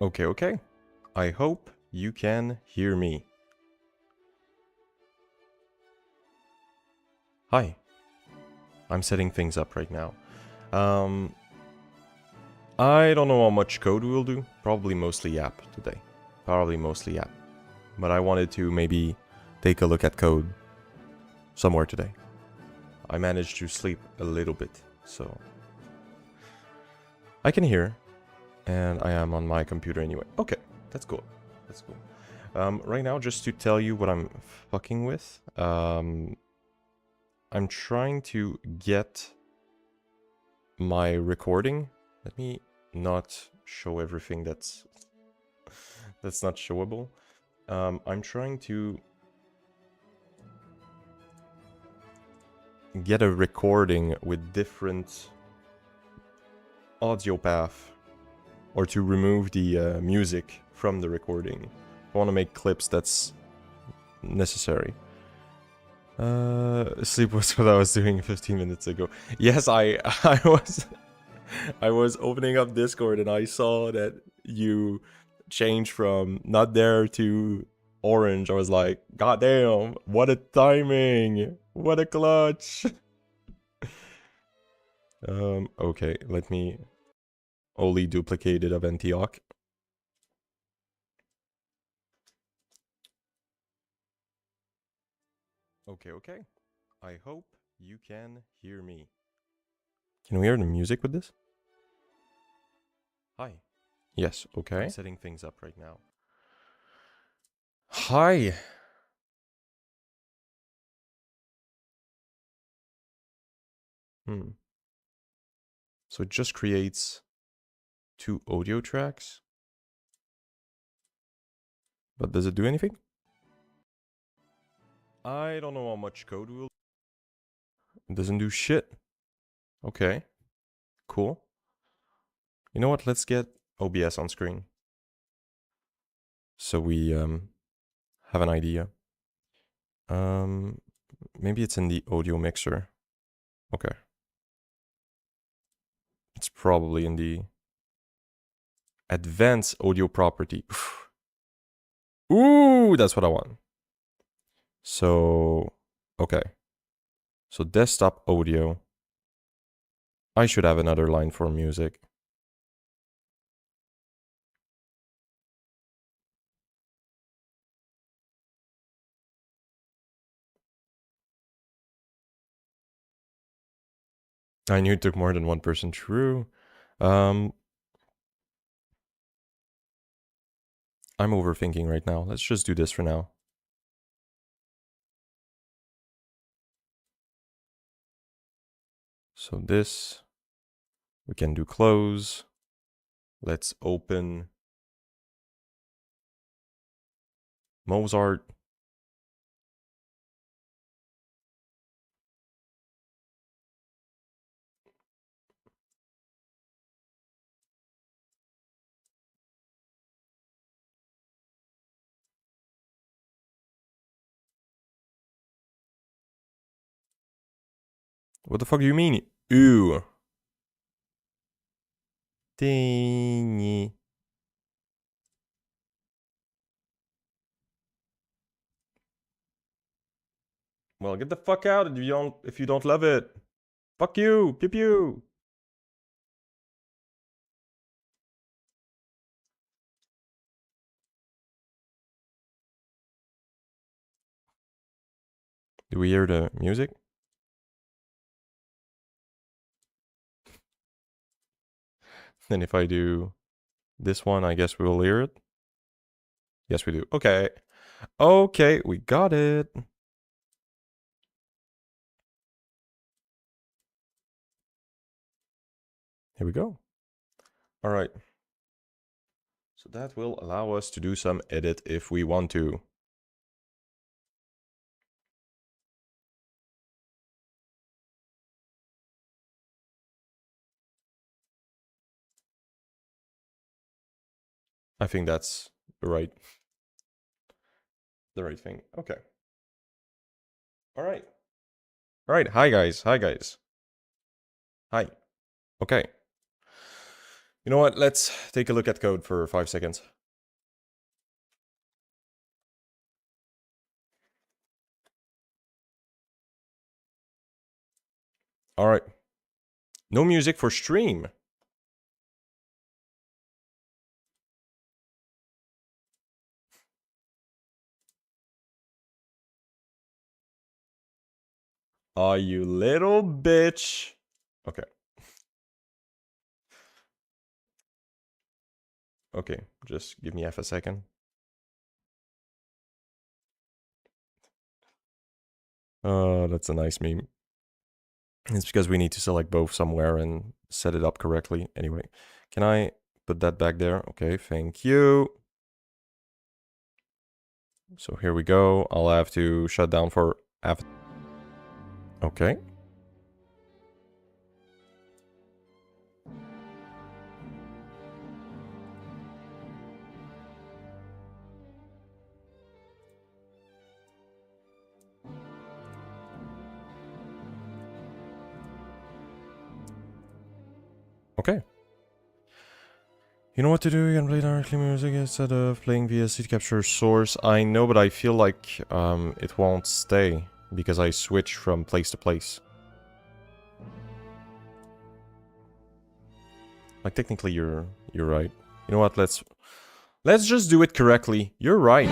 Okay. I hope you can hear me. Hi. I'm setting things up right now. I don't know how much code we'll do. Probably mostly Yap today. But I wanted to maybe take a look at code somewhere today. I managed to sleep a little bit, so I can hear, and I am on my computer anyway. Okay, that's cool. Right now, just to tell you what I'm fucking with, I'm trying to get my recording. Let me not show everything that's not showable. I'm trying to get a recording with different audio path, or to remove the music from the recording. I want to make clips that's necessary. Sleep was what I was doing 15 minutes ago. Yes, I was opening up Discord and I saw that you changed from not there to orange. I was like, God damn, what a timing! What a clutch! Okay, let me only duplicate it of Antioch. Okay. I hope you can hear me. Can we hear the music with this? Hi. Yes, okay. I'm setting things up right now. Hi. So it just creates 2 audio tracks. But does it do anything? I don't know how much code will... It doesn't do shit. Okay. Cool. You know what? Let's get OBS on screen, so we have an idea. Maybe it's in the audio mixer. Okay. It's probably in the advanced audio property. Ooh, that's what I want. So, okay. So desktop audio. I should have another line for music. I knew it took more than one person. True. I'm overthinking right now. Let's just do this for now. So this, we can do close. Let's open Mozart. What the fuck do you mean? Ew. Dingy. Well, get the fuck out if you don't love it. Fuck you. Pew pew. Do we hear the music? And if I do this one, I guess we'll hear it. Yes, we do. Okay. Okay, we got it. Here we go. All right. So that will allow us to do some edit if we want to. I think that's the right thing. Okay. All right. Hi guys. Hi. Okay. You know what? Let's take a look at code for 5 seconds. All right. No music for stream. Aw, you little bitch. Okay. Okay, just give me half a second. Oh, that's a nice meme. It's because we need to select both somewhere and set it up correctly. Anyway, can I put that back there? Okay, thank you. So here we go. I'll have to shut down for after. Okay. Okay. You know what to do, you can play directly music instead of playing via seed capture source. I know, but I feel like it won't stay because I switch from place to place. Like technically you're right. You know what, let's just do it correctly. You're right.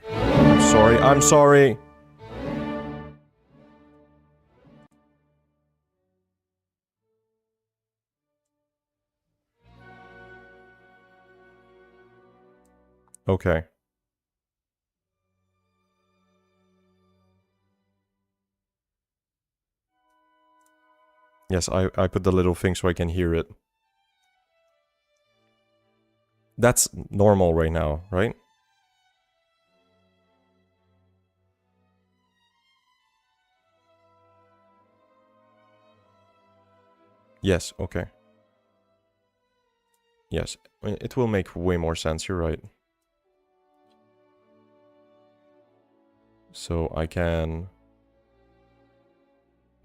I'm sorry. Okay. Yes, I put the little thing so I can hear it. That's normal right now, right? Yes, okay. Yes, it will make way more sense, you're right. So I can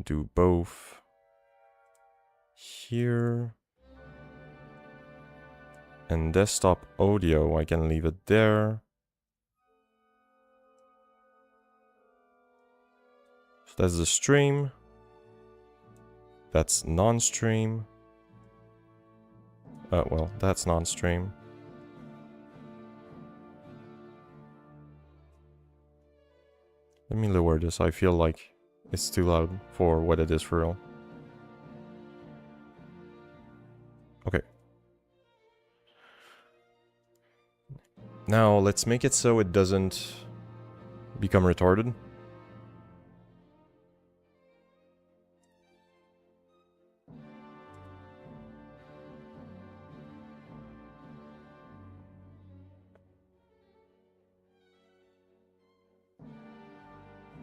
do both here. And desktop audio, I can leave it there. So that's the stream. That's non-stream. Well, that's non-stream. Let me lower this. I feel like it's too loud for what it is for real. Okay. Now, let's make it so it doesn't become retarded.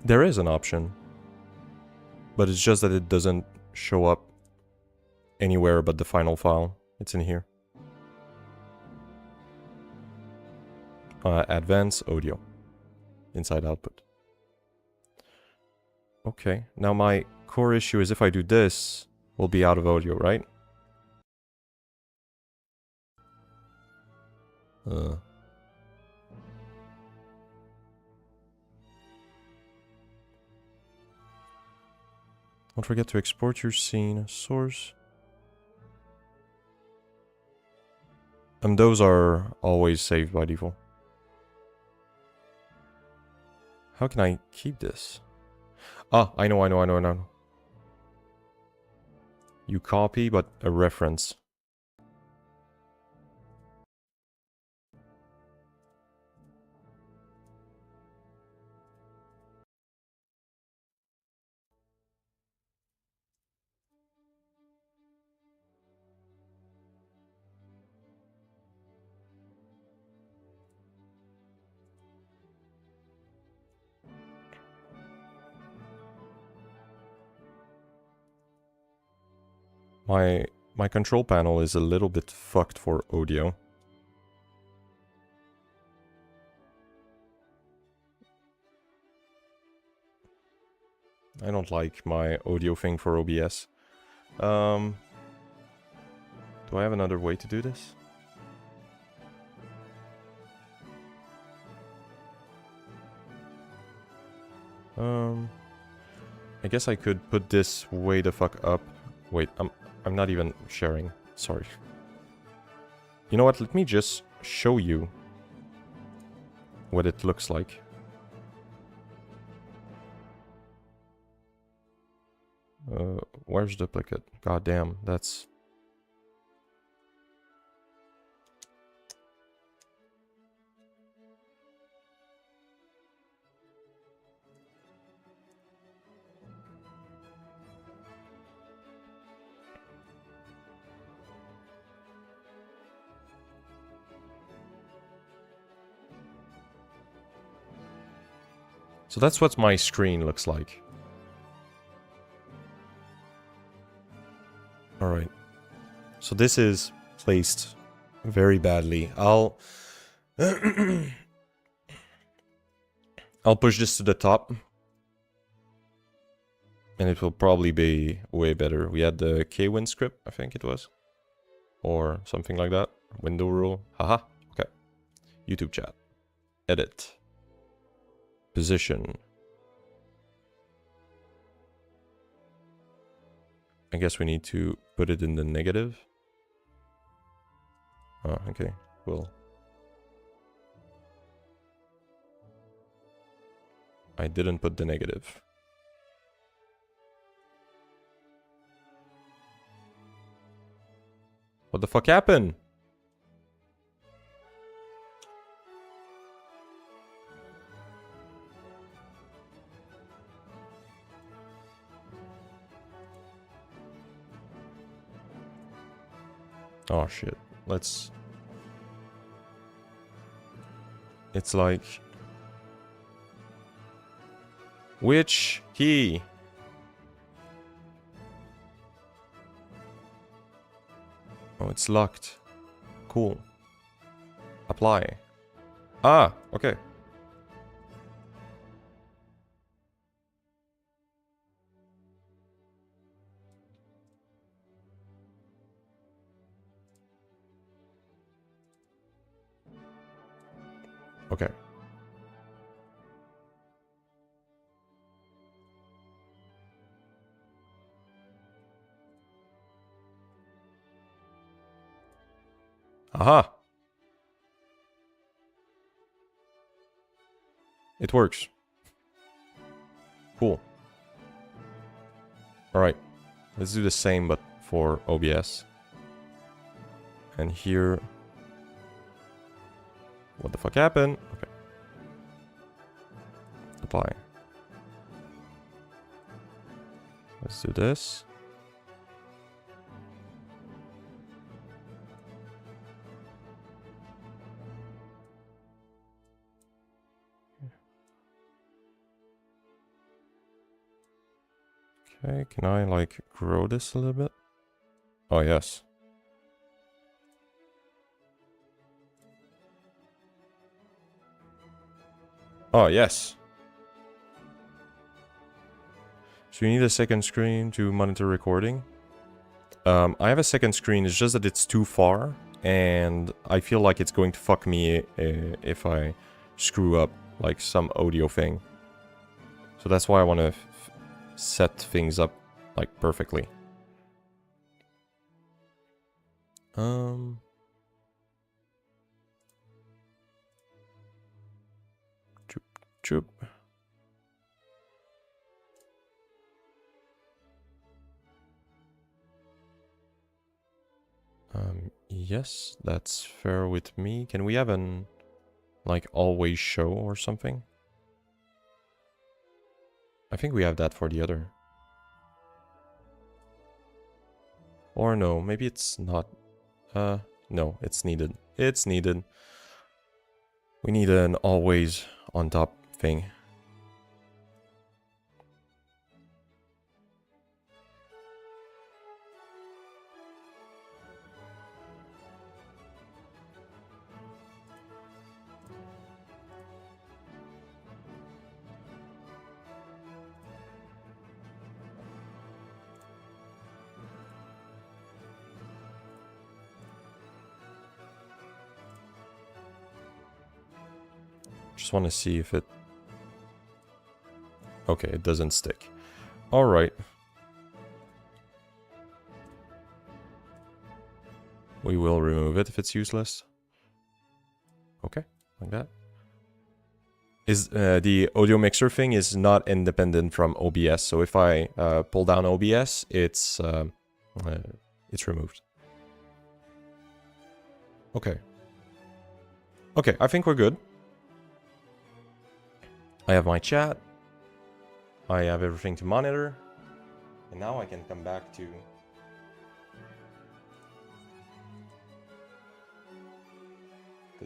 There is an option, but it's just that it doesn't show up anywhere but the final file. It's in here. Advanced audio. Inside output. Okay, now my core issue is if I do this, we'll be out of audio, right? Don't forget to export your scene source. Those are always saved by default. How can I keep this? Ah, I know. You copy, but a reference. My control panel is a little bit fucked for audio. I don't like my audio thing for OBS. Do I have another way to do this? I guess I could put this way the fuck up. Wait, I'm not even sharing. Sorry. You know what? Let me just show you what it looks like. Where's duplicate? God damn, that's... So that's what my screen looks like. Alright. So this is placed very badly. I'll push this to the top. And it will probably be way better. We had the Kwin script, I think it was. Or something like that. Window rule. Haha. Okay. YouTube chat. Edit. Position. I guess we need to put it in the negative. Oh, okay. Cool. I didn't put the negative. What the fuck happened? Oh shit. Let's... It's like... Which key? Oh, it's locked. Cool. Apply. Ah, okay. Okay. Aha! It works. Cool. Alright. Let's do the same, but for OBS. And here... What the fuck happened? Okay. Apply. Let's do this. Okay, can I like grow this a little bit? Oh, yes. Oh, yes. So you need a second screen to monitor recording. I have a second screen, it's just that it's too far. And I feel like it's going to fuck me if I screw up like some audio thing. So that's why I want to set things up like perfectly. Choop, choop. Yes, that's fair with me. Can we have an like always show or something? I think we have that for the other. Or no, maybe it's not. No, it's needed. It's needed. We need an always on top thing. Just want to see if it... Okay, it doesn't stick. Alright. We will remove it if it's useless. Okay, like that. Is the audio mixer thing is not independent from OBS, so if I pull down OBS, it's removed. Okay. Okay, I think we're good. I have my chat. I have everything to monitor. And now I can come back to...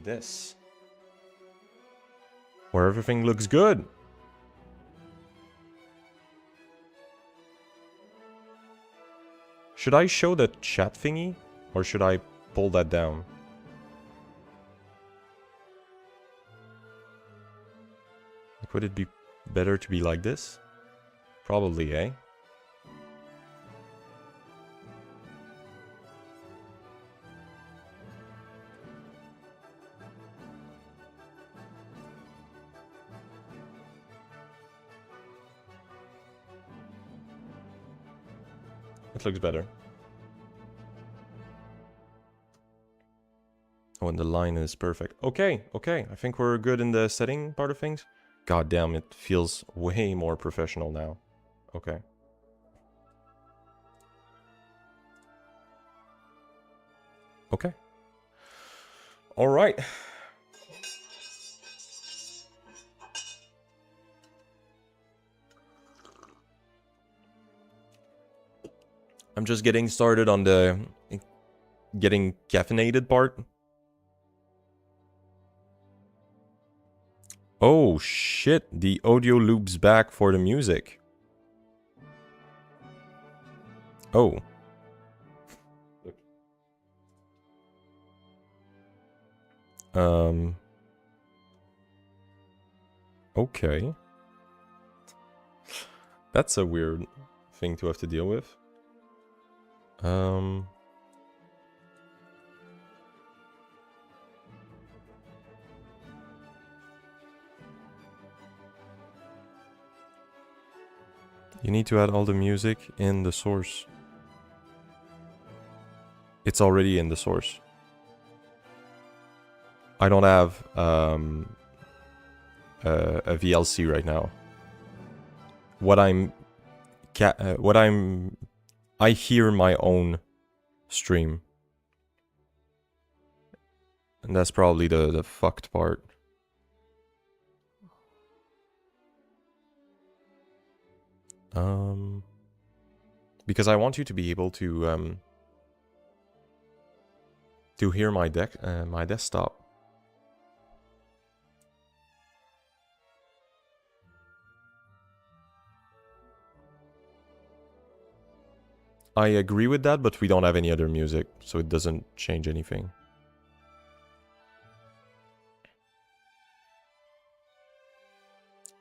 this. Where everything looks good. Should I show the chat thingy? Or should I pull that down? Would it be better to be like this? Probably, eh? It looks better. Oh, and the line is perfect. Okay, okay. I think we're good in the setting part of things. God damn, it feels way more professional now. Okay. Okay. All right. I'm just getting started on the getting caffeinated part. Oh shit, the audio loops back for the music. Oh. Okay. That's a weird thing to have to deal with. You need to add all the music in the source. It's already in the source. I don't have a VLC right now. I hear my own stream. And that's probably the fucked part. Because I want you to be able to hear my my desktop. I agree with that, but we don't have any other music, so it doesn't change anything.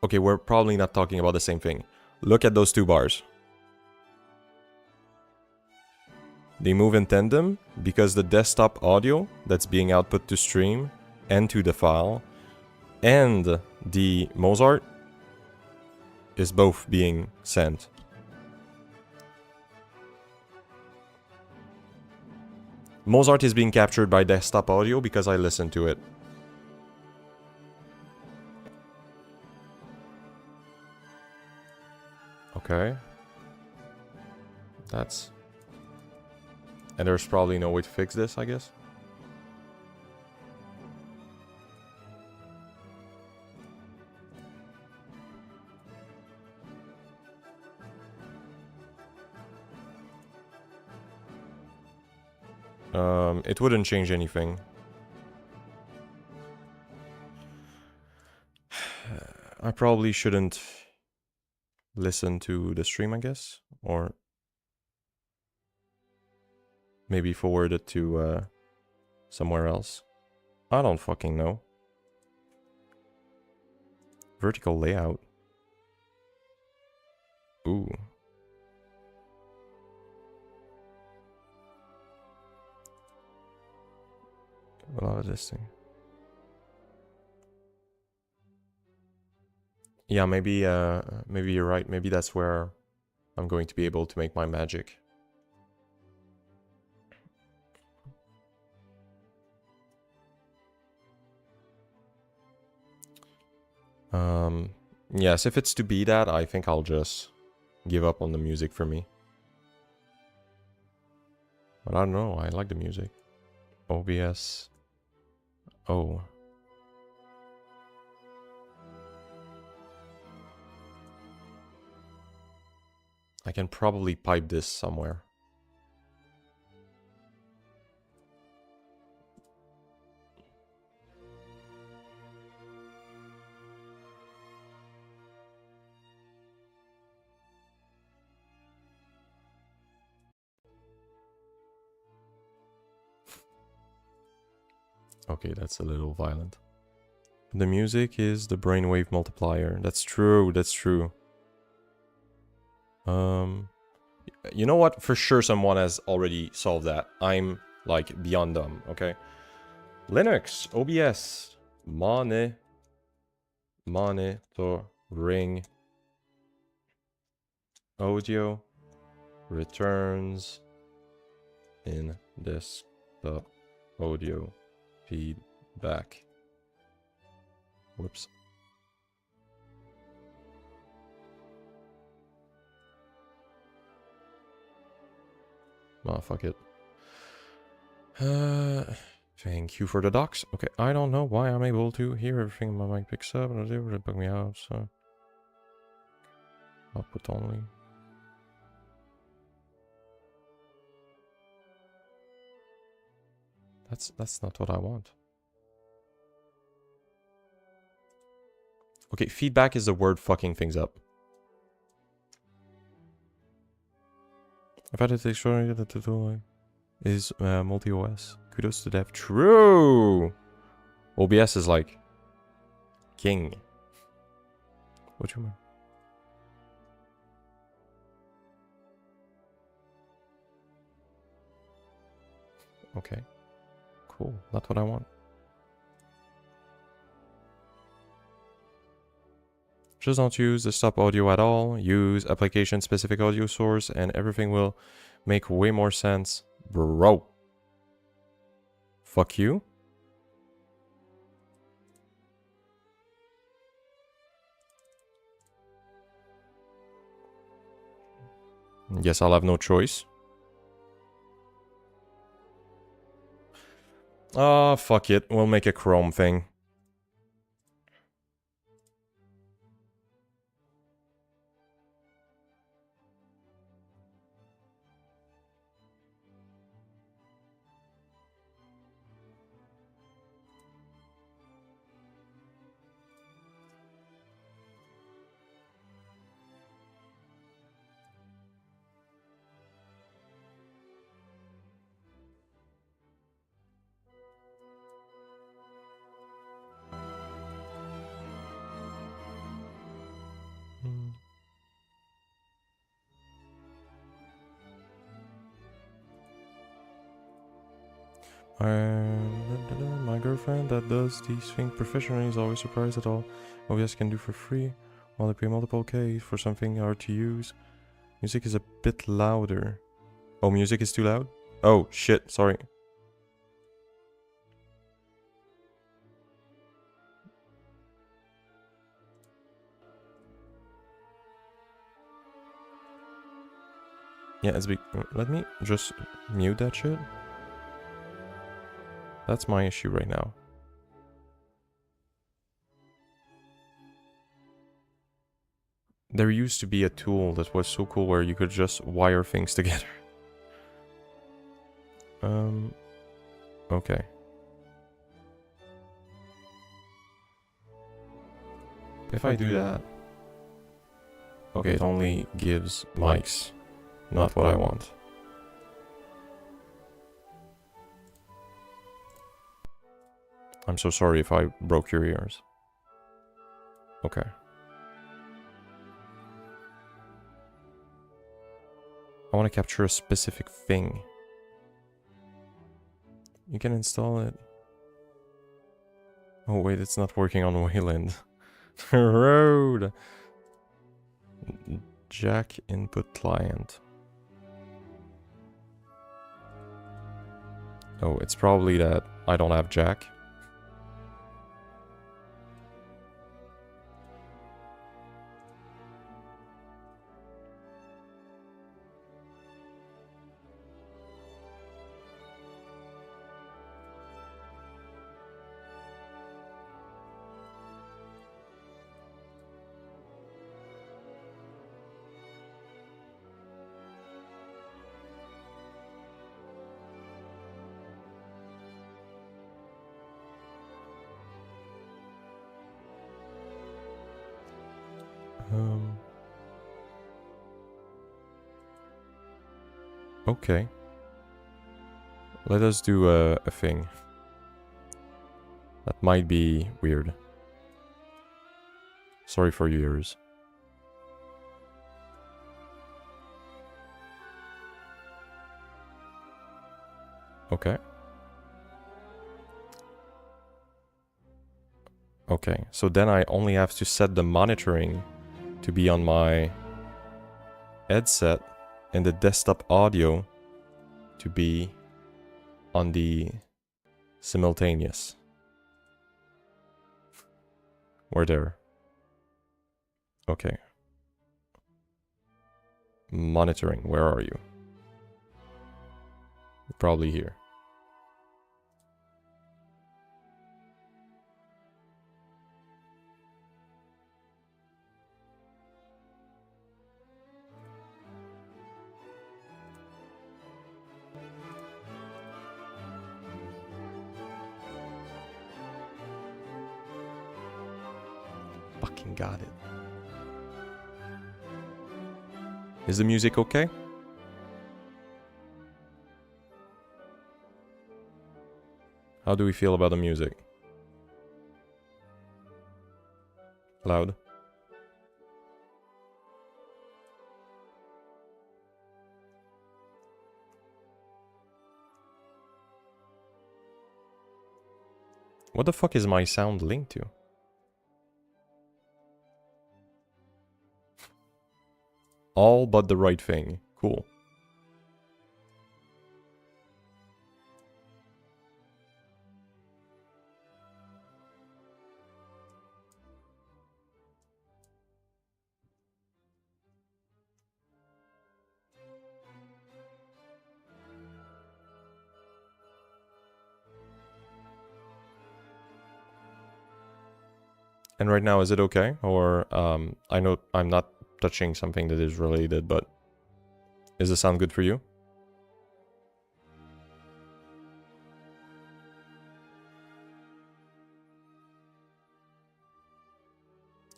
Okay, we're probably not talking about the same thing. Look at those two bars. They move in tandem because the desktop audio that's being output to stream and to the file and the Mozart is both being sent. Mozart is being captured by desktop audio because I listened to it. Okay. That's... And there's probably no way to fix this, I guess. It wouldn't change anything. I probably shouldn't listen to the stream, I guess, or maybe forward it to somewhere else. I don't fucking know. Vertical layout. Ooh. A lot of this thing. Yeah, maybe maybe you're right. Maybe that's where I'm going to be able to make my magic. Yes, if it's to be that, I think I'll just give up on the music for me. But I don't know, I like the music. OBS. Oh. I can probably pipe this somewhere. Okay, that's a little violent. The music is the brainwave multiplier. That's true, that's true. You know what? For sure someone has already solved that. I'm, like, beyond dumb, okay? Linux, OBS, monitoring, audio, returns in desktop audio feedback. Whoops. Oh, fuck it. Thank you for the docs. Okay, I don't know why I'm able to hear everything my mic picks up, and it bug me out, so... output only. That's not what I want. Okay, feedback is the word fucking things up. I've had it extraordinary that the tool is multi-OS. Kudos to Dev. True! OBS is like king. What you mean? Okay. Cool. Not what I want. Just don't use the stop audio at all. Use application-specific audio source and everything will make way more sense. Bro. Fuck you. Guess I'll have no choice. Oh, fuck it. We'll make a Chrome thing. My girlfriend that does these things professionally is always surprised at all OBS can do for free, while they pay multiple K for something hard to use. Music is a bit louder. Oh, music is too loud? Oh, shit, sorry. Yeah, it's big. Let me just mute that shit. That's my issue right now. There used to be a tool that was so cool where you could just wire things together. Okay. If I do that... Okay, it only gives mics. Not what I want. I'm so sorry if I broke your ears. Okay. I want to capture a specific thing. You can install it. Oh wait, it's not working on Wayland. Road. Jack input client. Oh, it's probably that I don't have Jack. Okay. Let us do a thing. That might be weird. Sorry for your ears. Okay. Okay, so then I only have to set the monitoring to be on my headset and the desktop audio to be on the simultaneous. We're there. Okay. Monitoring, where are you? Probably here. Fucking got it. Is the music okay? How do we feel about the music? Loud? What the fuck is my sound linked to? All but the right thing. Cool. And right now, is it okay? Or, I know I'm not touching something that is related, but is the sound good for you?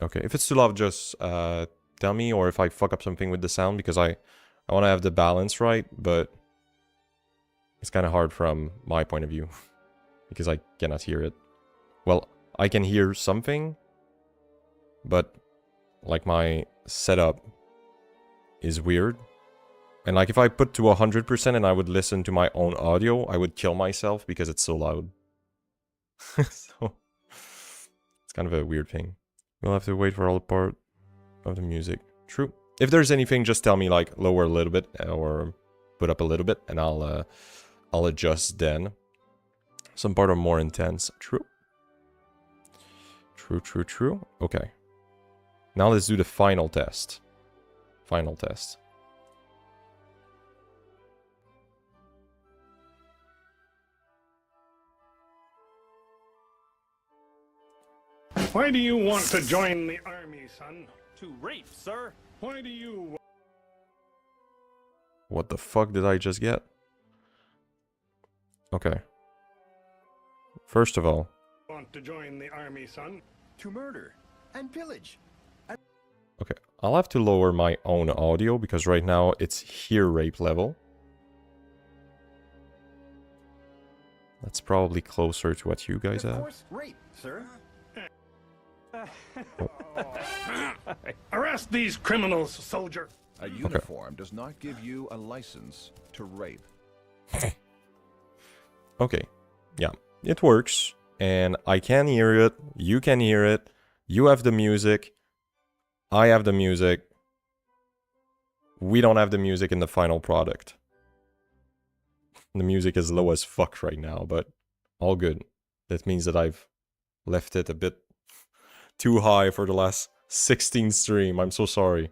Okay, if it's too loud, just tell me, or if I fuck up something with the sound, because I want to have the balance right, but it's kind of hard from my point of view, because I cannot hear it. Well, I can hear something, but like my setup is weird. And like if I put to 100% and I would listen to my own audio, I would kill myself because it's so loud. So it's kind of a weird thing. We'll have to wait for all the part of the music. True. If there's anything, just tell me, like lower a little bit or put up a little bit, and I'll adjust then. Some part are more intense. True. True, true, true. Okay. Now let's do the final test. Final test. Why do you want to join the army, son? To rape, sir. Why do you... What the fuck did I just get? Okay. First of all... Want to join the army, son? To murder and pillage. Okay, I'll have to lower my own audio because right now it's hear rape level. That's probably closer to what you guys have. Of course, rape, sir. Arrest these criminals, soldier! A uniform does not give you a license to rape. Okay, yeah, it works. And I can hear it, you can hear it. You have the music. I have the music. We don't have the music in the final product. The music is low as fuck right now, but all good. That means that I've left it a bit too high for the last 16 stream. I'm so sorry.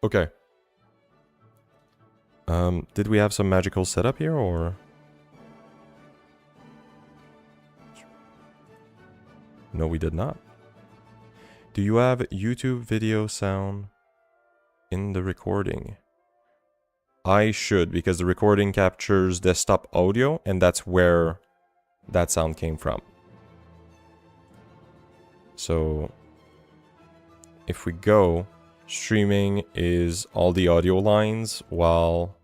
Okay. Did we have some magical setup here, or...? No, we did not. Do you have YouTube video sound in the recording? I should, because the recording captures desktop audio, and that's where that sound came from. So, if we go, streaming is all the audio lines, while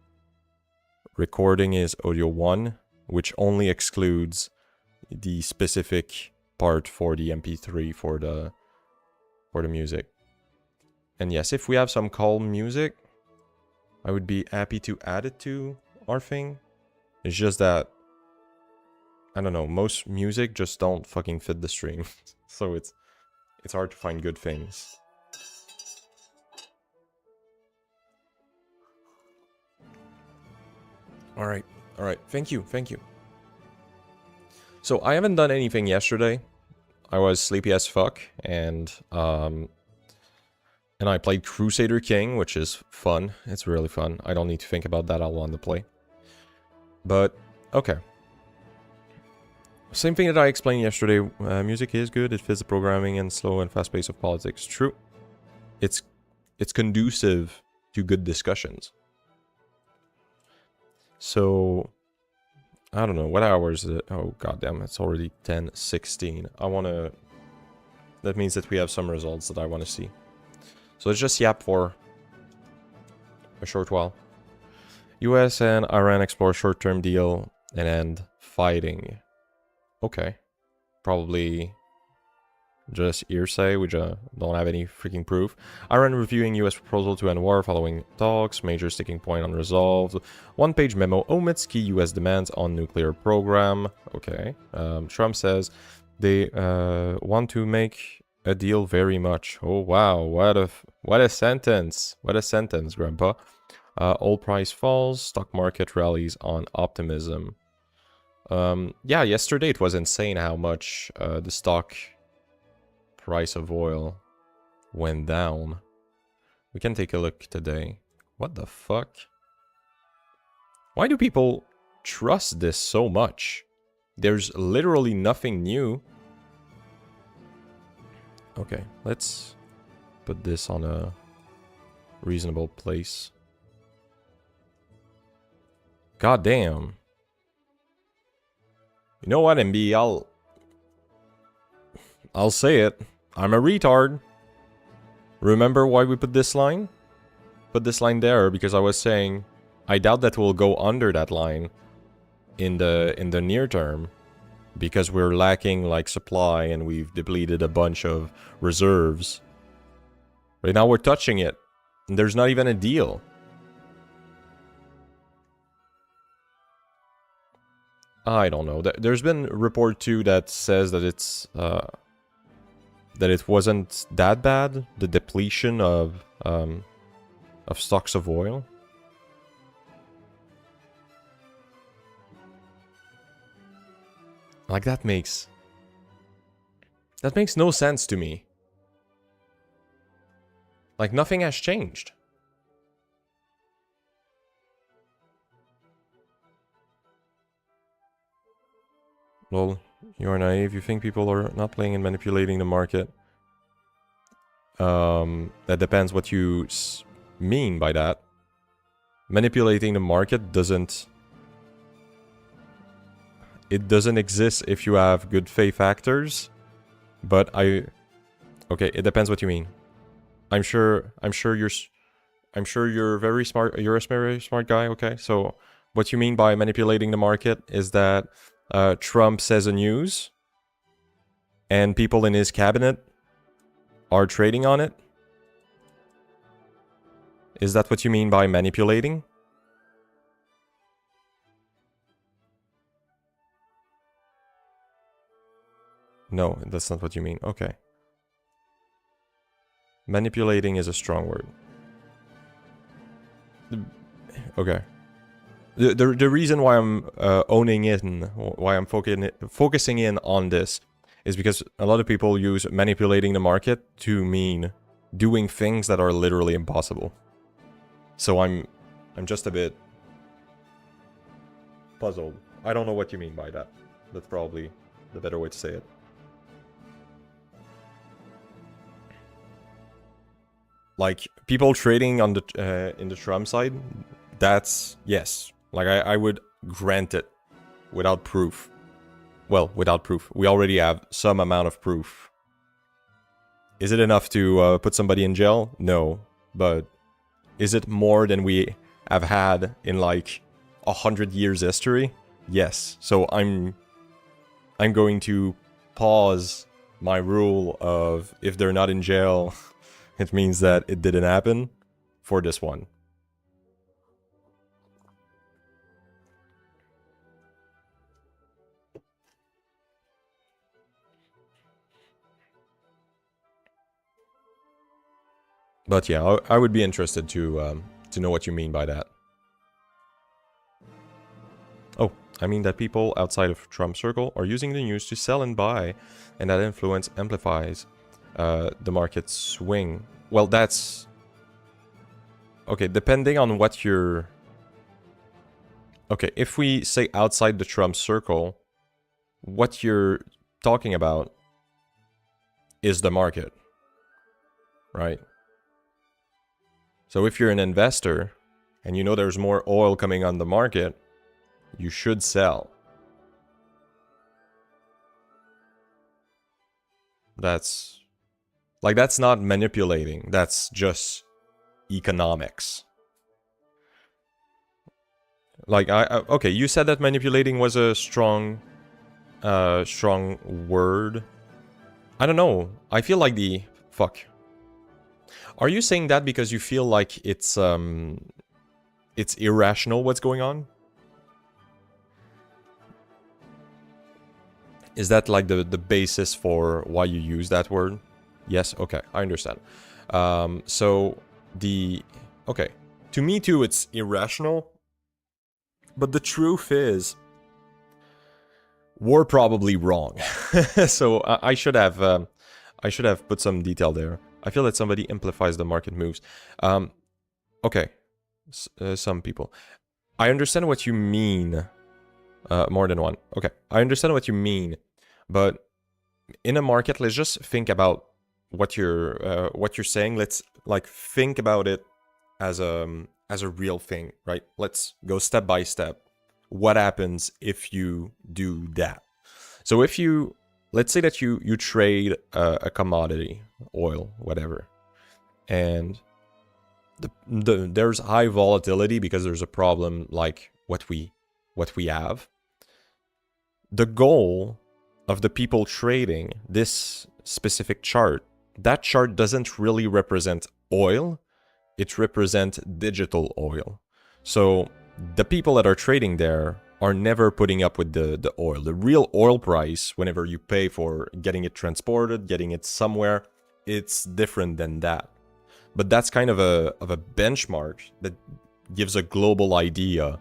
recording is audio 1, which only excludes the specific part for the MP3 for the music. And yes, if we have some calm music, I would be happy to add it to our thing. It's just that, I don't know, most music just don't fucking fit the stream. So it's hard to find good things. Alright, thank you. So I haven't done anything yesterday. I was sleepy as fuck, and I played Crusader King, which is fun. It's really fun. I don't need to think about that. I'll want to play. But, okay. Same thing that I explained yesterday. Music is good. It fits the programming and slow and fast pace of politics. True. It's conducive to good discussions. So, I don't know. What hour is it? Oh, goddamn. It's already 10:16. That means that we have some results that I want to see. So let's just yap for a short while. US and Iran explore short-term deal and end fighting. Okay. Probably just hearsay. We just don't have any freaking proof. Iran reviewing US proposal to end war following talks. Major sticking point unresolved. One-page memo omits key US demands on nuclear program. Okay. Trump says they want to make a deal very much. Oh wow, what a sentence. What a sentence, Grandpa. Oil price falls, stock market rallies on optimism. Yeah, yesterday it was insane how much the stock price of oil went down. We can take a look today. What the fuck? Why do people trust this so much? There's literally nothing new. Okay, let's put this on a reasonable place. God damn. You know what, MB? I'll say it. I'm a retard. Remember why we put this line? Put this line there because I was saying I doubt that we'll go under that line in the near term, because we're lacking like supply and we've depleted a bunch of reserves. Right now we're touching it and there's not even a deal. I don't know. There's been a report too that says that it's that it wasn't that bad, the depletion of stocks of oil. Like that makes no sense to me. Like nothing has changed. Lol, you are naive. You think people are not playing and manipulating the market. That depends what you mean by that. Manipulating the market doesn't... It doesn't exist if you have good faith actors. But okay, it depends what you mean. I'm sure you're very smart. You're a very smart guy, okay? So what you mean by manipulating the market is that Trump says a news and people in his cabinet are trading on it? Is that what you mean by manipulating? No, that's not what you mean. Okay. Manipulating is a strong word. Okay. The reason why I'm why I'm focusing in on this, is because a lot of people use manipulating the market to mean doing things that are literally impossible. So I'm just a bit puzzled. I don't know what you mean by that. That's probably the better way to say it. Like, people trading on the in the Trump side, that's, yes. Like, I would grant it without proof. Well, without proof. We already have some amount of proof. Is it enough to put somebody in jail? No. But is it more than we have had in, like, 100 years history? Yes. So I'm going to pause my rule of, if they're not in jail, it means that it didn't happen for this one. But yeah, I would be interested to know what you mean by that. Oh, I mean that people outside of Trump circle are using the news to sell and buy, and that influence amplifies the market swing. Well, that's... Okay, depending on what you're... Okay, if we say outside the Trump circle, what you're talking about is the market, right? So if you're an investor, and you know there's more oil coming on the market, you should sell. That's... Like, that's not manipulating. That's just economics. Like, okay, you said that manipulating was a strong word. I don't know. I feel like the... Fuck. Are you saying that because you feel like it's irrational what's going on? Is that like the basis for why you use that word? Yes? Okay, I understand. So, okay. To me too, it's irrational. But the truth is, we're probably wrong. So, I should have put some detail there. I feel that somebody amplifies the market moves. Okay. Some people. I understand what you mean. More than one. Okay. I understand what you mean. But in a market, let's just think about what you're saying. Let's like think about it as a real thing, right? Let's go step by step. What happens if you do that? So if you, let's say that you trade a commodity, oil, whatever, and there's high volatility because there's a problem like what we have. The goal of the people trading this specific chart, that chart doesn't really represent oil, it represents digital oil. So the people that are trading there are never putting up with the oil. The real oil price, whenever you pay for getting it transported, getting it somewhere, it's different than that. But that's kind of a benchmark that gives a global idea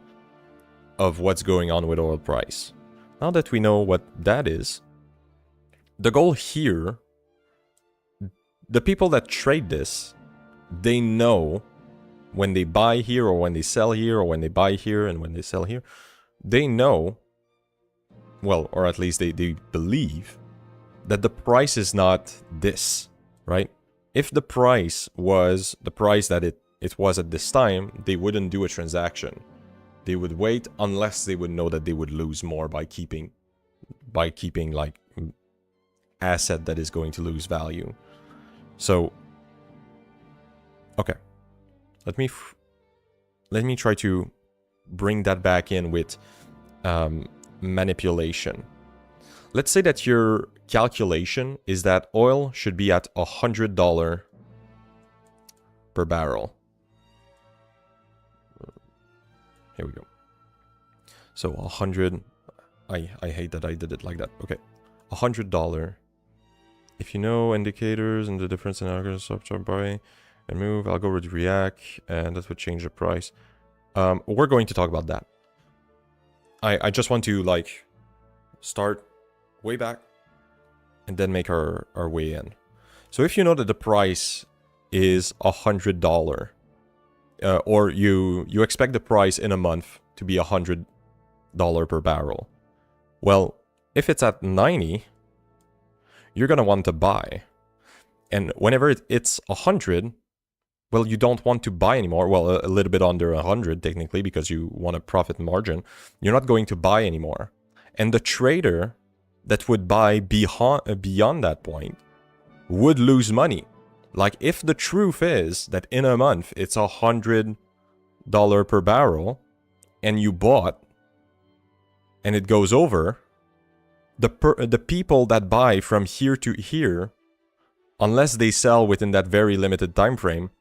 of what's going on with oil price. Now that we know what that is, the goal here, the people that trade this, they know when they buy here or when they sell here or when they buy here and when they sell here, they know, well, or at least they believe that the price is not this, right? If the price was the price that it was at this time, they wouldn't do a transaction. They would wait unless they would know that they would lose more by keeping like asset that is going to lose value. So, okay, let me try to bring that back in with manipulation. Let's say that your calculation is that oil should be at $100 per barrel. Here we go. So 100, I hate that I did it like that. Okay, $100 If you know indicators and the difference in algorithms, stop buy and move, algorithm would react, and that would change the price. We're going to talk about that. I just want to like start way back and then make our way in. So if you know that the price is $100, or you expect the price in a month to be $100 per barrel, well, if it's at 90, you're gonna want to buy, and whenever it's 100, well, you don't want to buy anymore. Well, a little bit under 100 technically, because you want a profit margin. You're not going to buy anymore, and the trader that would buy beyond that point would lose money. Like, if the truth is that in a month it's $100 per barrel and you bought and it goes over, the people that buy from here to here, unless they sell within that very limited time frame,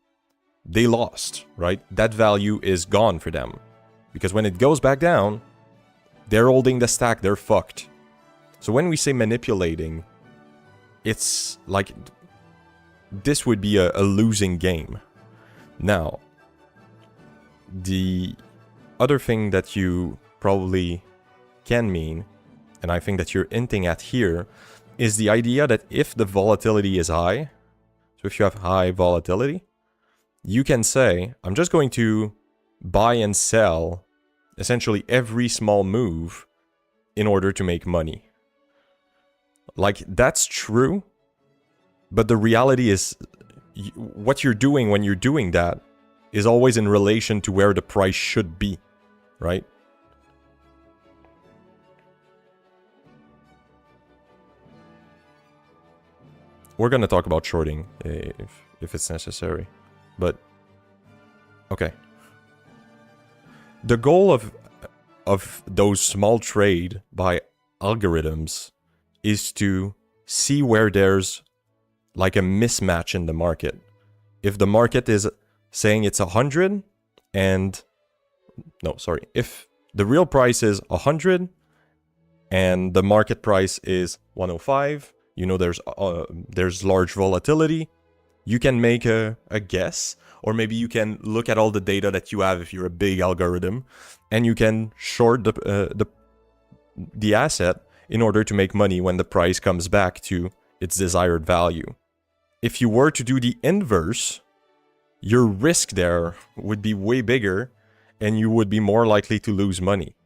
they lost, right? That value is gone for them, because when it goes back down, they're holding the stack, they're fucked. So when we say manipulating, it's like this would be a losing game. Now, the other thing that you probably can mean, and I think that you're hinting at here, is the idea that if the volatility is high, so if you have high volatility, you can say, I'm just going to buy and sell essentially every small move in order to make money. Like, that's true, but the reality is what you're doing when you're doing that is always in relation to where the price should be, right? We're going to talk about shorting if it's necessary, but okay. The goal of those small trade by algorithms is to see where there's like a mismatch in the market. If the market is saying it's 100 and if the real price is 100 and the market price is 105, you know there's large volatility, you can make a guess, or maybe you can look at all the data that you have if you're a big algorithm, and you can short the asset in order to make money when the price comes back to its desired value. If you were to do the inverse, your risk there would be way bigger and you would be more likely to lose money.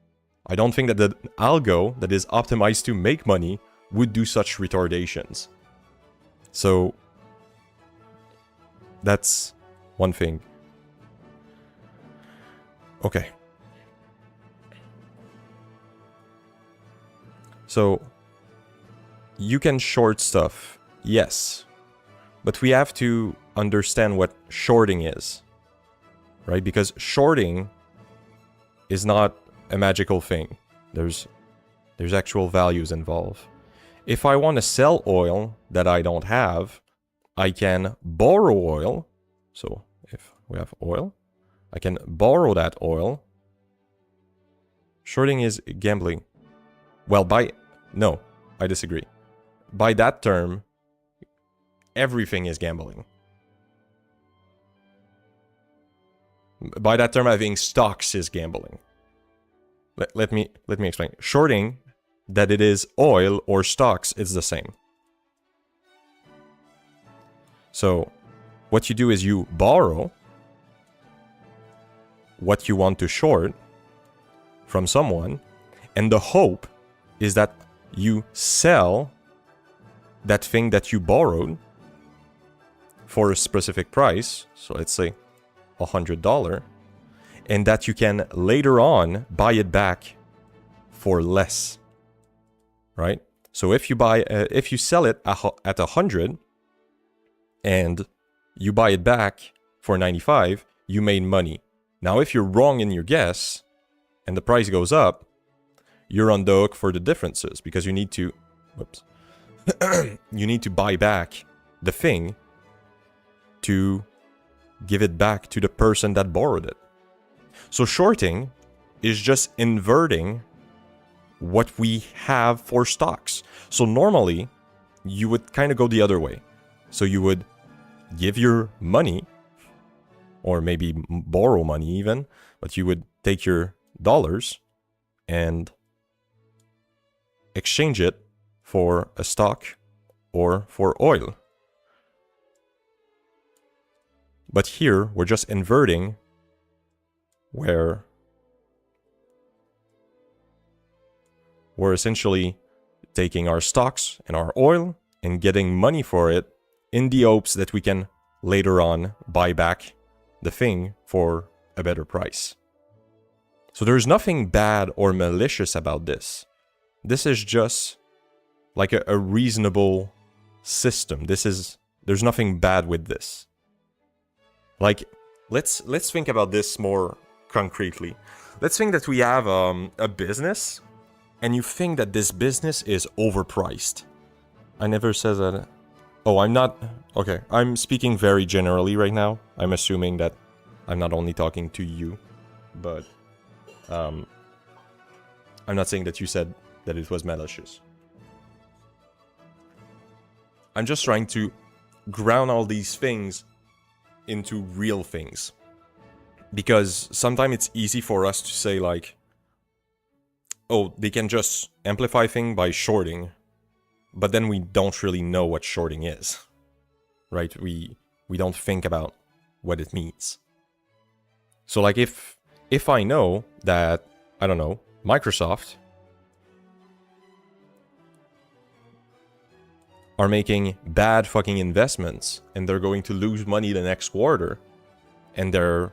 I don't think that the algo that is optimized to make money would do such retardations. So that's one thing. Okay. So you can short stuff, yes, but we have to understand what shorting is, right? Because shorting is not a magical thing. There's actual values involved. If I want to sell oil that I don't have, I can borrow oil. So if we have oil, I can borrow that oil. Shorting is gambling. Well, no, I disagree. By that term, everything is gambling. By that term, I think stocks is gambling. Let me explain. Shorting, that it is oil or stocks, it's the same. So what you do is you borrow what you want to short from someone, and the hope is that you sell that thing that you borrowed for a specific price, so let's say $100, and that you can later on buy it back for less, right? So if you sell it at 100 and you buy it back for 95, you made money. Now, if you're wrong in your guess and the price goes up, you're on the hook for the differences, because you need to, you need to buy back the thing to give it back to the person that borrowed it. So shorting is just inverting what we have for stocks. So normally, you would kind of go the other way. So you would give your money, or maybe borrow money even, but you would take your dollars and exchange it for a stock or for oil. But here, we're just inverting where we're essentially taking our stocks and our oil and getting money for it in the hopes that we can later on buy back the thing for a better price. So there's nothing bad or malicious about this. This is just like a reasonable system. There's nothing bad with this. Like, let's think about this more concretely. Let's think that we have a business, and you think that this business is overpriced. I never said that. Oh, I'm not. Okay, I'm speaking very generally right now. I'm assuming that I'm not only talking to you, but I'm not saying that you said that it was malicious. I'm just trying to ground all these things into real things. Because sometimes it's easy for us to say like, oh, they can just amplify things by shorting. But then we don't really know what shorting is. Right? We don't think about what it means. So like if I know that, I don't know, Microsoft are making bad fucking investments and they're going to lose money the next quarter and they're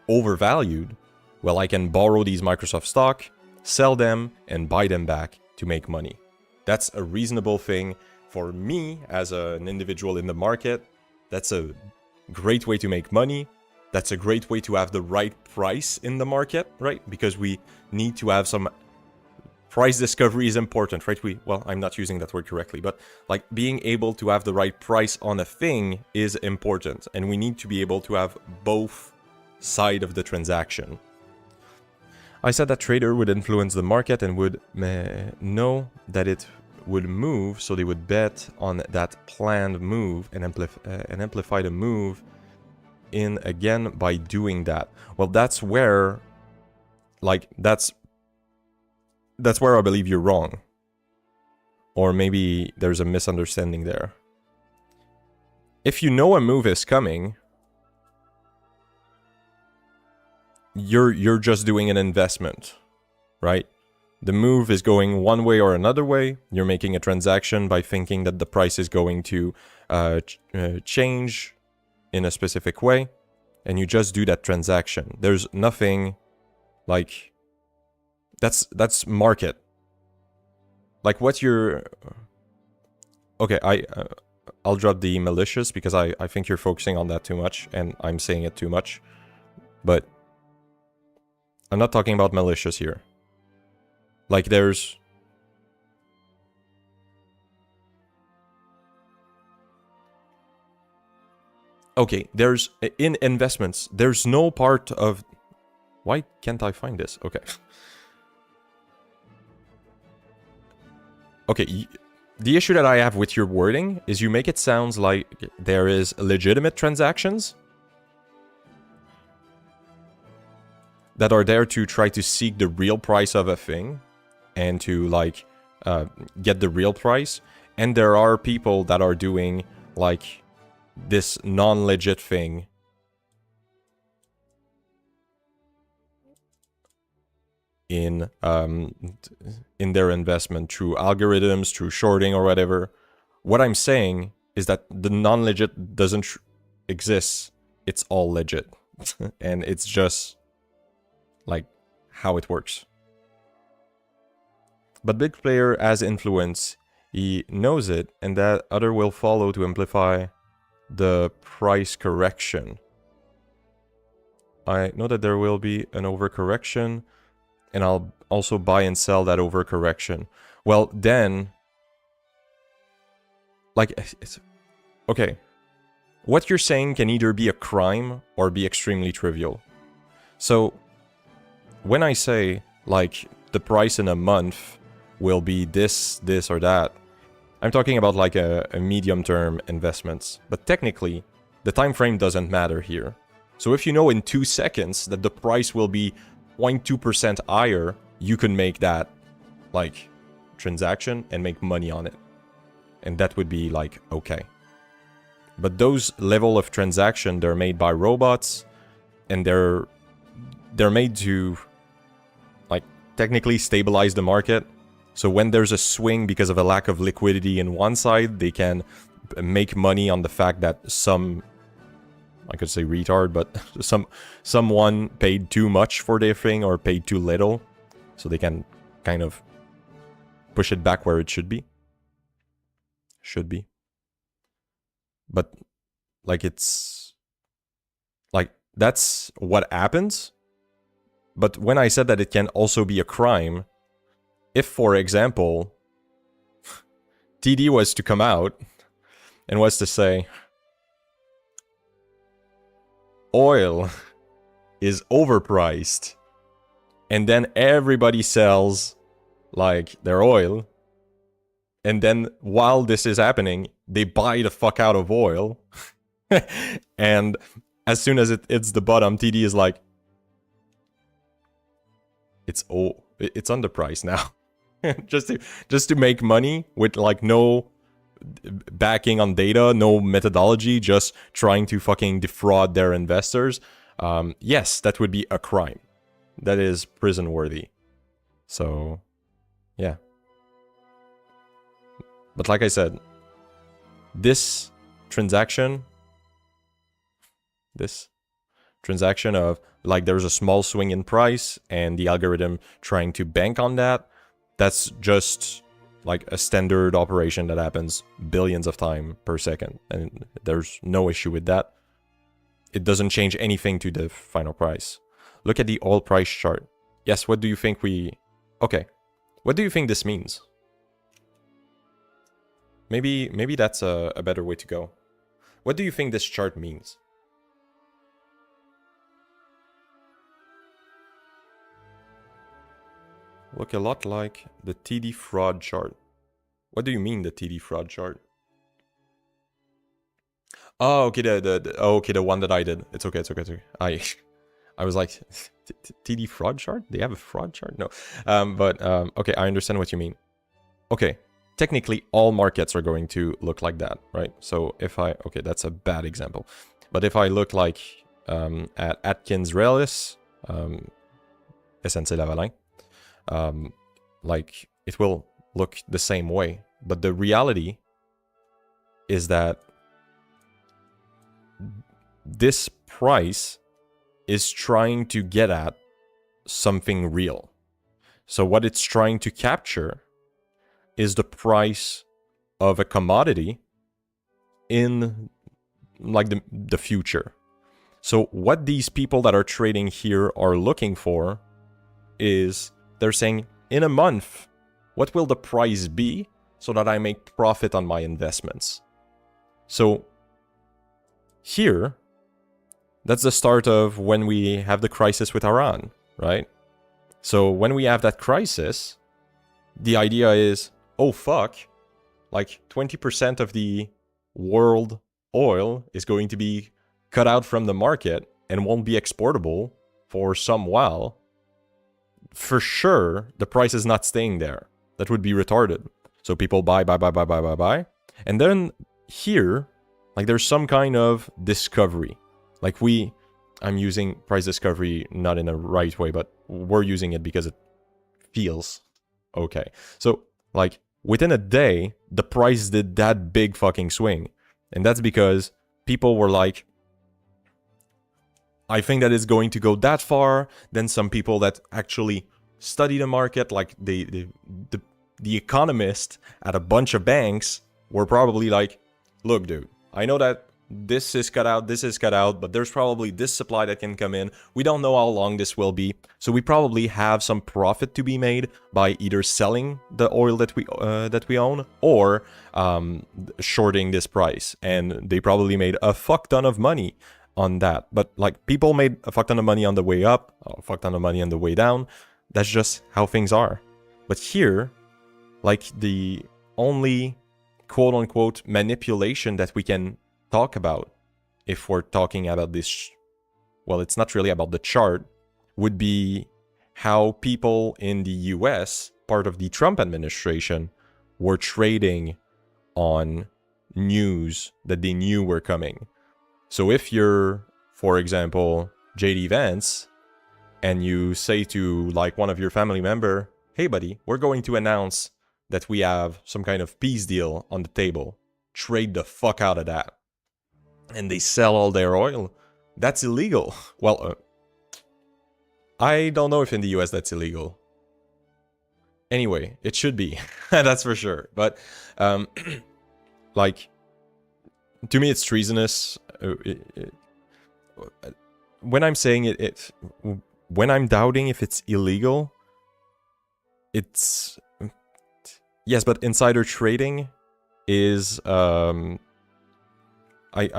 overvalued, well, I can borrow these Microsoft stock, sell them, and buy them back to make money. That's a reasonable thing for me as an individual in the market. That's a great way to make money. That's a great way to have the right price in the market, right? Because we need to have some price discovery is important, right? Well, I'm not using that word correctly, but like being able to have the right price on a thing is important. And we need to be able to have both sides of the transaction. I said that trader would influence the market and would know that it would move, so they would bet on that planned move and amplify the move in again by doing that. Well, that's where, like, that's where I believe you're wrong. Or maybe there's a misunderstanding there. If you know a move is coming, you're just doing an investment, right? The move is going one way or another way. You're making a transaction by thinking that the price is going to change in a specific way, and you just do that transaction. There's nothing like that's market. Like what you're okay, I'll drop the malicious because I think you're focusing on that too much and I'm saying it too much. But I'm not talking about malicious here. Like there's okay, there's in investments, there's no part of why can't I find this? Okay. Okay, the issue that I have with your wording is you make it sound like there is legitimate transactions that are there to try to seek the real price of a thing and to like get the real price, and there are people that are doing like this non-legit thing in their investment through algorithms, through shorting or whatever. What I'm saying is that the non-legit doesn't exist. It's all legit. And it's just like how it works. But big player has influence. He knows it, and that other will follow to amplify the price correction. I know that there will be an overcorrection, and I'll also buy and sell that overcorrection. Well, then, like, it's okay. What you're saying can either be a crime or be extremely trivial. So, when I say, like, the price in a month will be this, this, or that, I'm talking about like a medium-term investments. But technically, the time frame doesn't matter here. So if you know in 2 seconds that the price will be 0.2% higher, you can make that like transaction and make money on it. And that would be like okay. But those level of transaction, they're made by robots, and they're made to like technically stabilize the market. So when there's a swing because of a lack of liquidity in one side, they can make money on the fact that some, I could say retard, but someone paid too much for their thing or paid too little. So they can kind of push it back where it should be. But like it's like that's what happens. But when I said that it can also be a crime, if for example TD was to come out and was to say oil is overpriced, and then everybody sells like their oil, and then while this is happening, they buy the fuck out of oil. And as soon as it hits the bottom, TD is like, it's underpriced now. just to make money with like no backing on data, no methodology, just trying to fucking defraud their investors. Yes, that would be a crime. That is prison worthy. So, yeah. But like I said, this transaction of like there's a small swing in price and the algorithm trying to bank on that, that's just like a standard operation that happens billions of times per second, and there's no issue with that. It doesn't change anything to the final price. Look at the oil price chart. Yes, what do you think okay, what do you think this means? Maybe that's a better way to go. What do you think this chart means? Look a lot like the TD fraud chart. What do you mean, the TD fraud chart? Oh, okay, the one that I did. It's okay. I was like, TD fraud chart? They have a fraud chart? No. Okay, I understand what you mean. Okay, technically all markets are going to look like that, right? So if okay, that's a bad example. But if I look like at Atkins Realis, SNC Lavalin, like it will look the same way. But the reality is that this price is trying to get at something real. So what it's trying to capture is the price of a commodity in like the future. So what these people that are trading here are looking for is they're saying, in a month, what will the price be so that I make profit on my investments? So here, that's the start of when we have the crisis with Iran, right? So when we have that crisis, the idea is, oh fuck, like 20% of the world oil is going to be cut out from the market and won't be exportable for some while. For sure, the price is not staying there. That would be retarded. So people buy. And then here, like there's some kind of discovery. Like I'm using price discovery not in a right way, but we're using it because it feels okay. So like within a day, the price did that big fucking swing. And that's because people were like, I think that it's going to go that far. Then some people that actually study the market, like the economist at a bunch of banks, were probably like, look, dude, I know that this is cut out, but there's probably this supply that can come in. We don't know how long this will be. So we probably have some profit to be made by either selling the oil that we own or shorting this price. And they probably made a fuck ton of money on that. But like people made a fuck ton of money on the way up, a fuck ton of money on the way down. That's just how things are. But here, like the only quote-unquote manipulation that we can talk about if we're talking about this, well, it's not really about the chart, would be how people in the US, part of the Trump administration, were trading on news that they knew were coming. So if you're, for example, JD Vance, and you say to like one of your family member, hey buddy, we're going to announce that we have some kind of peace deal on the table. Trade the fuck out of that. And they sell all their oil. That's illegal. Well, I don't know if in the US that's illegal. Anyway, it should be. That's for sure. But, like, to me it's treasonous. When I'm saying it, when I'm doubting if it's illegal, it's... Yes, but insider trading is... I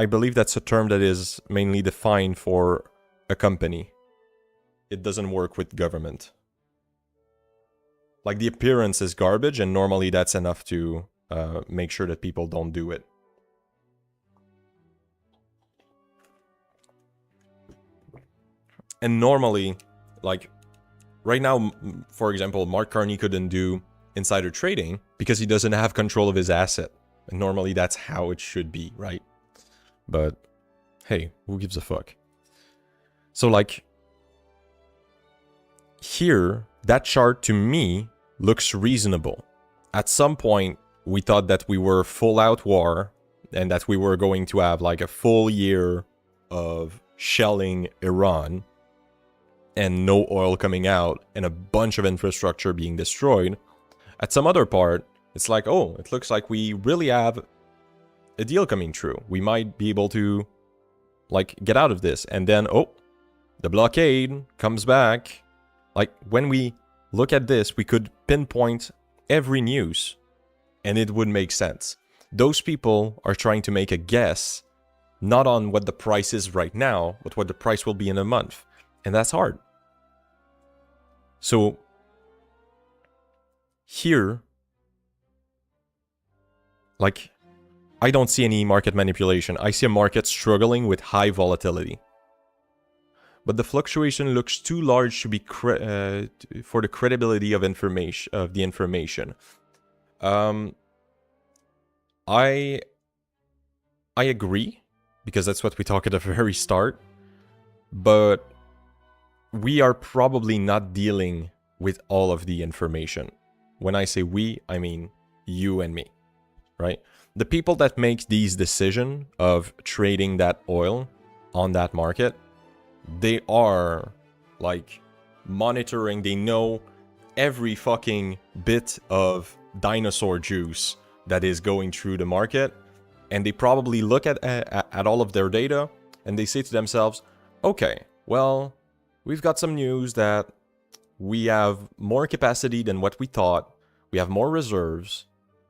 believe that's a term that is mainly defined for a company. It doesn't work with government. Like, the appearance is garbage, and normally that's enough to make sure that people don't do it. And normally, like, right now, for example, Mark Carney couldn't do insider trading because he doesn't have control of his asset. And normally that's how it should be, right? But, hey, who gives a fuck? So, like, here, that chart to me looks reasonable. At some point, we thought that we were full out war and that we were going to have like a full year of shelling Iran and no oil coming out and a bunch of infrastructure being destroyed. At some other part, it's like, oh, it looks like we really have a deal coming true. We might be able to, like, get out of this. And then, oh, the blockade comes back. Like, when we look at this, we could pinpoint every news, and it would make sense. Those people are trying to make a guess, not on what the price is right now, but what the price will be in a month. And that's hard. So, here, like, I don't see any market manipulation. I see a market struggling with high volatility. But the fluctuation looks too large to be for the credibility of the information. I agree, because that's what we talked at the very start. But we are probably not dealing with all of the information. When I say we, I mean you and me, right? The people that make these decisions of trading that oil on that market, they are, like, monitoring. They know every fucking bit of dinosaur juice that is going through the market. And they probably look at all of their data and they say to themselves, okay, well, we've got some news that we have more capacity than what we thought. We have more reserves.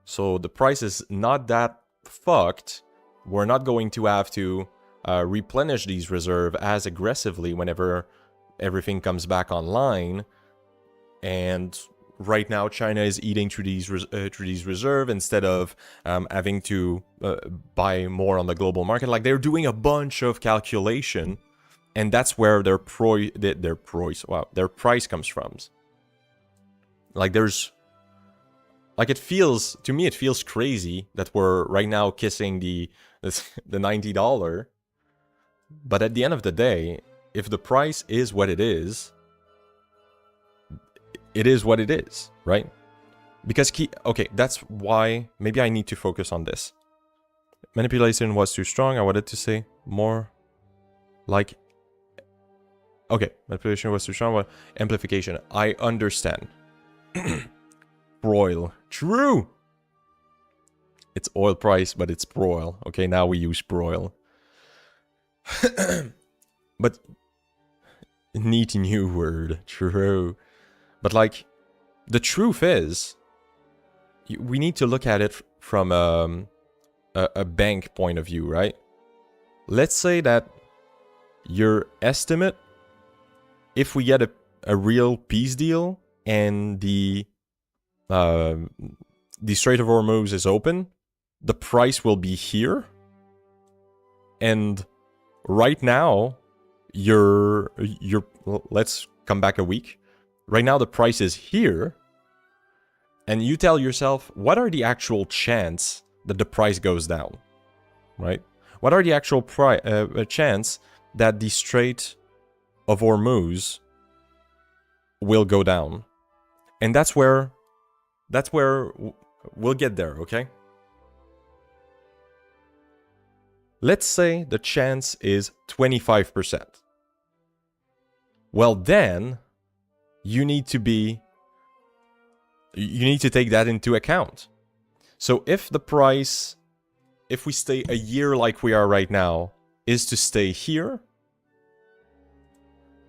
So the price is not that fucked. We're not going to have to replenish these reserves as aggressively whenever everything comes back online. And right now, China is eating through these reserves instead of having to buy more on the global market. Like, they're doing a bunch of calculation, and that's where their price comes from. Like, there's... Like, it feels, to me, it feels crazy that we're right now kissing the $90. But at the end of the day, if the price is what it is what it is, right? Because, okay, that's why maybe I need to focus on this. Manipulation was too strong. I wanted to say more like... Okay, manipulation was too strong. Amplification. I understand. Broil. True! It's oil price, but it's broil. Okay, now we use broil. But... Neat new word. True. But, like, the truth is... We need to look at it from a bank point of view, right? Let's say that your estimate, if we get a real peace deal and the Strait of Hormuz is open, the price will be here. And right now, let's come back a week. Right now, the price is here. And you tell yourself, what are the actual chance that the price goes down, right? What are the actual chance that the Strait of Hormuz will go down? And that's where we'll get there, okay? Let's say the chance is 25%. Well, then you need to take that into account. So if the price, if we stay a year like we are right now, is to stay here,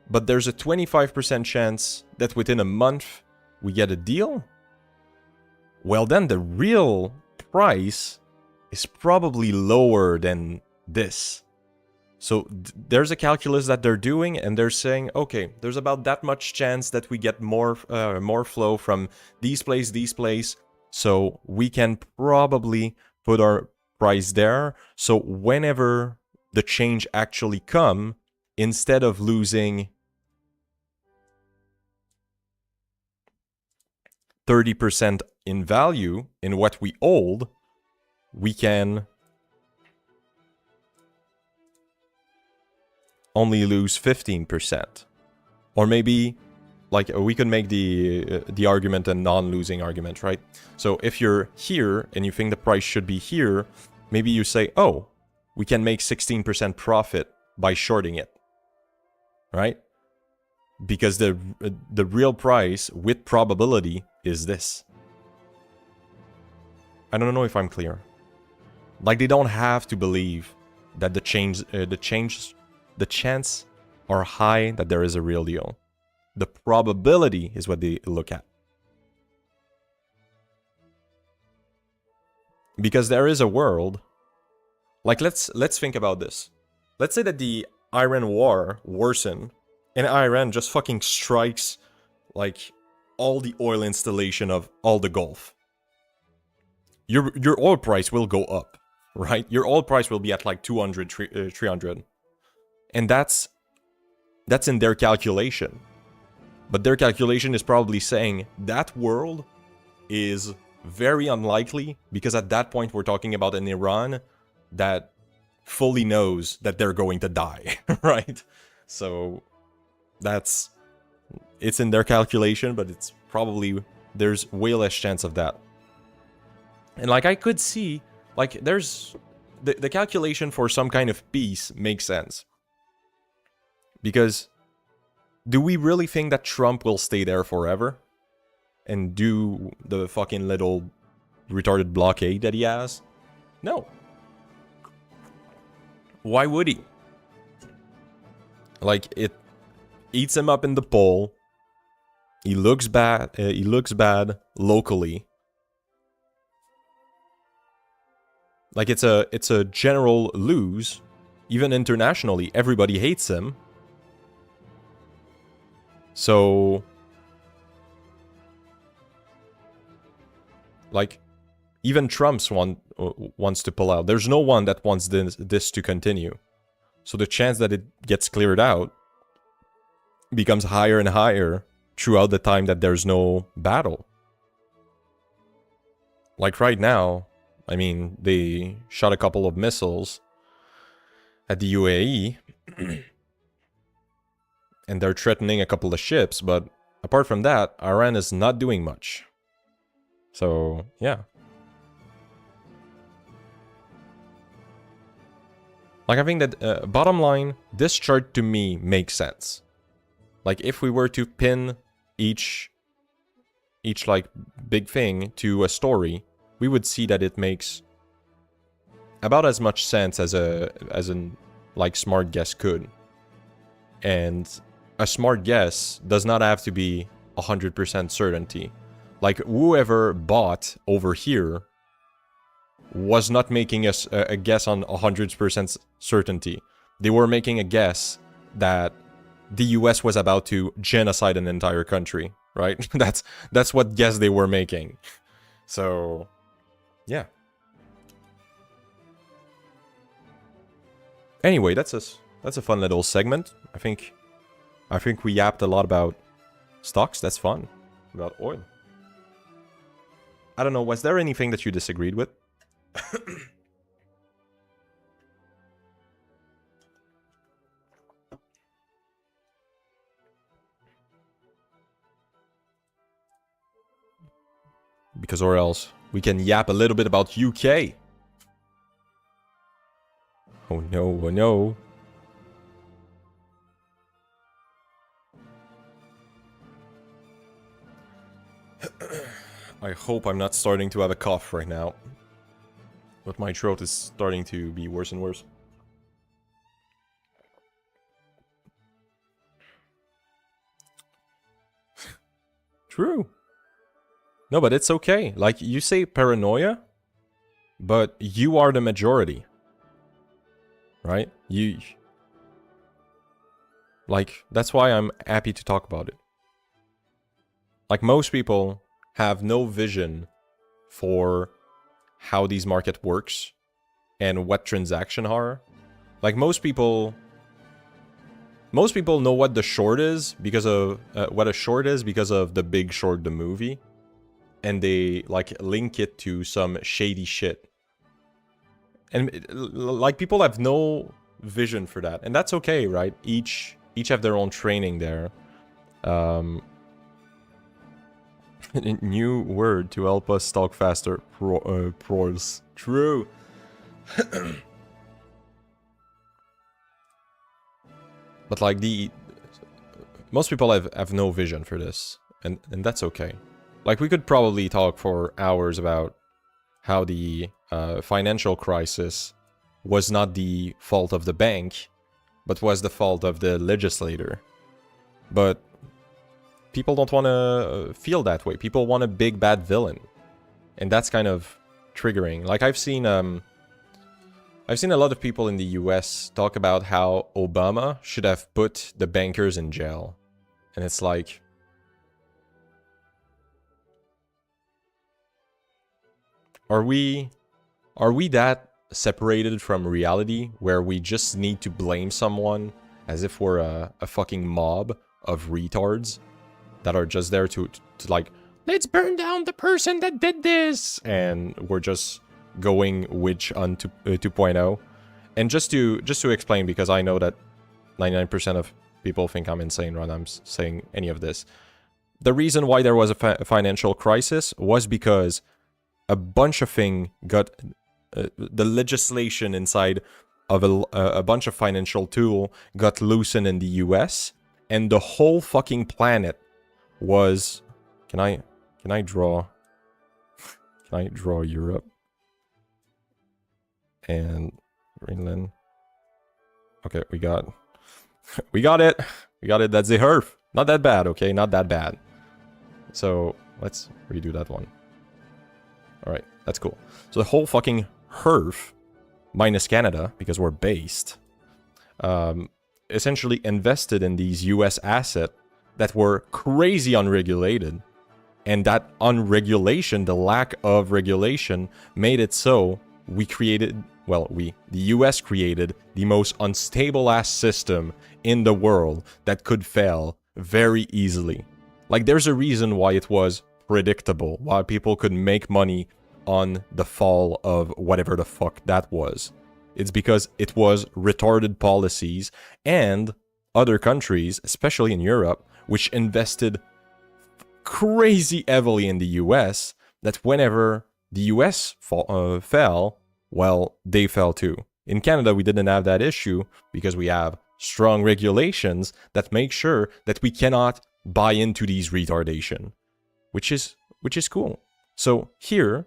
but there's a 25% chance that within a month we get a deal, well then the real price is probably lower than this. So there's a calculus that they're doing, and they're saying, okay, there's about that much chance that we get more flow from these place, so we can probably put our price there. So whenever the change actually come, instead of losing 30% in value in what we hold, we can only lose 15%. Or maybe, like, we could make the argument a non-losing argument, right? So if you're here and you think the price should be here, maybe you say, oh, we can make 16% profit by shorting it, right? Because the real price with probability is this. I don't know if I'm clear. Like, they don't have to believe that the chance are high that there is a real deal. The probability is what they look at. Because there is a world, like let's think about this. Let's say that the Iran war worsen and Iran just fucking strikes like all the oil installation of all the Gulf. Your oil price will go up, right? Your oil price will be at like 200, 300. And that's in their calculation. But their calculation is probably saying that world is very unlikely, because at that point we're talking about an Iran that fully knows that they're going to die, right? So it's in their calculation, but it's probably, there's way less chance of that. And like I could see, like there's, the calculation for some kind of peace makes sense. Because do we really think that Trump will stay there forever and do the fucking little retarded blockade that he has? No. Why would he? Like, it eats him up in the poll. He looks bad. He looks bad locally. Like, it's a general lose. Even internationally, everybody hates him. So, like, even Trump's wants to pull out. There's no one that wants this to continue. So the chance that it gets cleared out becomes higher and higher throughout the time that there's no battle. Like right now, I mean, they shot a couple of missiles at the UAE. And they're threatening a couple of ships, but apart from that, Iran is not doing much. So, yeah. Like, I think that, bottom line, this chart to me makes sense. Like, if we were to pin each like, big thing to a story, we would see that it makes about as much sense as an, like, smart guess could. And a smart guess does not have to be 100% certainty. Like, whoever bought over here was not making a guess on 100% certainty. They were making a guess that the US was about to genocide an entire country, right? That's what guess they were making. So, yeah. Anyway, that's a fun little segment. I think we yapped a lot about stocks. That's fun. About oil. I don't know, was there anything that you disagreed with? Because or else we can yap a little bit about UK. Oh no, oh no. I hope I'm not starting to have a cough right now. But my throat is starting to be worse and worse. True. No, but it's okay. Like, you say paranoia, but you are the majority. Right? Like, that's why I'm happy to talk about it. Like, most people have no vision for how these market works and what transaction are. Like, most people know what the short is because of what a short is because of The Big Short, the movie, and they like link it to some shady shit. And like, people have no vision for that, and that's okay, right? Each have their own training there. New word to help us talk faster. Pros. True. But like, most people have no vision for this, and that's okay. Like, we could probably talk for hours about how the financial crisis was not the fault of the bank, but was the fault of the legislator. But people don't want to feel that way. People want a big bad villain, and that's kind of triggering. Like, I've seen a lot of people in the US talk about how Obama should have put the bankers in jail, and it's like, are we that separated from reality where we just need to blame someone as if we're a fucking mob of retards that are just there to like, let's burn down the person that did this, and we're just going witch on 2.0. And just to explain, because I know that 99% of people think I'm insane when I'm saying any of this. The reason why there was a financial crisis was because a bunch of things got the legislation inside of a bunch of financial tool got loosened in the US, and the whole fucking planet was... Can I draw Europe and Greenland? Okay, we got it. That's the Earth. Not that bad, okay? Not that bad. So let's redo that one. All right, that's cool. So the whole fucking Earth, minus Canada, because we're based, essentially invested in these US assets that were crazy unregulated. And that unregulation, the lack of regulation, made it so we created, the US created the most unstable ass system in the world that could fail very easily. Like, there's a reason why it was predictable, why people could make money on the fall of whatever the fuck that was. It's because it was retarded policies and other countries, especially in Europe, which invested crazy heavily in the US, that whenever the US fell, well, they fell too. In Canada, we didn't have that issue because we have strong regulations that make sure that we cannot buy into these retardation, which is cool. So here,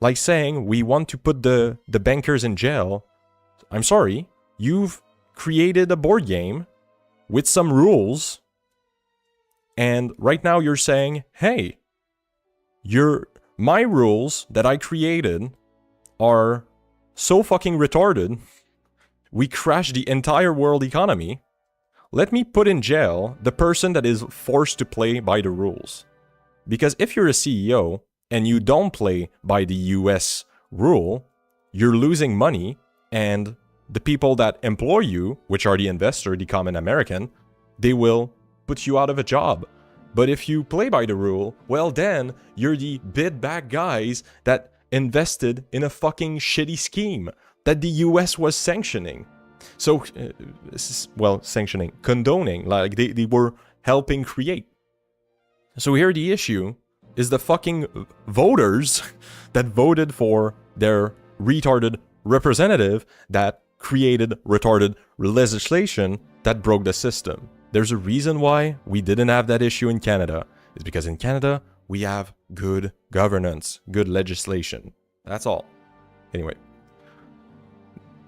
like saying we want to put the bankers in jail, I'm sorry, you've created a board game with some rules, and right now you're saying, hey, my rules that I created are so fucking retarded, we crashed the entire world economy. Let me put in jail the person that is forced to play by the rules. Because if you're a CEO and you don't play by the US rule, you're losing money, and the people that employ you, which are the investor, the common American, they will put you out of a job. But if you play by the rule, well then, you're the bid back guys that invested in a fucking shitty scheme that the US was sanctioning. So, well, sanctioning, condoning, like they were helping create. So here the issue is the fucking voters that voted for their retarded representative that created retarded legislation that broke the system. There's a reason why we didn't have that issue in Canada. It's because in Canada, we have good governance, good legislation. That's all. Anyway.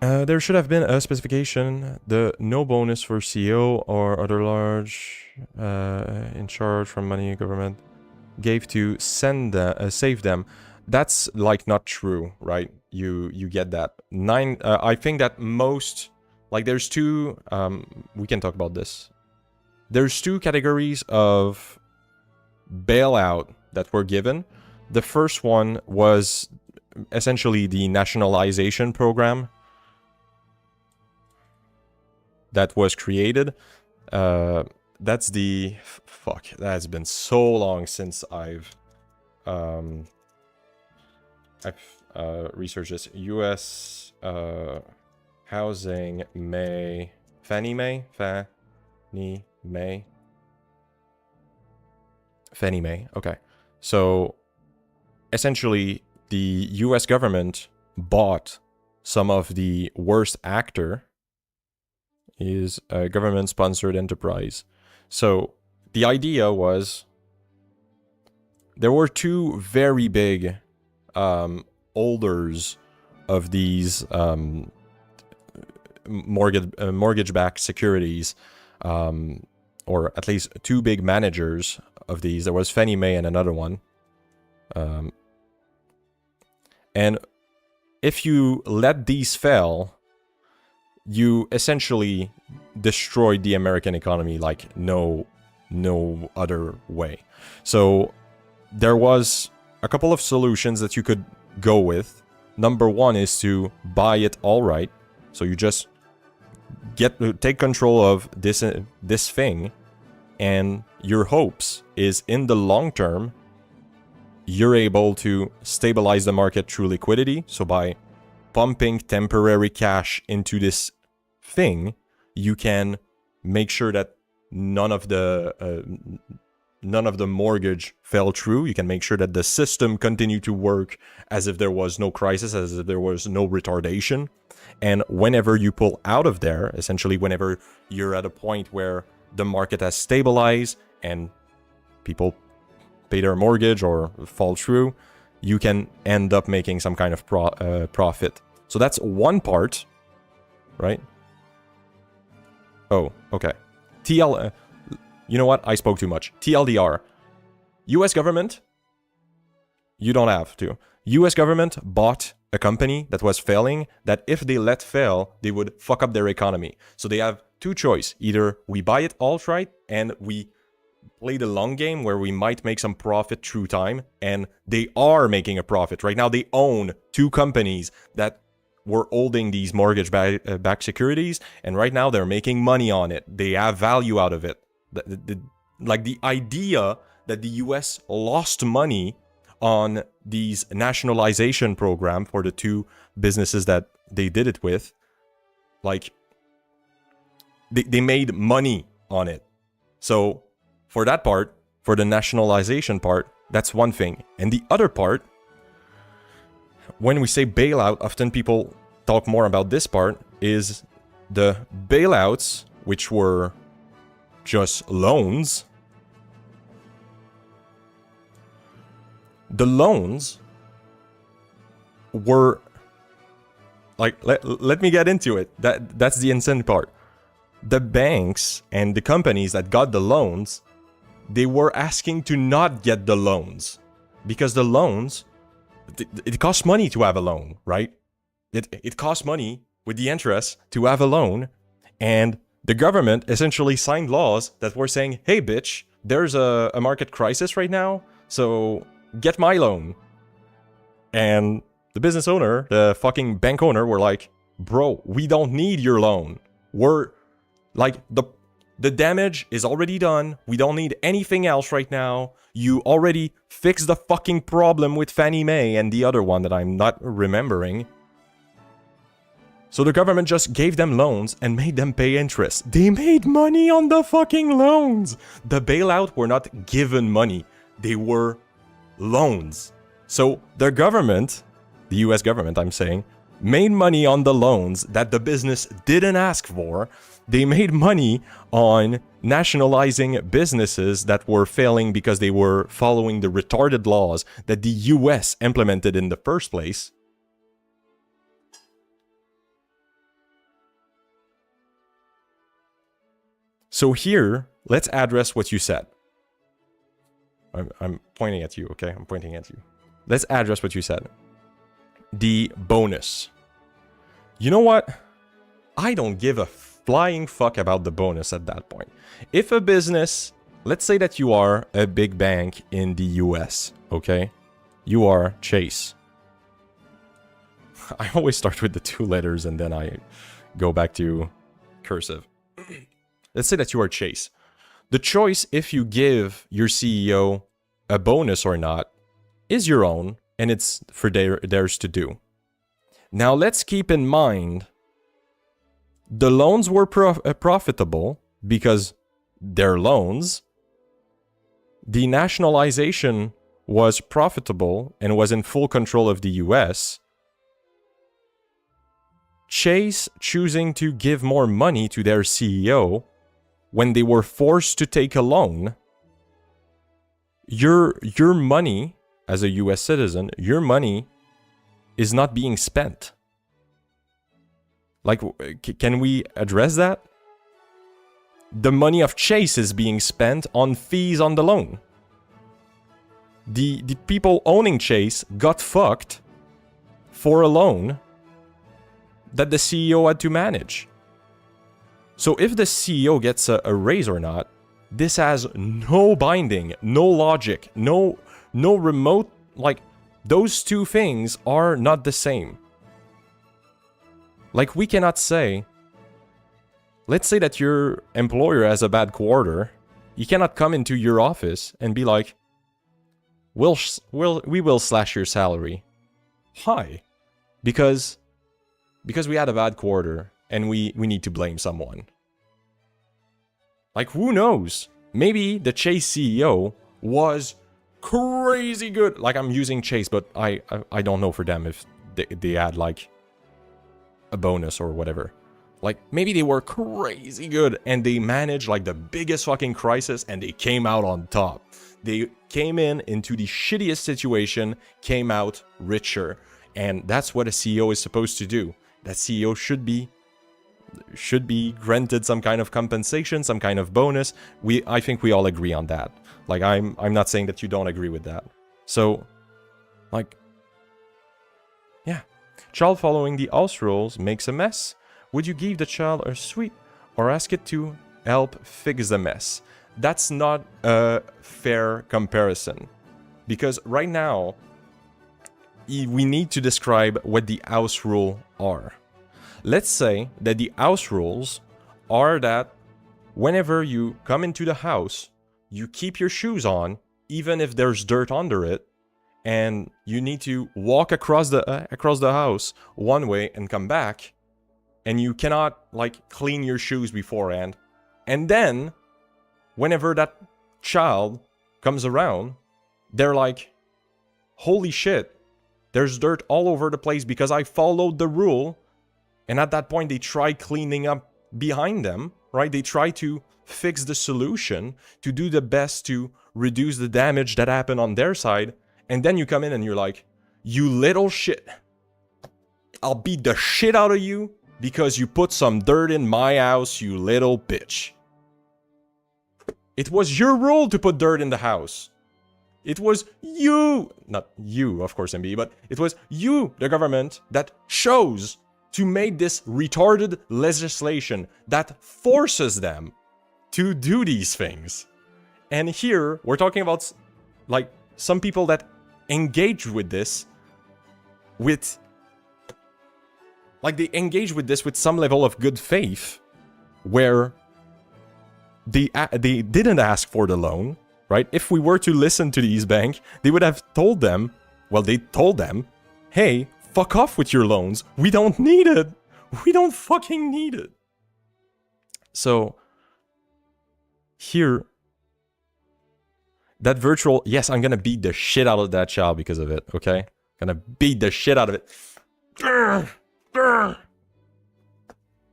There should have been a specification, the no bonus for CEO or other large in charge from money government gave to save them. That's like not true, right? You get that. I think that most, like there's two, we can talk about this. There's two categories of bailout that were given. The first one was essentially the nationalization program that was created. That's the fuck. That's been so long since I've researched this. U.S. housing Fannie Mae. Okay. So essentially, the U.S. government bought some of the worst actor. Is a government-sponsored enterprise. So the idea was there were two very big holders of these mortgage-backed securities, or at least two big managers of these. There was Fannie Mae and another one. And if you let these fail, you essentially destroyed the American economy like no other way. So there was a couple of solutions that you could go with. Number one is to buy it outright. So you just take control of this thing, and your hopes is in the long term, you're able to stabilize the market through liquidity. So by pumping temporary cash into this thing, you can make sure that none of the mortgage fell through. You can make sure that the system continued to work as if there was no crisis, as if there was no retardation. And whenever you pull out of there, essentially whenever you're at a point where the market has stabilized and people pay their mortgage or fall through, you can end up making some kind of profit. So that's one part, right? Oh, okay. You know what? I spoke too much. TLDR. US government, you don't have to. US government bought a company that was failing, that if they let fail, they would fuck up their economy. So they have two choices. Either we buy it outright and we play the long game where we might make some profit through time, and they are making a profit. Right now they own two companies that were holding these mortgage-backed securities, and right now they're making money on it. They have value out of it. Like the idea that the US lost money on these nationalization program for the two businesses that they did it with, like they made money on it. So for that part, for the nationalization part, that's one thing. And the other part, when we say bailout, often people talk more about this part, is the bailouts, which were just loans. The loans were like, let me get into it. That's the insane part. The banks and the companies that got the loans, they were asking to not get the loans, because the loans, it costs money to have a loan, right? It costs money with the interest to have a loan, and the government essentially signed laws that were saying, hey bitch, there's a market crisis right now, so get my loan. And the business owner, the fucking bank owner, were like, bro, we don't need your loan. We're like the damage is already done. We don't need anything else right now. You already fixed the fucking problem with Fannie Mae and the other one that I'm not remembering. So the government just gave them loans and made them pay interest. They made money on the fucking loans. The bailout were not given money. They were loans. So the government, the US government I'm saying, made money on the loans that the business didn't ask for. They made money on nationalizing businesses that were failing because they were following the retarded laws that the US implemented in the first place. So here, let's address what you said. I'm pointing at you, okay? I'm pointing at you. Let's address what you said. The bonus. You know what? I don't give a flying fuck about the bonus at that point. If a business, let's say that you are a big bank in the US, okay? You are Chase. I always start with the 2 letters and then I go back to cursive. Let's say that you are Chase. The choice if you give your CEO a bonus or not is your own, and it's for theirs to do. Now let's keep in mind the loans were profitable because they're loans. The nationalization was profitable and was in full control of the US. Chase choosing to give more money to their CEO when they were forced to take a loan, your money as a US citizen, your money is not being spent. Like, can we address that? The money of Chase is being spent on fees on the loan. The people owning Chase got fucked for a loan that the CEO had to manage. So if the CEO gets a raise or not, this has no binding, no logic, no remote, like, those two things are not the same. Like, we cannot say, let's say that your employer has a bad quarter, you cannot come into your office and be like, we will slash your salary. Why? Because we had a bad quarter and we need to blame someone. Like, who knows? Maybe the Chase CEO was crazy good. Like, I'm using Chase, but I don't know for them if they had, like, a bonus or whatever. Like, maybe they were crazy good and they managed, like, the biggest fucking crisis and they came out on top. They came into the shittiest situation, came out richer. And that's what a CEO is supposed to do. That CEO should be granted some kind of compensation, some kind of bonus. I think we all agree on that. Like, I'm not saying that you don't agree with that. So, like, yeah. Child following the house rules makes a mess. Would you give the child a sweep or ask it to help fix the mess? That's not a fair comparison. Because right now, we need to describe what the house rules are. Let's say that the house rules are that whenever you come into the house, you keep your shoes on, even if there's dirt under it, and you need to walk across the house one way and come back, and you cannot, like, clean your shoes beforehand. And then, whenever that child comes around, they're like, holy shit, there's dirt all over the place because I followed the rule. And at that point, they try cleaning up behind them, right? They try to fix the solution, to do the best to reduce the damage that happened on their side. And then you come in and you're like, you little shit. I'll beat the shit out of you because you put some dirt in my house, you little bitch. It was your rule to put dirt in the house. It was you, not you, of course, MB, but it was you, the government, that chose to make this retarded legislation that forces them to do these things. And here, we're talking about, like, some people that engage with this with like, they engage with this with some level of good faith, where they didn't ask for the loan, right? If we were to listen to the East Bank, they would have told them, well, they told them, hey, fuck off with your loans. We don't need it. We don't fucking need it. So, here, that virtual, yes, I'm gonna beat the shit out of that child because of it, okay? Gonna beat the shit out of it.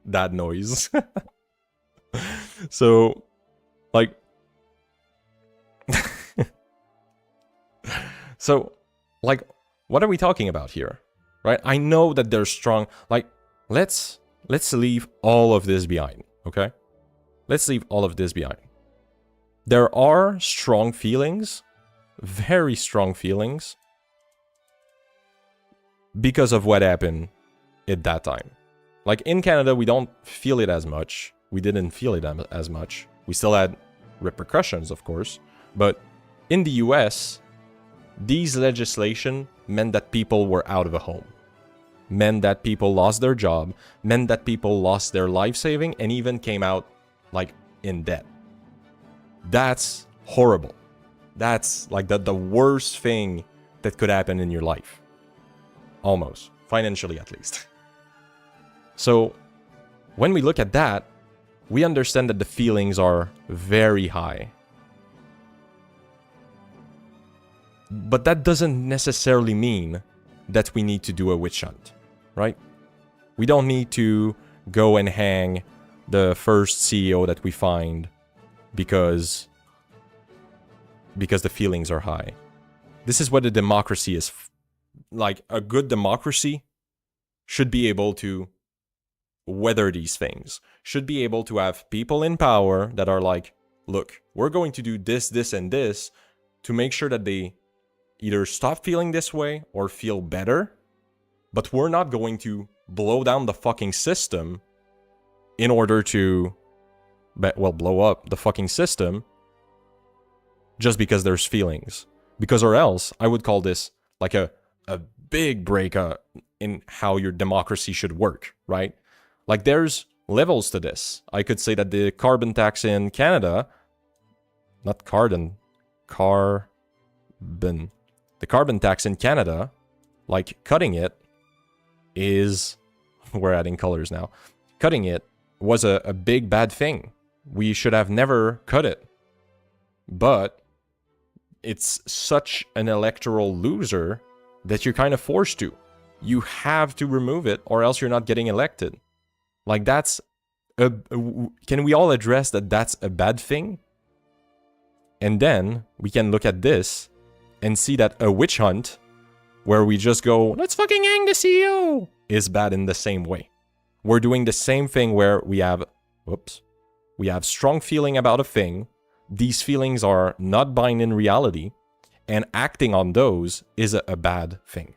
That noise. So, like, so, like, what are we talking about here, right? I know that they're strong. Like, let's leave all of this behind, okay? Let's leave all of this behind. There are strong feelings, very strong feelings, because of what happened at that time. Like, in Canada, we don't feel it as much. We didn't feel it as much. We still had repercussions, of course. But in the US, these legislation meant that people were out of a home. Meant that people lost their job. Meant that people lost their life saving and even came out, like, in debt. That's horrible. That's, like, the worst thing that could happen in your life. Almost. Financially, at least. So, when we look at that, we understand that the feelings are very high. But that doesn't necessarily mean that we need to do a witch hunt, right? We don't need to go and hang the first CEO that we find because the feelings are high. This is what a democracy is. Like, a good democracy should be able to weather these things. Should be able to have people in power that are like, look, we're going to do this, this, and this to make sure that they either stop feeling this way or feel better, but we're not going to blow down the fucking system in order to, well, blow up the fucking system just because there's feelings. Because or else, I would call this like a big break in how your democracy should work, right? Like, there's levels to this. I could say that the carbon tax in Canada, not carbon, the carbon tax in Canada, like, cutting it is, we're adding colors now, cutting it was a big bad thing. We should have never cut it. But it's such an electoral loser that you're kind of forced to. You have to remove it or else you're not getting elected. Like, that's can we all address that that's a bad thing? And then we can look at this and see that a witch hunt where we just go, let's fucking hang the CEO, is bad in the same way. We're doing the same thing where we have, we have strong feeling about a thing. These feelings are not binding reality, and acting on those is a bad thing.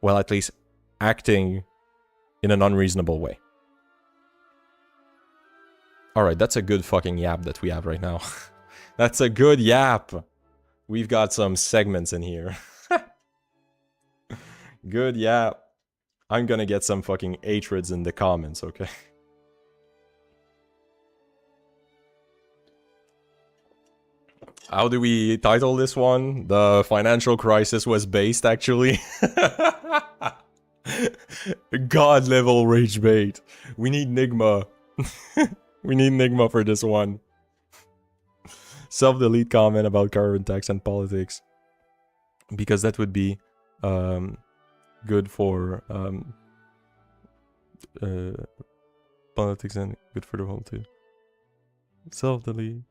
Well, at least acting in an unreasonable way. Alright, that's a good fucking yap that we have right now. That's a good yap. We've got some segments in here. Good yap. I'm gonna get some fucking hatreds in the comments, okay? How do we title this one? The financial crisis was based, actually. God level rage bait. We need Nigma. We need Nigma for this one. Self-delete comment about carbon tax and politics. Because that would be good for politics and good for the whole too. Self-delete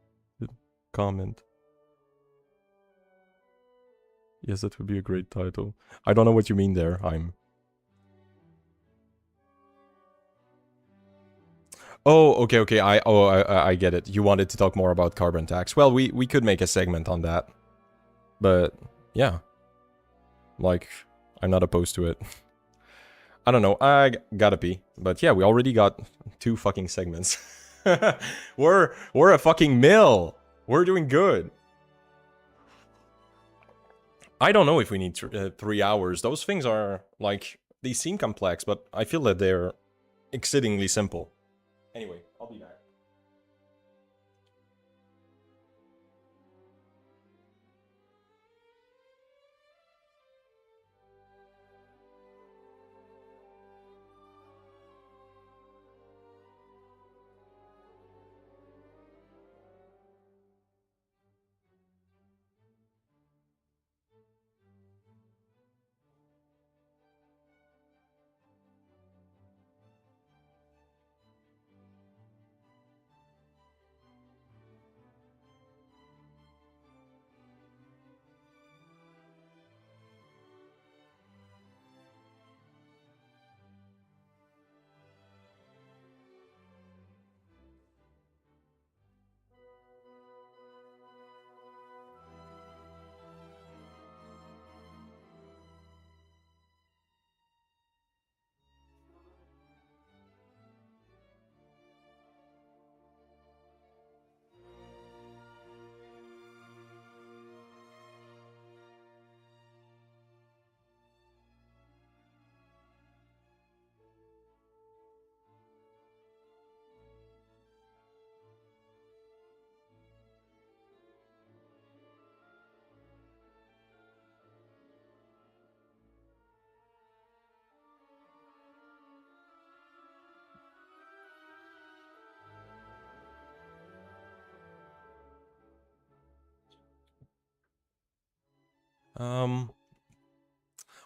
comment. Yes, that would be a great title. I don't know what you mean there. Oh, okay. I get it. You wanted to talk more about carbon tax. Well, we could make a segment on that. But yeah. Like, I'm not opposed to it. I don't know. I gotta pee. But yeah, we already got 2 fucking segments. We're a fucking mill. We're doing good. I don't know if we need 3 hours. Those things are, like, they seem complex, but I feel that they're exceedingly simple. Anyway, I'll be back.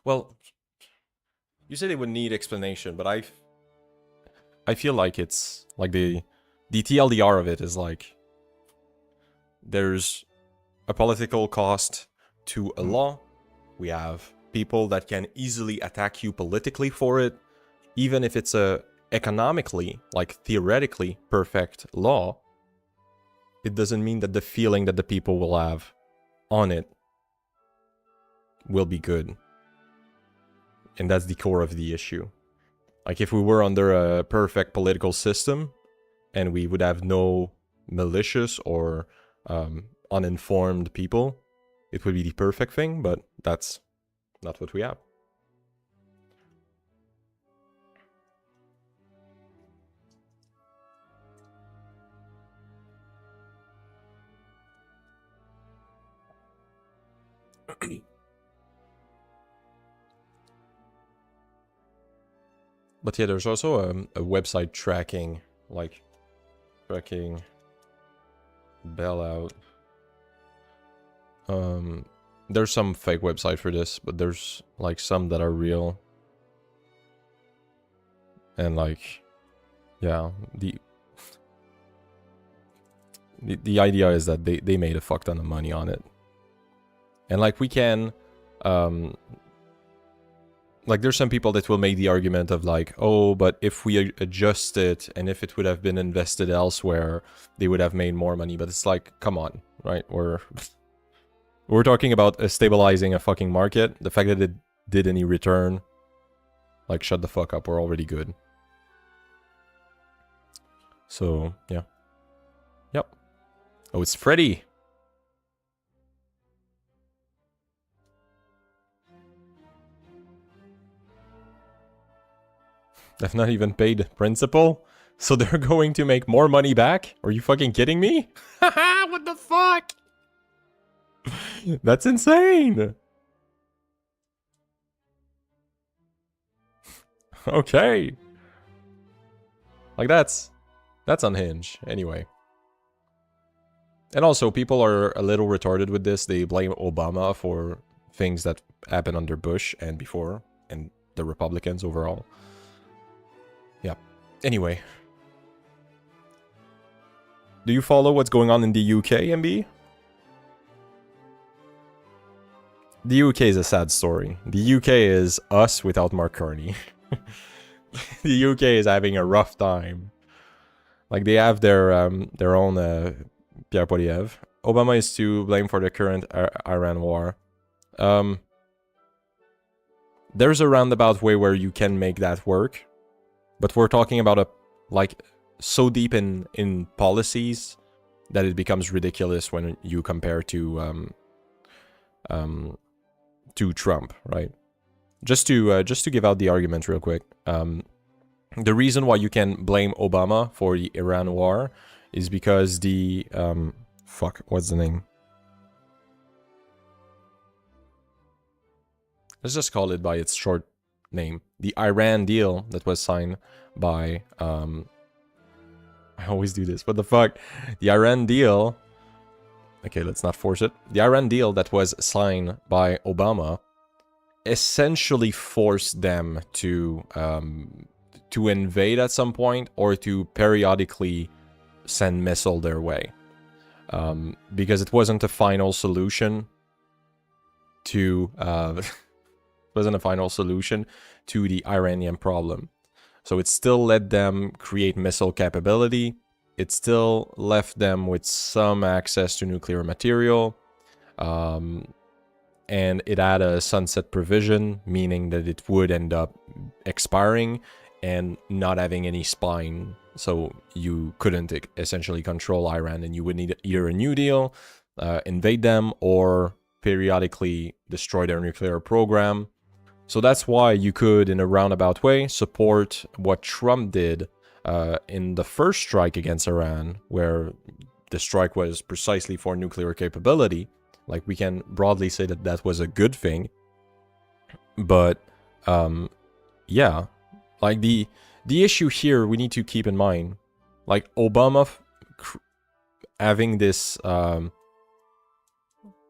Well, you said it would need explanation, but I feel like it's like the TLDR of it is like there's a political cost to a law. We have people that can easily attack you politically for it, even if it's a economically, like theoretically perfect law. It doesn't mean that the feeling that the people will have on it will be good. And that's the core of the issue. Like if we were under a perfect political system and we would have no malicious or uninformed people, it would be the perfect thing, but that's not what we have. But yeah, there's also a website tracking, like tracking bailout. There's some fake website for this, but there's like some that are real. And like, yeah, the idea is that they made a fuck ton of money on it. And like we can, like there's some people that will make the argument of like, oh, but if we adjust it and if it would have been invested elsewhere, they would have made more money. But it's like, come on, right? We're talking about stabilizing a fucking market. The fact that it did any return, like shut the fuck up, we're already good. So, yeah. Yep. Oh, it's Freddy. They've not even paid principal, so they're going to make more money back? Are you fucking kidding me? Haha, what the fuck? That's insane. Okay. Like that's unhinged. Anyway. And also, people are a little retarded with this. They blame Obama for things that happened under Bush and before, and the Republicans overall. Yeah. Anyway. Do you follow what's going on in the UK, MB? The UK is a sad story. The UK is us without Mark Carney. The UK is having a rough time. Like, they have their own Pierre Poilievre. Obama is to blame for the current Iran war. There's a roundabout way where you can make that work. But we're talking about a, like, so deep in policies that it becomes ridiculous when you compare to Trump, right? just to give out the argument real quick. The reason why you can blame Obama for the Iran war is because the fuck, what's the name? Let's just call it by its short name. The Iran deal that was signed by I always do this. What the fuck? The Iran deal. Okay, let's not force it. The Iran deal that was signed by Obama essentially forced them to invade at some point or to periodically send missile their way, because it wasn't a final solution to the Iranian problem. So it still let them create missile capability. It still left them with some access to nuclear material. And it had a sunset provision, meaning that it would end up expiring and not having any spine. So you couldn't essentially control Iran, and you would need either a new deal, invade them, or periodically destroy their nuclear program. So that's why you could, in a roundabout way, support what Trump did in the first strike against Iran, where the strike was precisely for nuclear capability. Like, we can broadly say that that was a good thing. But, yeah. Like, the issue here we need to keep in mind, like, Obama having this,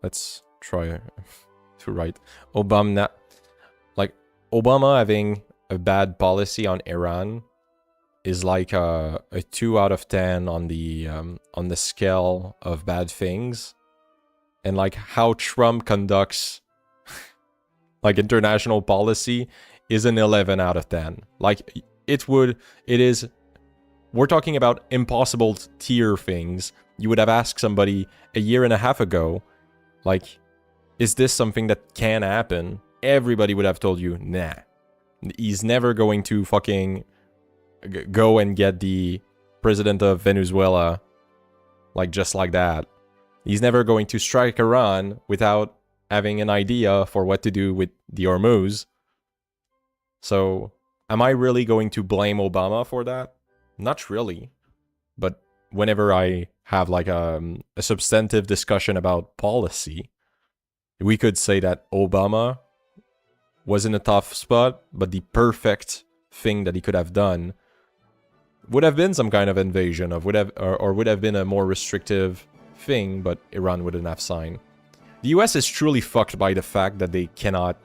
let's try to write, Obama having a bad policy on Iran is like a 2 out of 10 on the scale of bad things. And like how Trump conducts like international policy is an 11 out of 10. Like we're talking about impossible tier things. You would have asked somebody a year and a half ago, like, is this something that can happen? Everybody would have told you, nah. He's never going to fucking go and get the president of Venezuela, like, just like that. He's never going to strike Iran without having an idea for what to do with the Hormuz. So, am I really going to blame Obama for that? Not really. But whenever I have like a substantive discussion about policy, we could say that Obama was in a tough spot, but the perfect thing that he could have done would have been some kind of invasion of would have been a more restrictive thing, but Iran wouldn't have signed. The US is truly fucked by the fact that they cannot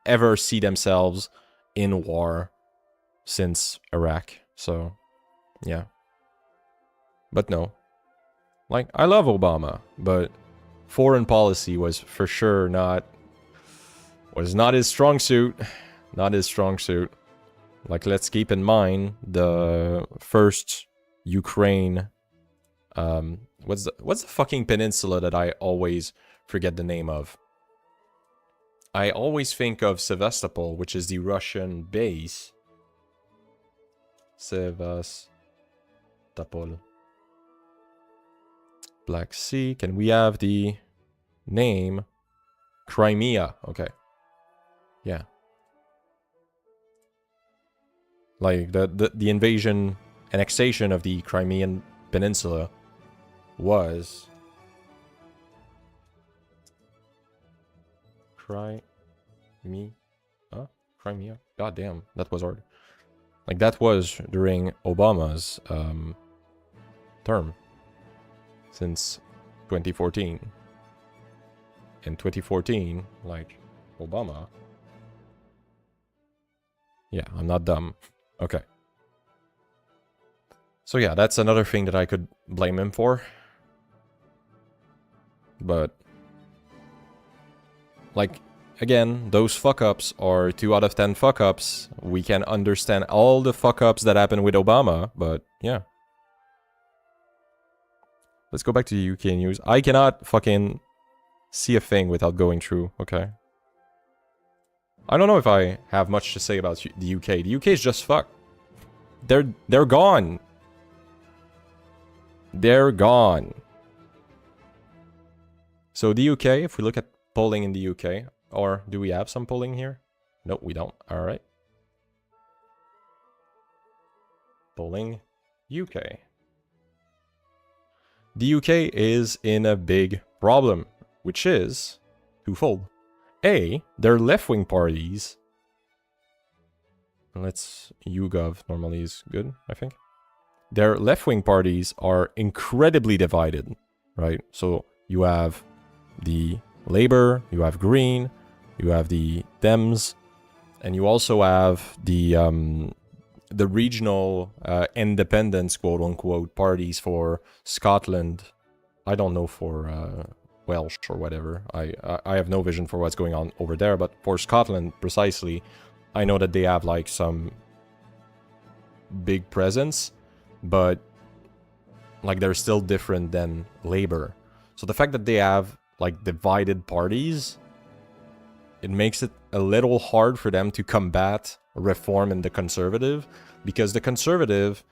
ever see themselves in war since Iraq. So, yeah. But no. Like, I love Obama, but foreign policy was for sure not his strong suit. Not his strong suit. Like, let's keep in mind the first Ukraine, what's the fucking peninsula that I always forget the name of? I always think of Sevastopol, which is the Russian base. Sevastopol. Black Sea. Can we have the name? Crimea. Okay. Yeah. Like, the invasion, annexation of the Crimean Peninsula was... Crimea? God damn, that was hard. Like, that was during Obama's term. Since 2014. In 2014, like, Obama... Yeah, I'm not dumb. Okay. So yeah, that's another thing that I could blame him for. But... like, again, those fuck-ups are 2 out of 10 fuck-ups. We can understand all the fuck-ups that happened with Obama, but yeah. Let's go back to the UK news. I cannot fucking see a thing without going through, okay? I don't know if I have much to say about the UK. The UK is just fucked. They're gone. They're gone. So the UK, if we look at polling in the UK, Or do we have some pulling here? Nope, we don't. Alright. Pulling UK. The UK is in a big problem, which is twofold. A, their left-wing parties. Let's YouGov normally is good, I think. Their left-wing parties are incredibly divided, right? So you have the Labour, you have Green, you have the Dems, and you also have the regional independence, quote-unquote, parties for Scotland. I don't know for Welsh or whatever. I have no vision for what's going on over there, but for Scotland, precisely, I know that they have, like, some big presence, but, like, they're still different than Labour. So the fact that they have, like, divided parties, it makes it a little hard for them to combat Reform and the Conservative, because the Conservative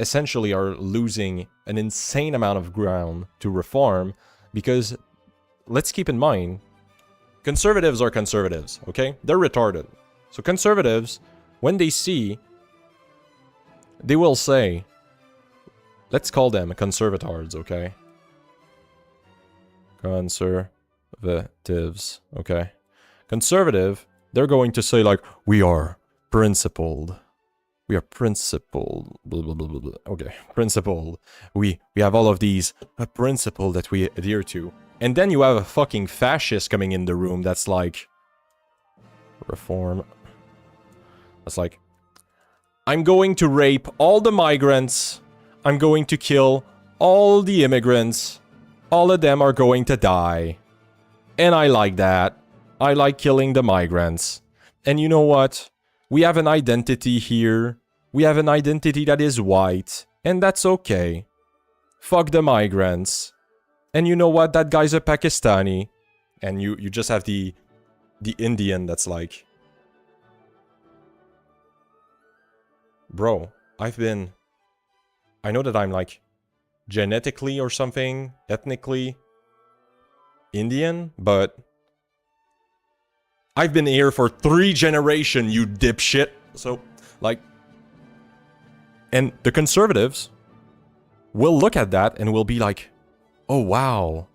essentially are losing an insane amount of ground to Reform, because let's keep in mind, Conservatives are Conservatives, okay? They're retarded. So Conservatives, when they see, they will say, let's call them conservatards, okay? Conservatives, okay? Conservative, they're going to say, like, we are principled. We are principled. Blah, blah, blah, blah, blah. Okay, principled. We have all of these principle that we adhere to. And then you have a fucking fascist coming in the room that's like, Reform. That's like, I'm going to rape all the migrants. I'm going to kill all the immigrants. All of them are going to die. And I like that. I like killing the migrants. And you know what? We have an identity here. We have an identity that is white. And that's okay. Fuck the migrants. And you know what? That guy's a Pakistani. And you just have the Indian that's like, bro, I know that I'm like genetically or something, ethnically Indian, but I've been here for 3 generations, you dipshit. So, like, and the Conservatives will look at that and will be like, oh wow,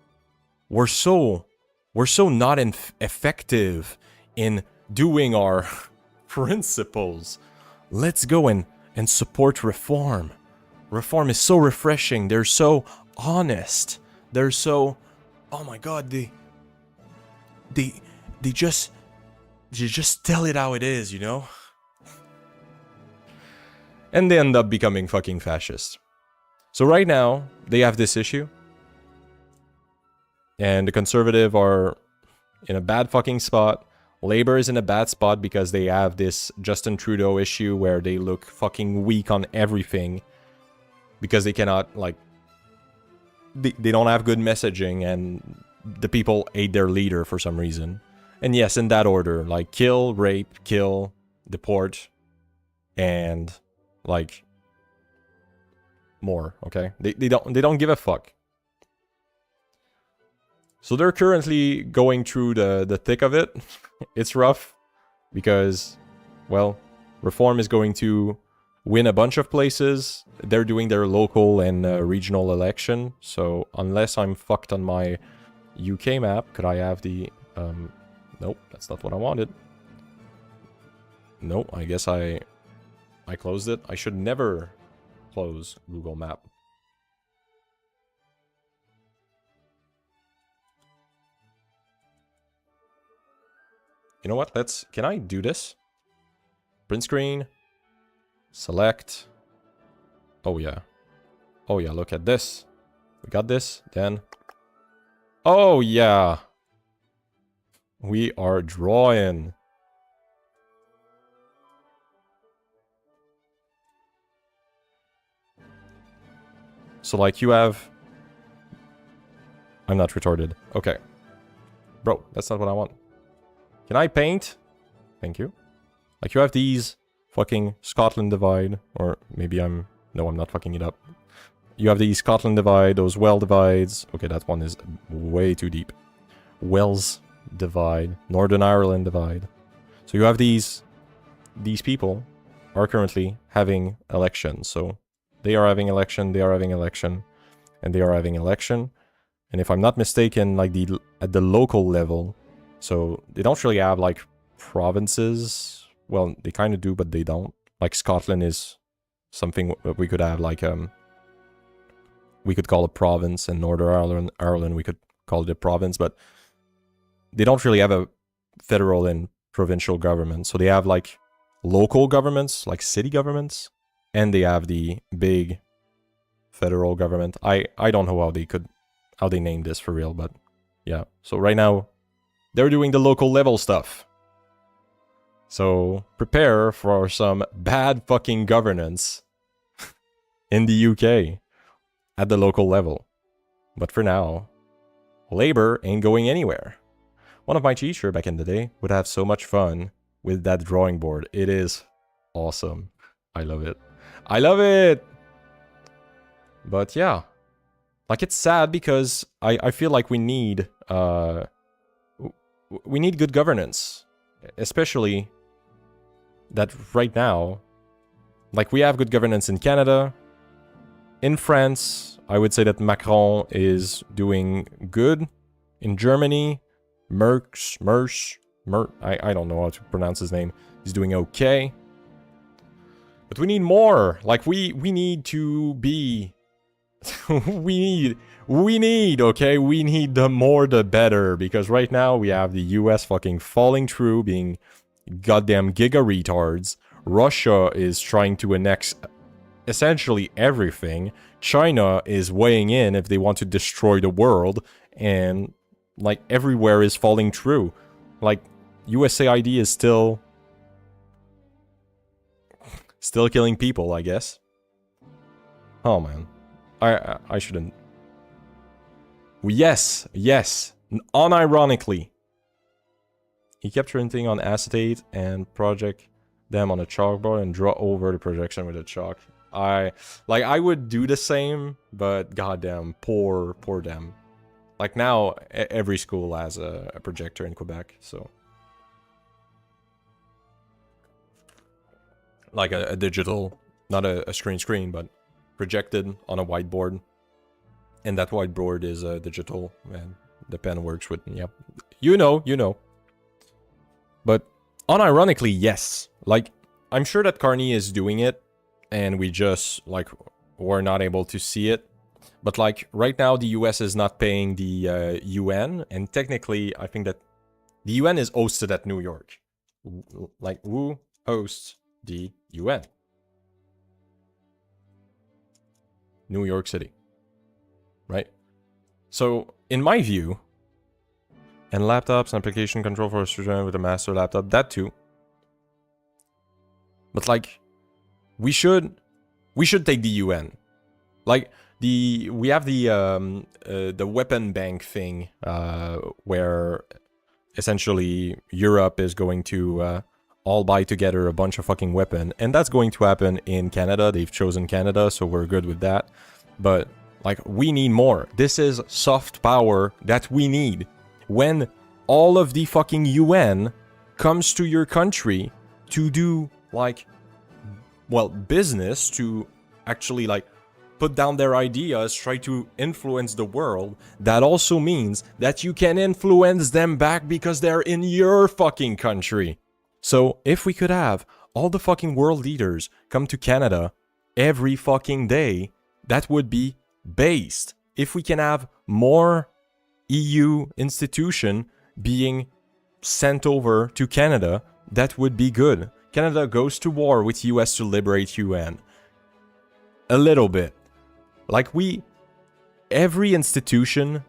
we're so not effective in doing our principles. Let's go and support Reform. Reform is so refreshing. They're so honest. They're so, oh my god, they just tell it how it is, you know? And they end up becoming fucking fascist. So right now, they have this issue. And the Conservative are in a bad fucking spot. Labour is in a bad spot because they have this Justin Trudeau issue where they look fucking weak on everything. Because they cannot, like... They don't have good messaging and the people hate their leader for some reason. And yes, in that order, like kill, rape, kill, deport, and like more, okay? They don't give a fuck. So they're currently going through the thick of it. It's rough because, well, Reform is going to win a bunch of places. They're doing their local and regional election. So unless I'm fucked on my UK map, could I have the... Nope, that's not what I wanted. Nope, I guess I closed it. I should never close Google Map. You know what? Can I do this? Print screen. Select. Oh yeah. Oh yeah, look at this. We got this, then. Oh yeah. We are drawing. So like you have... I'm not retarded. Okay. Bro, that's not what I want. Can I paint? Thank you. Like you have these fucking Scotland divide. Or maybe I'm... No, I'm not fucking it up. You have the Scotland divide, those well divides. Okay, that one is way too deep. Wells divide, Northern Ireland divide. So you have these people are currently having elections. So they are having election, they are having election, and they are having election. And if I'm not mistaken, like at the local level, so they don't really have like provinces. Well, they kind of do, but they don't. Like Scotland is something that we could have like we could call a province, and Northern Ireland we could call it a province, but they don't really have a federal and provincial government. So they have like local governments, like city governments, and they have the big federal government. I don't know how they named this for real, but yeah. So right now they're doing the local level stuff. So prepare for some bad fucking governance in the UK at the local level. But for now, Labour ain't going anywhere. One of my teachers back in the day would have so much fun with that drawing board. It is awesome. I love it. I love it! But yeah. Like, it's sad because I feel like we need good governance. Especially that right now, like, we have good governance in Canada. In France, I would say that Macron is doing good. In Germany, I don't know how to pronounce his name. He's doing okay. But we need more. Like, we need to be... we need, okay? We need the more the better. Because right now, we have the US fucking falling through, being goddamn giga retards. Russia is trying to annex essentially everything. China is weighing in if they want to destroy the world. And, like, everywhere is falling through. Like, USAID is still killing people, I guess. Oh, man. I shouldn't. Yes. Unironically. He kept printing on acetate and project them on a chalkboard and draw over the projection with a chalk. I would do the same, but goddamn, poor them. Like, now, every school has a projector in Quebec, so... Like a digital, not a screen, but projected on a whiteboard. And that whiteboard is digital, and the pen works with, yep. You know. But, unironically, yes. Like, I'm sure that Carney is doing it, and we just, like, were not able to see it. But, like, right now, the US is not paying the UN, and technically, I think that the UN is hosted at New York. Like, who hosts the UN? New York City. Right? So, in my view, and laptops, application control for a student with a master laptop, that too. But, like, we should take the UN. Like, we have the weapon bank thing, where essentially Europe is going to all buy together a bunch of fucking weapon, and that's going to happen in Canada. They've chosen Canada, so we're good with that. But, like, we need more. This is soft power that we need. When all of the fucking UN comes to your country to do, like, well, business, to actually, like, put down their ideas, try to influence the world, that also means that you can influence them back because they're in your fucking country. So, if we could have all the fucking world leaders come to Canada every fucking day, that would be based. If we can have more EU institution being sent over to Canada, that would be good. Canada goes to war with US to liberate UN. A little bit. Like, every institution...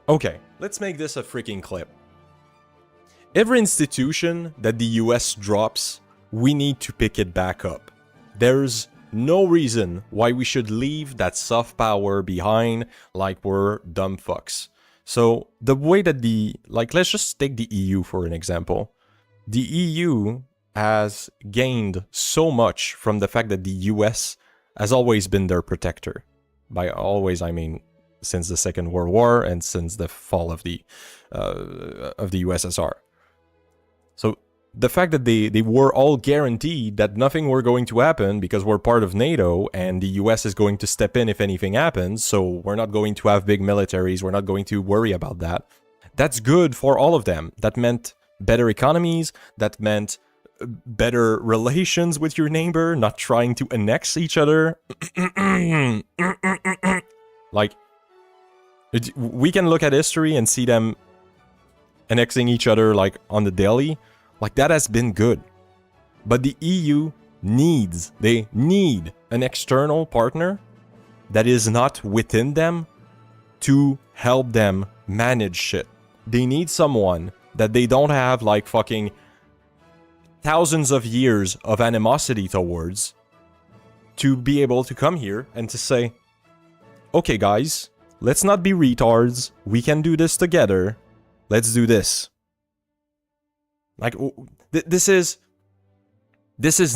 Okay, let's make this a freaking clip. Every institution that the US drops, we need to pick it back up. There's no reason why we should leave that soft power behind like we're dumb fucks. So, the way that let's just take the EU for an example. The EU has gained so much from the fact that the US has always been their protector. By always, I mean since the Second World War and since the fall of the USSR. So the fact that they were all guaranteed that nothing were going to happen because we're part of NATO and the US is going to step in if anything happens, so we're not going to have big militaries, we're not going to worry about that. That's good for all of them. That meant better economies, that meant better relations with your neighbor, not trying to annex each other. Like, we can look at history and see them annexing each other like on the daily. Like, that has been good. But the EU they need an external partner that is not within them to help them manage shit. They need someone that they don't have like fucking thousands of years of animosity towards to be able to come here and to say, okay guys, let's not be retards, we can do this together, let's do this. Like, this is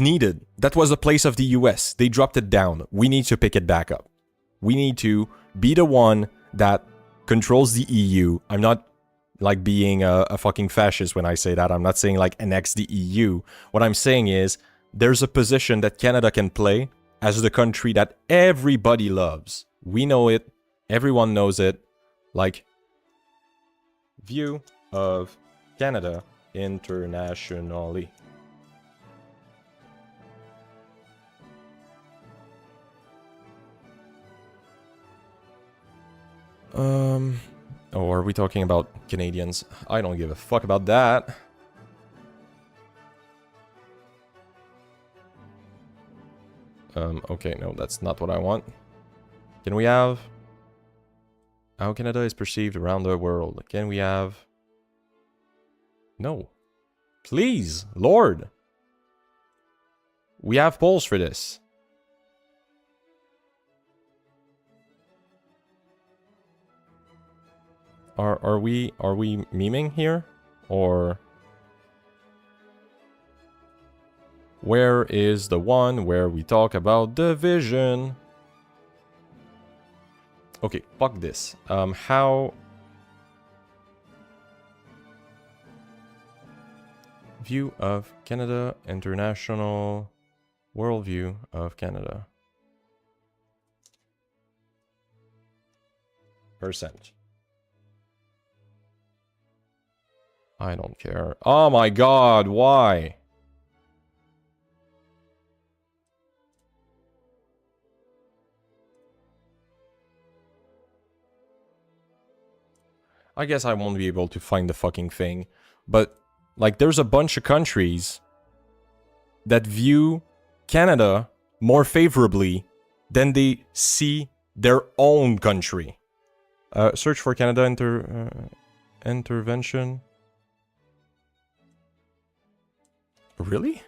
needed. That was the place of the US. They dropped it down. We need to pick it back up. We need to be the one that controls the EU. I'm not like being a fucking fascist when I say that. I'm not saying like annex the EU. What I'm saying is there's a position that Canada can play as the country that everybody loves. We know it. Everyone knows it. Like, view of Canada internationally. Oh, are we talking about Canadians? I don't give a fuck about that. Okay, no, that's not what I want. Can we have how Canada is perceived around the world? Can we have... No. Please, Lord. We have polls for this. Are we memeing here? Or where is the one where we talk about division? Okay, fuck this. How... View of Canada, international worldview of Canada. Percent. I don't care. Oh my god, why? I guess I won't be able to find the fucking thing, but like there's a bunch of countries that view Canada more favorably than they see their own country. Search for Canada intervention. Really?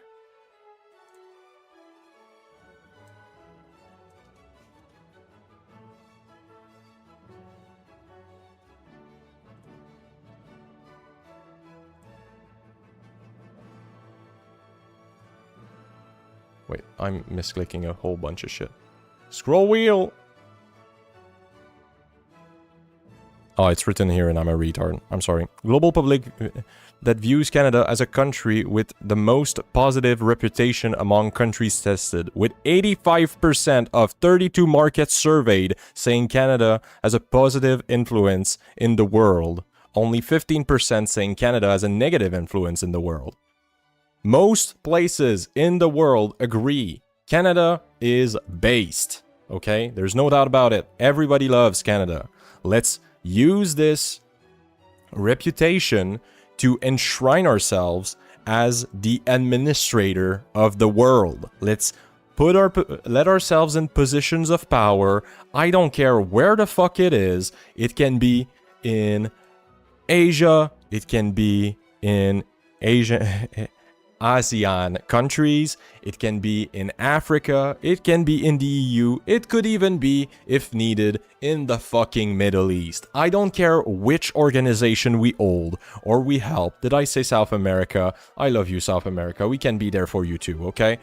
Wait, I'm misclicking a whole bunch of shit. Scroll wheel! Oh, it's written here and I'm a retard. I'm sorry. Global public that views Canada as a country with the most positive reputation among countries tested, with 85% of 32 markets surveyed saying Canada has a positive influence in the world. Only 15% saying Canada has a negative influence in the world. Most places in the world agree Canada is based. Okay? There's no doubt about it. Everybody loves Canada. Let's use this reputation to enshrine ourselves as the administrator of the world. Let's let ourselves in positions of power. I don't care where the fuck it is. It can be in Asia. It can be in ASEAN countries, it can be in Africa, it can be in the EU, it could even be, if needed, in the fucking Middle East. I don't care which organization we hold or we help. Did I say South America? I love you, South America. We can be there for you too, okay?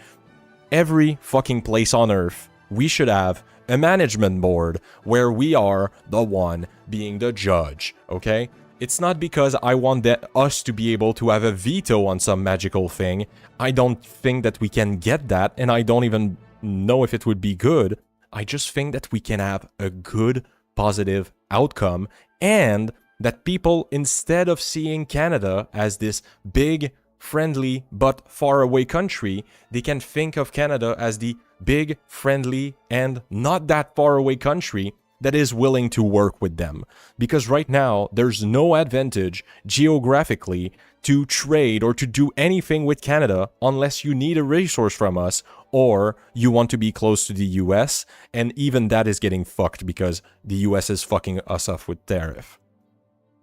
Every fucking place on Earth we should have a management board where we are the one being the judge, okay? It's not because I want us to be able to have a veto on some magical thing. I don't think that we can get that, and I don't even know if it would be good. I just think that we can have a good, positive outcome, and that people, instead of seeing Canada as this big, friendly, but faraway country, they can think of Canada as the big, friendly, and not that faraway country that is willing to work with them. Because right now, there's no advantage geographically to trade or to do anything with Canada unless you need a resource from us or you want to be close to the US, and even that is getting fucked because the US is fucking us off with tariff.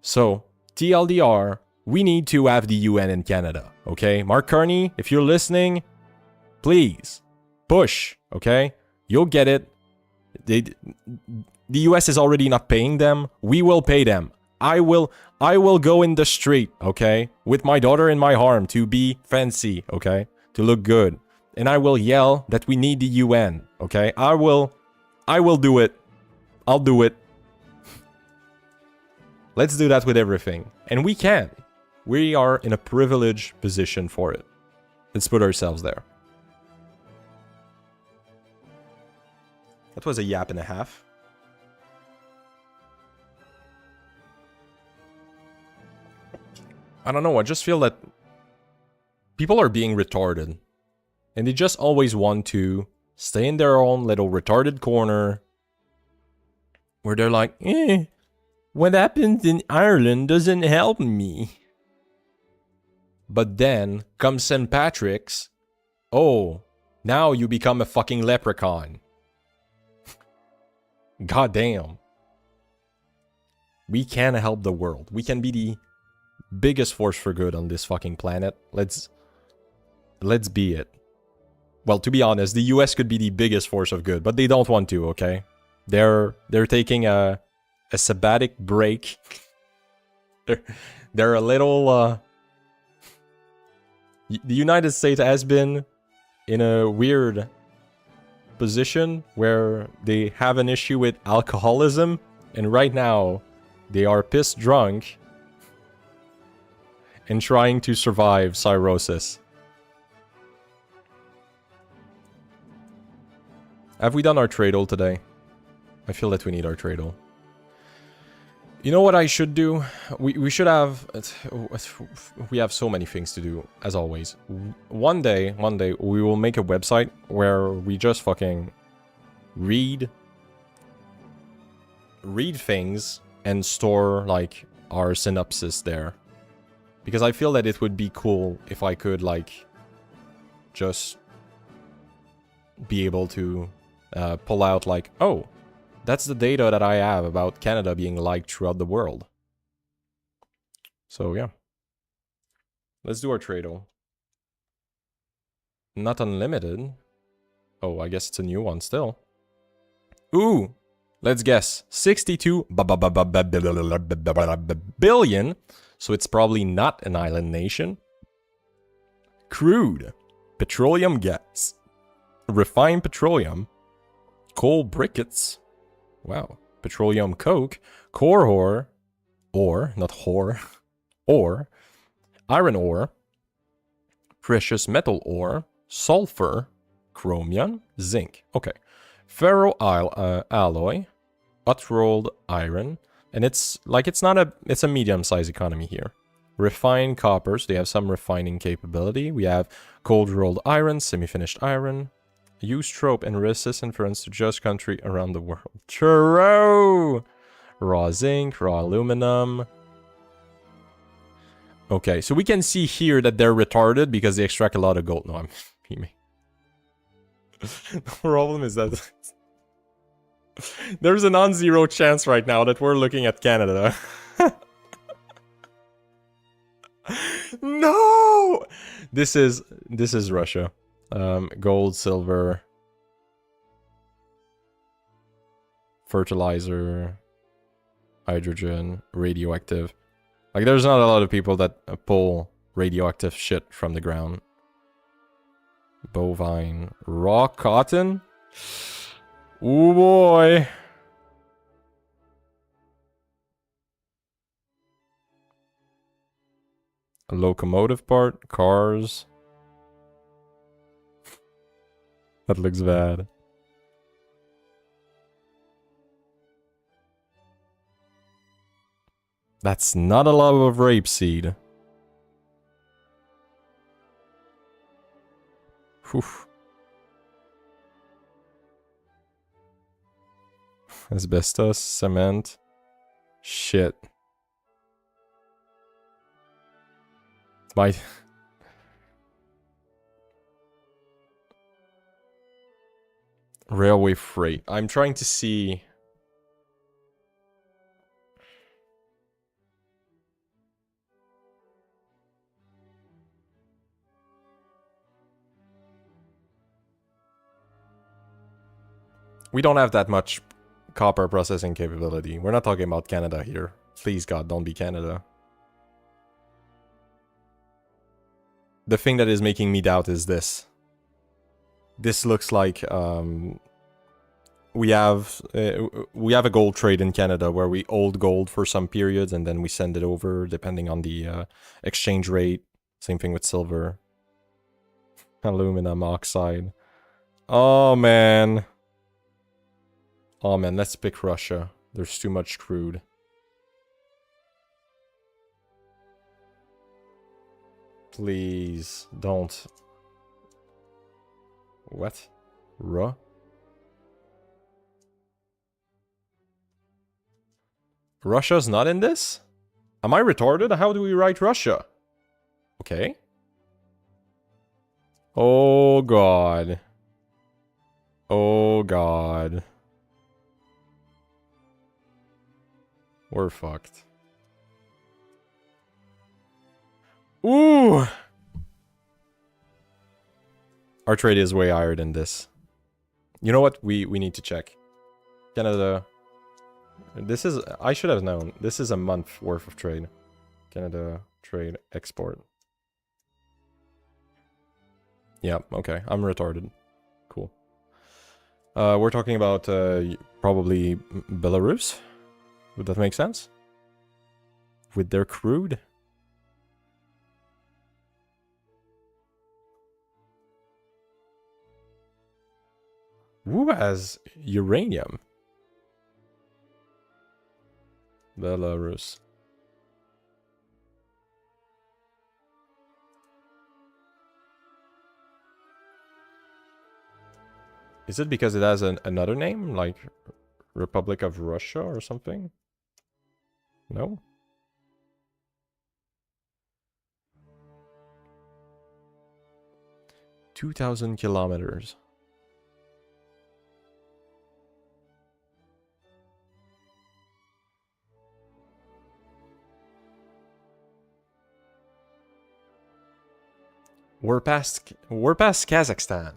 So, TLDR, we need to have the UN in Canada, okay? Mark Carney, if you're listening, please, push, okay? You'll get it. The US is already not paying them. We will pay them. I will go in the street, okay? With my daughter in my arm to be fancy, okay? To look good. And I will yell that we need the UN, okay? I will do it. I'll do it. Let's do that with everything. And we can. We are in a privileged position for it. Let's put ourselves there. That was a yap and a half. I don't know, I just feel that people are being retarded. And they just always want to stay in their own little retarded corner. Where they're like, what happens in Ireland doesn't help me. But then, come St. Patrick's, oh, now you become a fucking leprechaun. God damn. We can help the world. We can be the biggest force for good on this fucking planet. Let's be it. Well, to be honest, the US could be the biggest force of good, but they don't want to, okay? They're taking a sabbatic break. They're a little the United States has been in a weird position where they have an issue with alcoholism, and right now they are pissed drunk and trying to survive cirrhosis. Have we done our tradle today? I feel that we need our tradle. You know what I should do? We should have... We have so many things to do, as always. One day, we will make a website where we just fucking read things and store, like, our synopsis there. Because I feel that it would be cool if I could, like, just be able to pull out, like, oh, that's the data that I have about Canada being liked throughout the world. So, yeah. Let's do our tradle. Not unlimited. Oh, I guess it's a new one still. Ooh! Let's guess. 62 billion. So it's probably not an island nation. Crude. Petroleum gas. Refined petroleum. Coal briquettes. Wow. Petroleum coke. Core ore. Not whore. Ore. Iron ore. Precious metal ore. Sulfur. Chromium. Zinc. Okay. Ferro alloy. Hot rolled iron. And it's like, it's a medium-sized economy here. Refined coppers. They have some refining capability. We have cold rolled iron. Semi-finished iron. Use trope and resistant inference to just country around the world. True! Raw zinc, raw aluminum. Okay, so we can see here that they're retarded because they extract a lot of gold. No, I'm beaming. The problem is that there's a non-zero chance right now that we're looking at Canada. No! This is Russia. Gold, silver, fertilizer, hydrogen, radioactive. Like, there's not a lot of people that pull radioactive shit from the ground. Bovine, raw cotton. Oh boy. A locomotive part, cars. That looks bad. That's not a lot of rapeseed. Whew. Asbestos, cement. Shit. My... Railway freight. I'm trying to see... We don't have that much copper processing capability. We're not talking about Canada here. Please, God, don't be Canada. The thing that is making me doubt is this. This looks like we have a gold trade in Canada where we hold gold for some periods and then we send it over depending on the exchange rate. Same thing with silver. Aluminum oxide. Oh man. Oh man, let's pick Russia. There's too much crude. Please don't. What? Russia's not in this? Am I retarded? How do we write Russia? Okay. Oh god. Oh god. We're fucked. Ooh! Our trade is way higher than this. You know what? We need to check. Canada. This is... I should have known. This is a month worth of trade. Canada trade export. Yeah, okay. I'm retarded. Cool. We're talking about probably Belarus. Would that make sense? With their crude? Who has uranium? Belarus. Is it because it has another name? Like Republic of Russia or something? No? $2,000 kilometers. We're past Kazakhstan.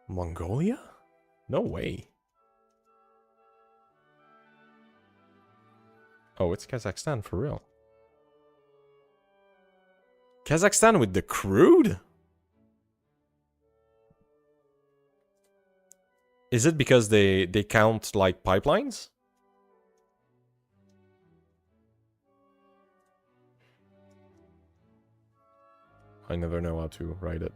Mongolia? No way. Oh, it's Kazakhstan for real. Kazakhstan with the crude? Is it because they count like pipelines? I never know how to write it.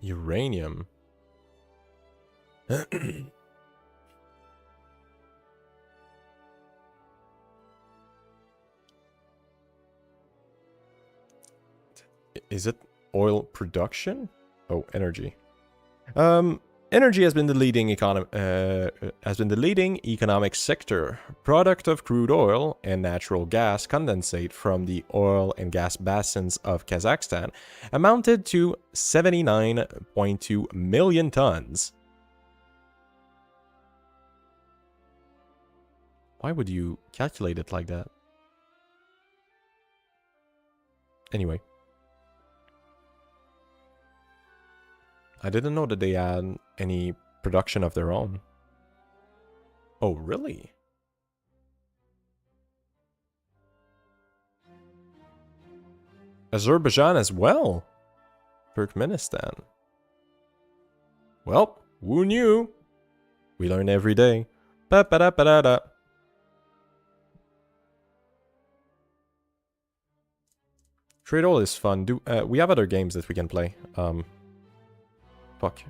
Uranium. Is it oil production? Oh, energy. Energy has been the leading economic sector. Product of crude oil and natural gas condensate from the oil and gas basins of Kazakhstan amounted to 79.2 million tons. Why would you calculate it like that? Anyway. I didn't know that they had any production of their own. Oh, really? Azerbaijan as well. Turkmenistan. Well, who knew? We learn every day. Ba-ba-da-ba-da-da. Trade all is fun. We have other games that we can play. Fuck.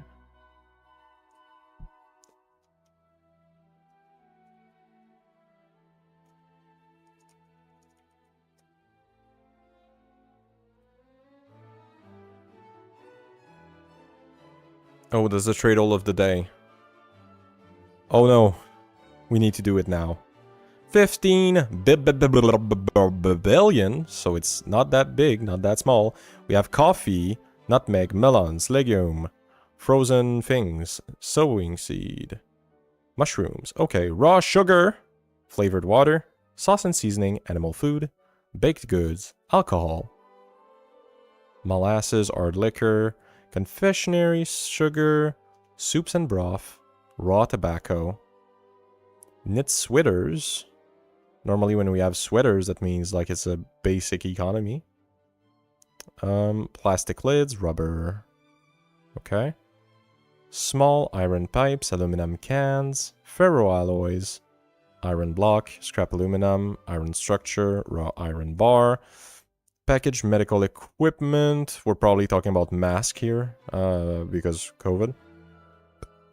Oh, there's a trade all of the day. Oh no. We need to do it now. 15 billion, so it's not that big, not that small. We have coffee, nutmeg, melons, legume, frozen things, sowing seed, mushrooms. Okay, raw sugar, flavored water, sauce and seasoning, animal food, baked goods, alcohol, molasses, hard liquor, confectionery, sugar, soups and broth, raw tobacco, knit sweaters. Normally when we have sweaters, that means like it's a basic economy. Plastic lids, rubber. Okay. Small iron pipes, aluminum cans, ferroalloys, iron block, scrap aluminum, iron structure, raw iron bar, packaged medical equipment. We're probably talking about mask here, because COVID.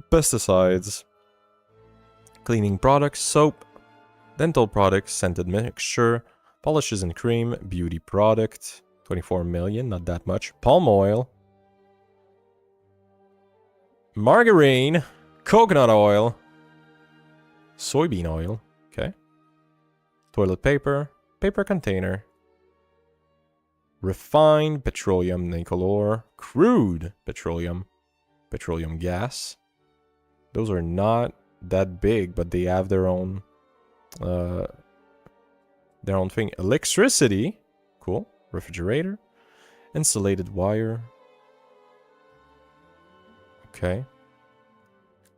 Pesticides, cleaning products, soap, dental products, scented mixture, polishes and cream, beauty product, 24 million, not that much. Palm oil, margarine, coconut oil, soybean oil, okay. Toilet paper, paper container, refined petroleum nickel ore, crude petroleum, petroleum gas. Those are not that big, but they have their own thing. Electricity, cool. Refrigerator, insulated wire. Okay.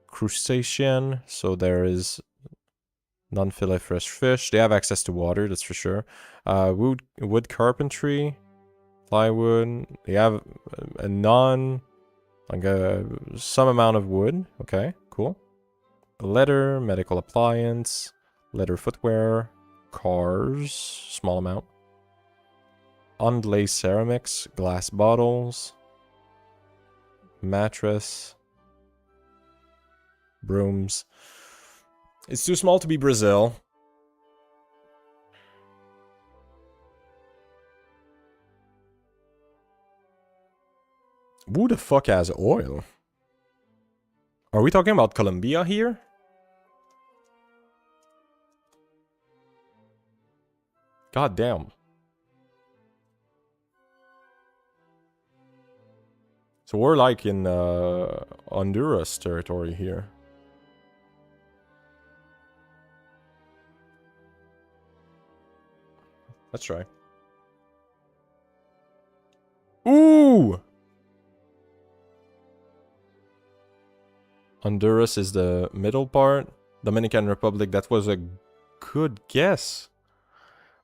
Crustacean, so there is non-fillet fresh fish. They have access to water, that's for sure. Wood carpentry, plywood. They have some amount of wood. Okay, cool. Leather, medical appliance, leather footwear, cars, small amount. Unglazed ceramics, glass bottles, mattress, brooms. It's too small to be Brazil. Who the fuck has oil? Are we talking about Colombia here? God damn. So we're like in Honduras territory here. Let's try. Ooh! Honduras is the middle part. Dominican Republic, that was a good guess.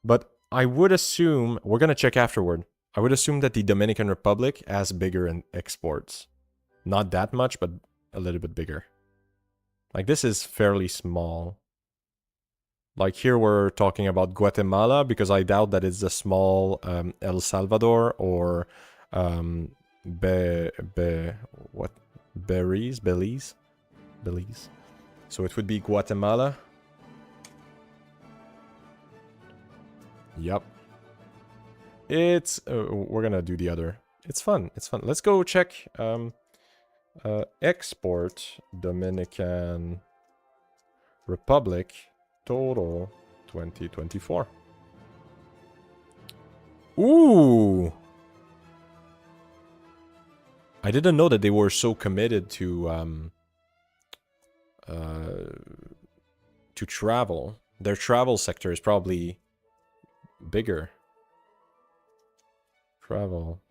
But I would assume, we're gonna check afterward. I would assume that the Dominican Republic has bigger in exports. Not that much, but a little bit bigger. Like this is fairly small. Like here we're talking about Guatemala, because I doubt that it's a small El Salvador or Belize. So it would be Guatemala. Yep. It's we're gonna do the other. It's fun. It's fun. Let's go check export Dominican Republic total 2024. Ooh. I didn't know that they were so committed to travel. Their travel sector is probably bigger. Travel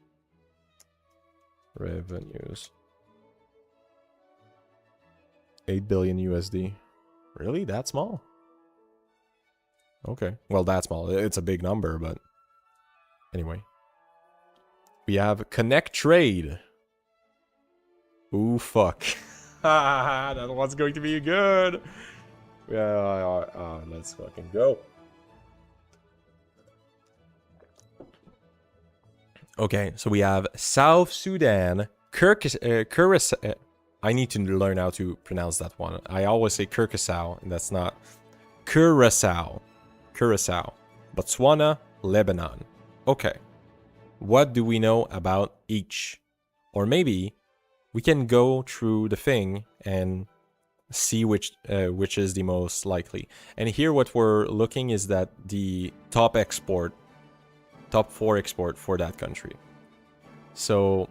revenues. 8 billion USD. Really? That small? Okay. Well, that small. It's a big number, but... Anyway. We have Connect Trade. Ooh, fuck. That one's going to be good. Yeah, let's fucking go. Okay, so we have South Sudan, Curacao. I need to learn how to pronounce that one. I always say Curacao, and that's not Curacao. Curacao. Botswana, Lebanon. Okay. What do we know about each? Or maybe we can go through the thing and see which is the most likely. And here what we're looking is that the top 4 export for that country. So,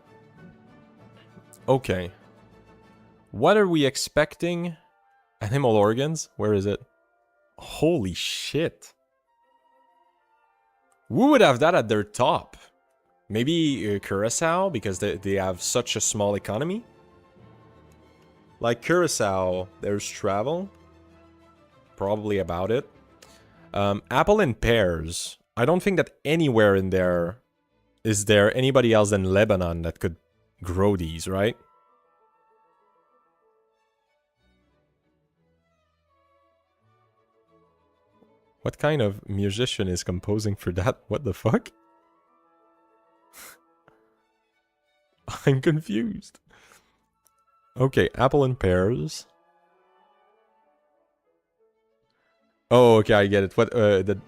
okay. What are we expecting? Animal organs? Where is it? Holy shit. Who would have that at their top? Maybe Curacao, because they have such a small economy? Like Curacao, there's travel. Probably about it. Apple and pears. I don't think that anywhere in there is there anybody else than Lebanon that could grow these, right? What kind of musician is composing for that? What the fuck? I'm confused. Okay, apple and pears. Oh, okay, I get it. What, an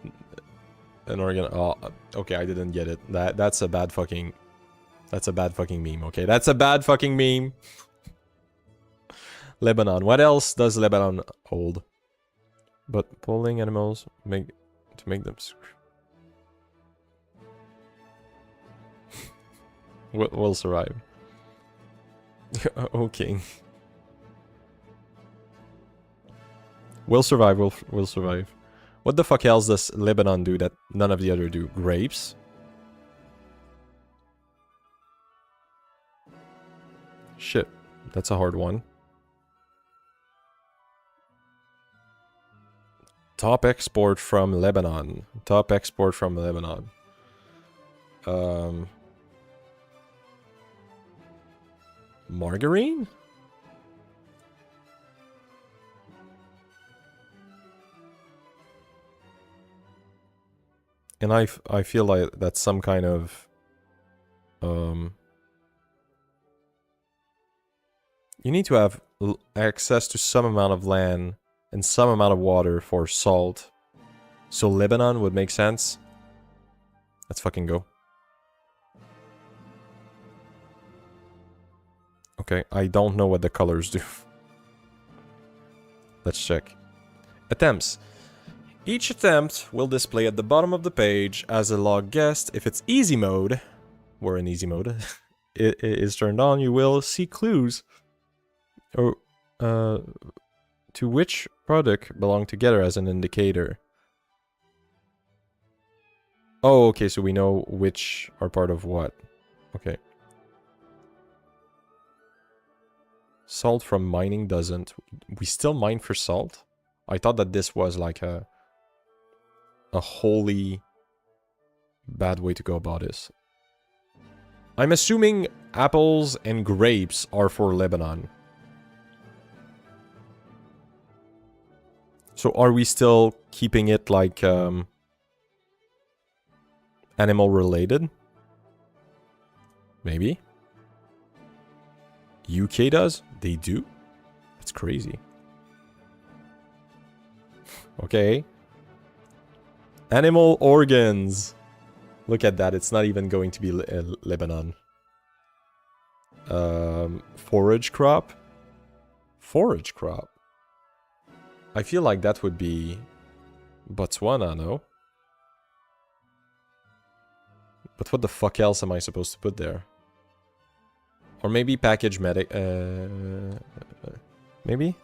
organ... Oh, okay, I didn't get it. That's a bad fucking... That's a bad fucking meme, okay? That's a bad fucking meme. Lebanon. What else does Lebanon hold? But pulling animals to make them... We'll survive. Okay. We'll survive, we'll survive. What the fuck else does Lebanon do that none of the other do? Grapes? Shit, that's a hard one. Top export from Lebanon. Top export from Lebanon. Margarine? And I feel like that's some kind of... You need to have access to some amount of land and some amount of water for salt. So Lebanon would make sense. Let's fucking go. Okay, I don't know what the colors do. Let's check. Attempts. Each attempt will display at the bottom of the page as a log guessed. If it's easy mode, we're in easy mode, it is turned on, you will see clues or to which product belong together as an indicator. Oh, okay, so we know which are part of what. Okay. Salt from mining doesn't. We still mine for salt? I thought that this was like a wholly bad way to go about this. I'm assuming apples and grapes are for Lebanon. So are we still keeping it like animal related? Maybe. UK does? They do? That's crazy. Okay. Animal organs. Look at that. It's not even going to be Lebanon. Forage crop. Forage crop. I feel like that would be Botswana, no? But what the fuck else am I supposed to put there? Or maybe package medic... maybe?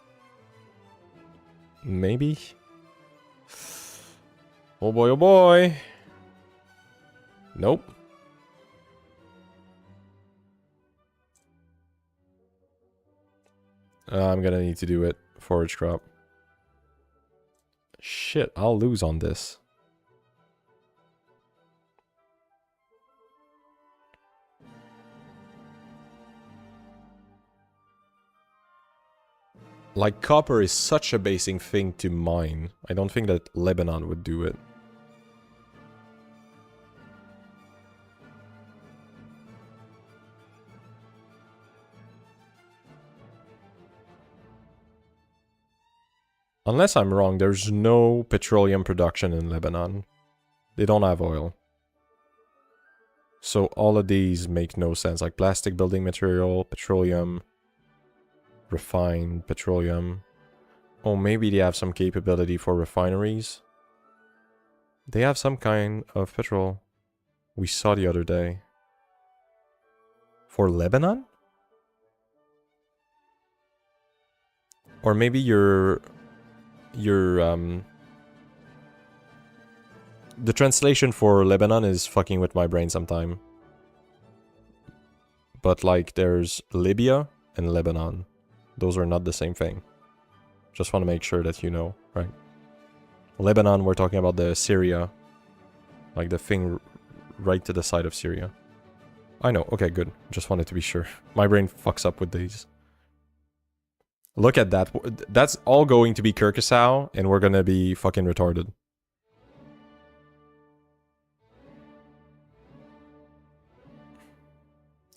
Maybe? Oh boy, oh boy! Nope. I'm gonna need to do it. Forage crop. Shit, I'll lose on this. Like, copper is such a basic thing to mine. I don't think that Lebanon would do it. Unless I'm wrong, there's no petroleum production in Lebanon. They don't have oil. So all of these make no sense. Like plastic building material, petroleum, refined petroleum. Oh, maybe they have some capability for refineries. They have some kind of petrol. We saw the other day. For Lebanon? Or maybe the translation for Lebanon is fucking with my brain sometime. But like there's Libya and Lebanon. Those are not the same thing. Just want to make sure that you know, right? Lebanon, we're talking about the Syria. Like the thing right to the side of Syria. I know, okay, good. Just wanted to be sure. My brain fucks up with these. Look at that. That's all going to be Kyrgyzstan, and we're gonna be fucking retarded.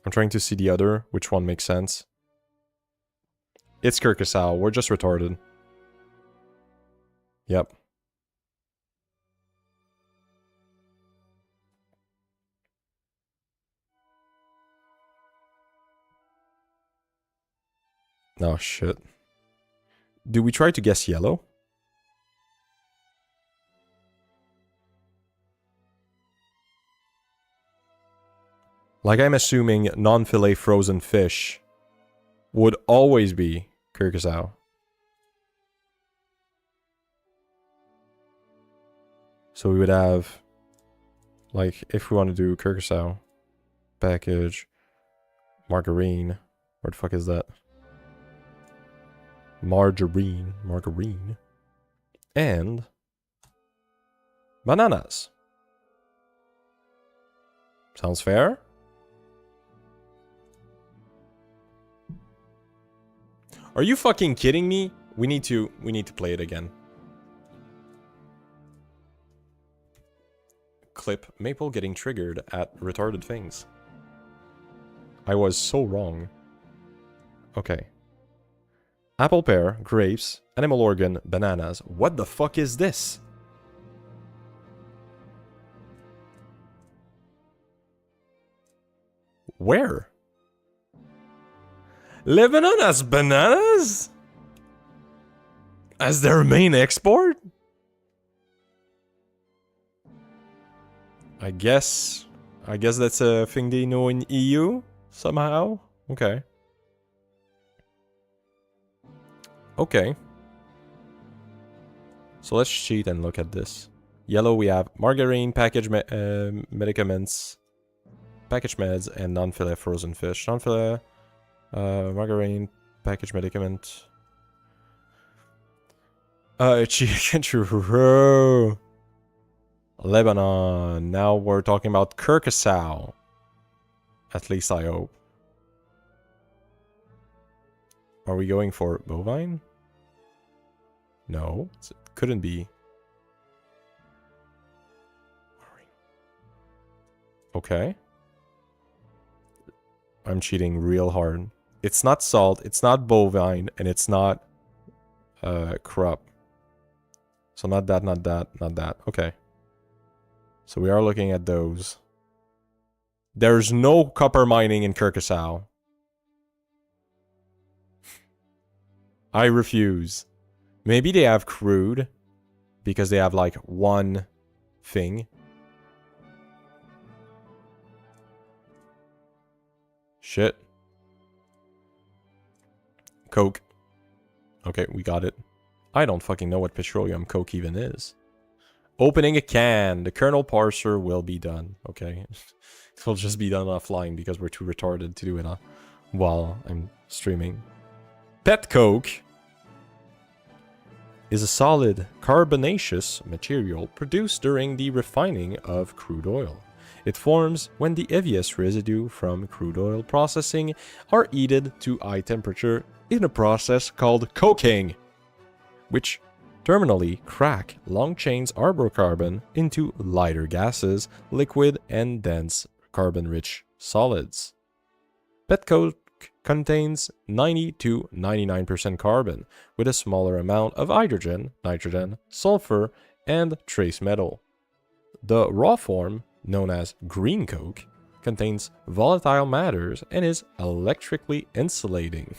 I'm trying to see the other, which one makes sense. It's Kyrgyzstan, we're just retarded. Yep. Oh shit. Do we try to guess yellow? Like I'm assuming non-fillet frozen fish would always be Kyrgyzstan. So we would have, like, if we want to do Kyrgyzstan, package, margarine, where the fuck is that? Margarine, and bananas. Sounds fair? Are you fucking kidding me? We need to play it again. Clip Maple getting triggered at retarded things. I was so wrong. Okay. Apple, pear, grapes, animal organ, bananas. What the fuck is this? Where? Lebanon has bananas? As their main export? I guess that's a thing they know in EU somehow. Okay. Okay. So let's cheat and look at this. Yellow we have margarine, packaged medicaments, packaged meds, and non-fillet frozen fish. Non-fillet, margarine, packaged medicament. Chicken churro. Lebanon. Now we're talking about Kyrgyzstan. At least I hope. Are we going for bovine? No, it couldn't be. Okay. I'm cheating real hard. It's not salt, it's not bovine, and it's not crop. So not that, not that, not that. Okay. So we are looking at those. There's no copper mining in Kyrgyzstan. I refuse. Maybe they have crude because they have like one thing. Shit. Coke. Okay, we got it. I don't fucking know what petroleum coke even is. Opening a can. The kernel parser will be done. Okay. It will just be done offline because we're too retarded to do it while I'm streaming. Pet Coke. is a solid carbonaceous material produced during the refining of crude oil. It forms when the heaviest residue from crude oil processing are heated to high temperature in a process called coking, which terminally crack long chains hydrocarbon into lighter gases, liquid, and dense carbon-rich solids. Petcoke contains 90 to 99% carbon, with a smaller amount of hydrogen, nitrogen, sulfur, and trace metal. The raw form, known as green coke, contains volatile matters and is electrically insulating.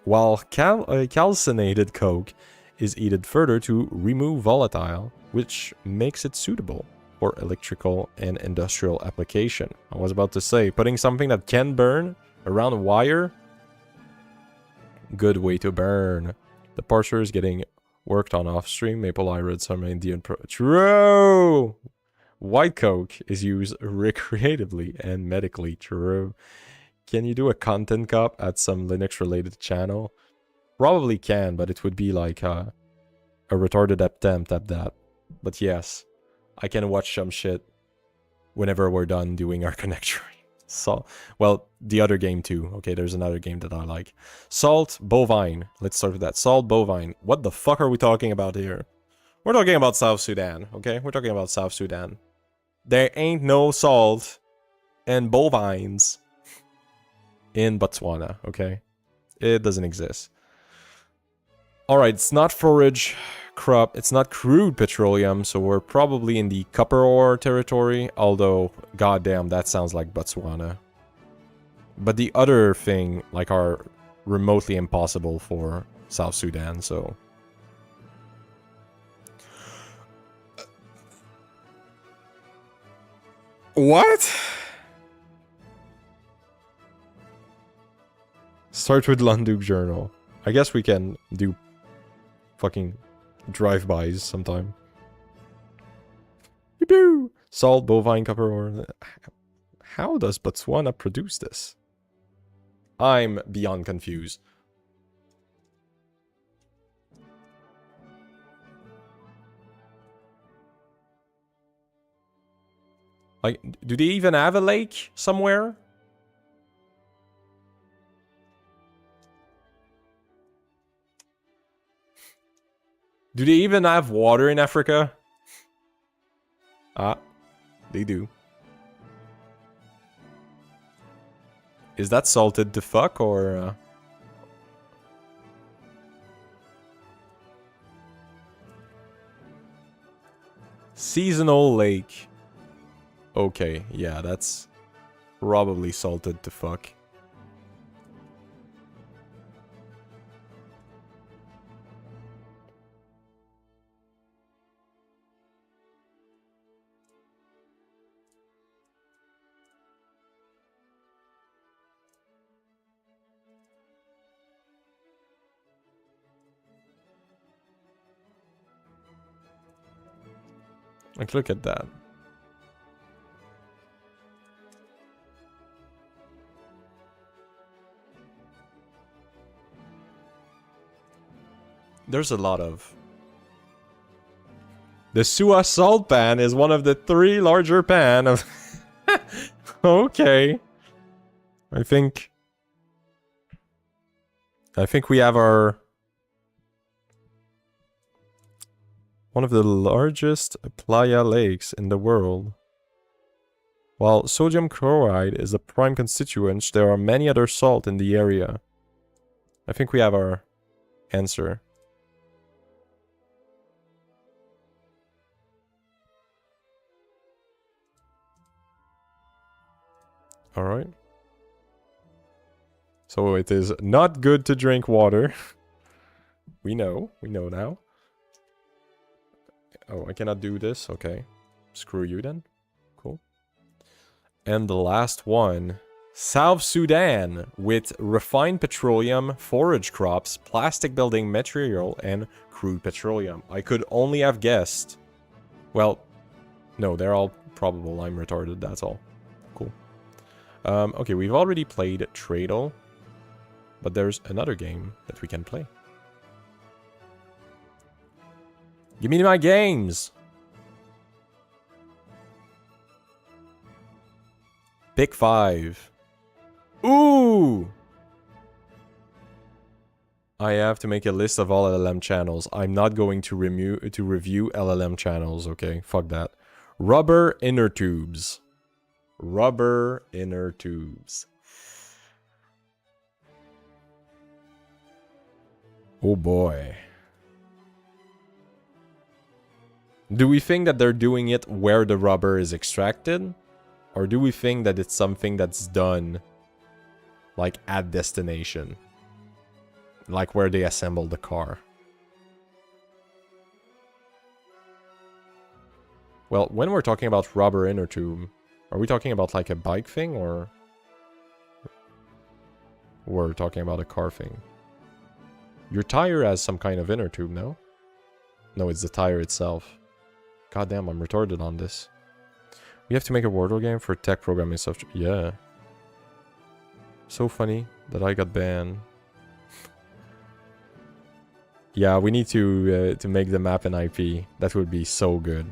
While calcinated coke is heated further to remove volatile, which makes it suitable for electrical and industrial application. I was about to say, putting something that can burn around a wire, good way to burn. The parser is getting worked on off stream. Maple hybrids are Indian True! White coke is used recreatively and medically. True. Can you do a content cop at some Linux related channel? Probably can, but it would be like a retarded attempt at that. But yes, I can watch some shit whenever we're done doing our connectory. So, well, the other game too. Okay, there's another game that I like. Salt bovine. Let's start with that. Salt bovine. What the fuck are we talking about here? We're talking about South Sudan, okay? We're talking about South Sudan. There ain't no salt and bovines in Botswana, okay? It doesn't exist. Alright, it's not forage crop, it's not crude petroleum, so we're probably in the copper ore territory, although, goddamn, that sounds like Botswana. But the other thing, like, are remotely impossible for South Sudan, so... What? Start with Lunduk Journal. I guess we can do fucking drive-bys sometime. Pew-pew! Salt, bovine, copper ore. How does Botswana produce this? I'm beyond confused. Like, do they even have a lake somewhere? Do they even have water in Africa? Ah, they do. Is that salted to fuck or... Seasonal lake. Okay, yeah, that's probably salted to fuck. Like, look at that. There's a lot of... The Suwa salt pan is one of the 3 larger pan of... Okay. I think we have our... One of the largest playa lakes in the world. While sodium chloride is the prime constituent, there are many other salt in the area. I think we have our answer. Alright. So it is not good to drink water. We know now. Oh, I cannot do this? Okay. Screw you then. Cool. And the last one. South Sudan, with refined petroleum, forage crops, plastic building material, and crude petroleum. I could only have guessed. Well, no, they're all probable. I'm retarded, that's all. Cool. Okay, we've already played Tradle, but there's another game that we can play. Give me my games. Pick 5. Ooh! I have to make a list of all LLM channels. I'm not going to review LLM channels, okay? Fuck that. Rubber inner tubes. Rubber inner tubes. Oh boy. Do we think that they're doing it where the rubber is extracted? Or do we think that it's something that's done like at destination? Like where they assemble the car? Well, when we're talking about rubber inner tube, are we talking about like a bike thing or we're talking about a car thing? Your tire has some kind of inner tube, no? No, it's the tire itself. God damn, I'm retarded on this. We have to make a Wordle game for tech programming software. Yeah. So funny that I got banned. Yeah, we need to make the map an IP. That would be so good.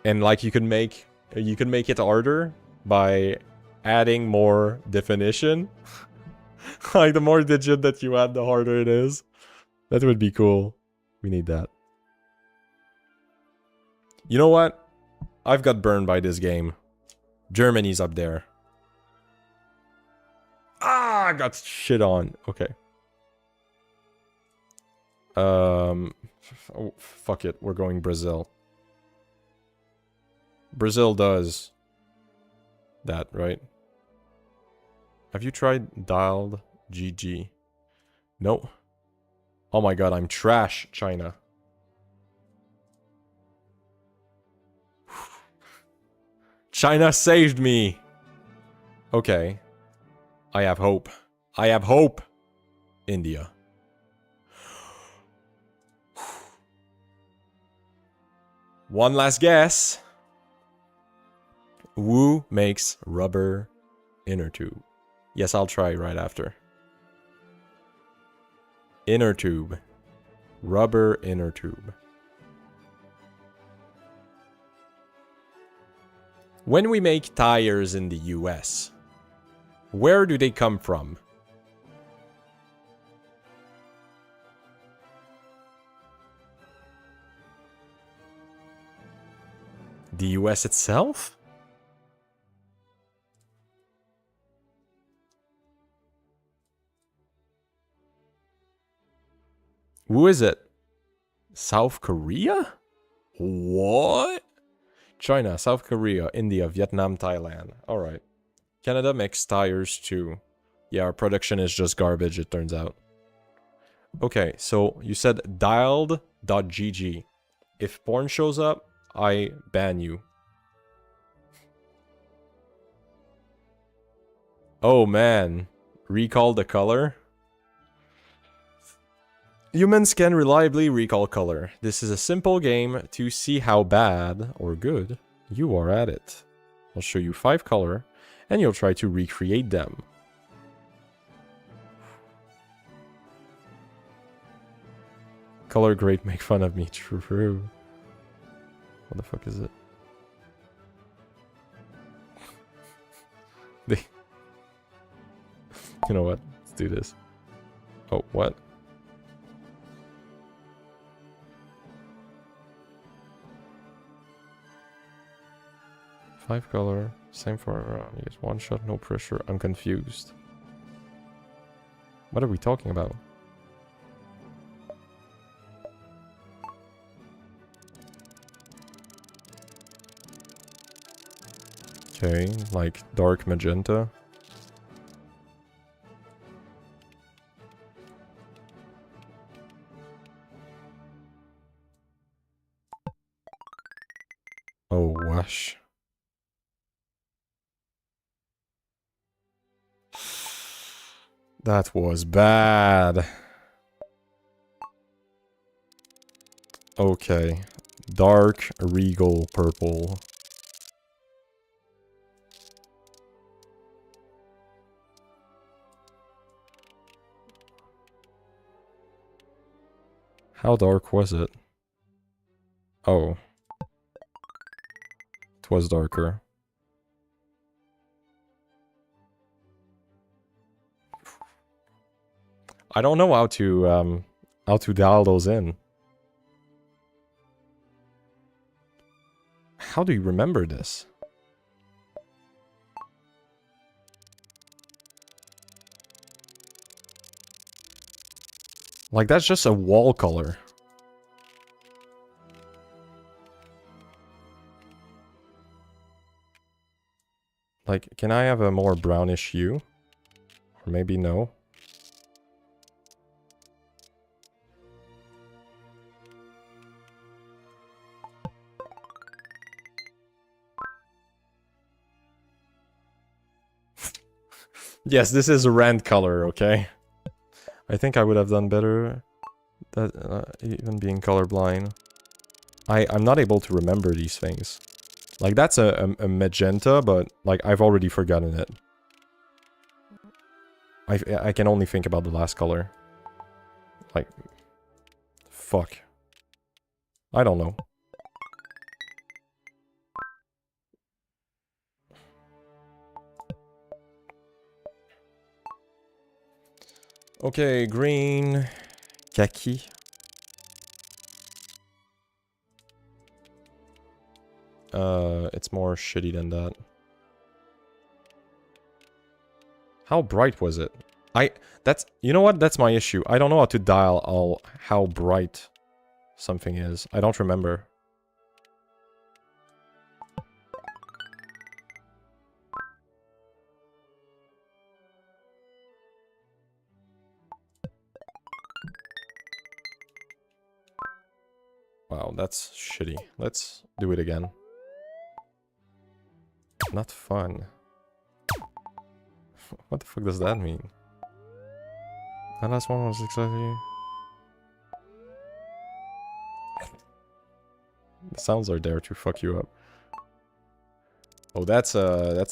And like you can make it harder by adding more definition. Like the more digit that you add, the harder it is. That would be cool. We need that. You know what? I've got burned by this game. Germany's up there. Ah, I got shit on. Okay. Oh, fuck it. We're going Brazil. Brazil does that, right? Have you tried dialed GG? No. Oh my god, I'm trash, China. China saved me! Okay. I have hope. I have hope! India. One last guess. Who makes rubber inner tube? Yes, I'll try right after. Inner tube. Rubber inner tube. When we make tires in the US, where do they come from? The US itself? Who is it? South Korea? What? China, South Korea, India, Vietnam, Thailand. Alright. Canada makes tires too. Yeah, our production is just garbage, it turns out. Okay, so you said dialed.gg. If porn shows up, I ban you. Oh man. Recall the color? Humans can reliably recall color. This is a simple game to see how bad or good you are at it. I'll show you 5 color, and you'll try to recreate them. Color great, make fun of me. True. What the fuck is it? You know what? Let's do this. Oh, what? Five color, same for yes, one shot, no pressure. I'm confused. What are we talking about? Okay, like dark magenta. Oh, wash. That was bad. Okay. Dark regal purple. How dark was it? Oh. It was darker. I don't know how to dial those in. How do you remember this? Like, that's just a wall color. Like, can I have a more brownish hue? Or maybe no. Yes, this is a rand color, okay? I think I would have done better that even being colorblind. I'm not able to remember these things. Like, that's a magenta, but like I've already forgotten it. I can only think about the last color. Like, fuck. I don't know. Okay, green, khaki. It's more shitty than that. How bright was it? You know what? That's my issue. I don't know how to dial how bright something is. I don't remember. Wow, that's shitty. Let's do it again. Not fun. What the fuck does that mean? That last one was exactly... The sounds are there to fuck you up. Oh, that's a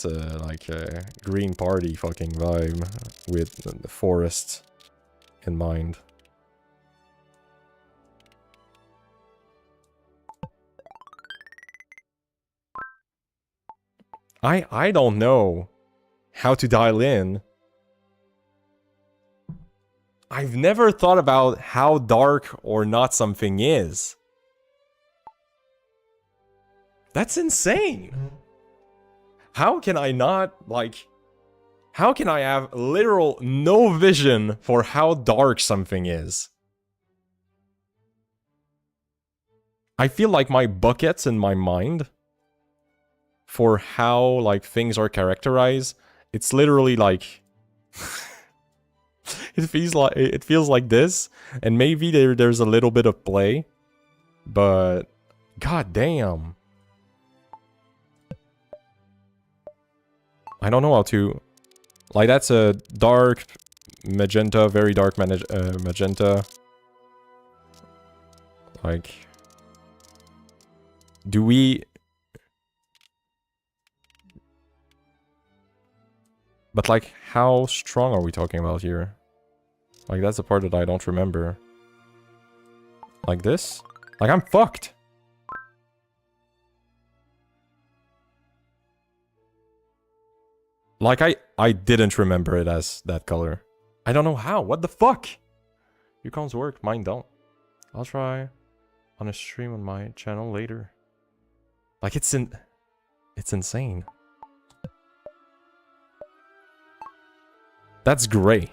like a green party fucking vibe with the forest in mind. I don't know how to dial in. I've never thought about how dark or not something is. That's insane. How can I not, like... How can I have literal no vision for how dark something is? I feel like my buckets in my mind for how, like, things are characterized, it's literally like... it feels like this, and maybe there's a little bit of play, but god damn. I don't know how to... Like, that's a dark magenta, very dark magenta. Like... Do we... But, like, how strong are we talking about here? Like, that's the part that I don't remember. Like this? Like, I'm fucked! Like, I didn't remember it as that color. I don't know how. What the fuck? Your comms work, mine don't. I'll try on a stream on my channel later. Like, it's insane. That's gray.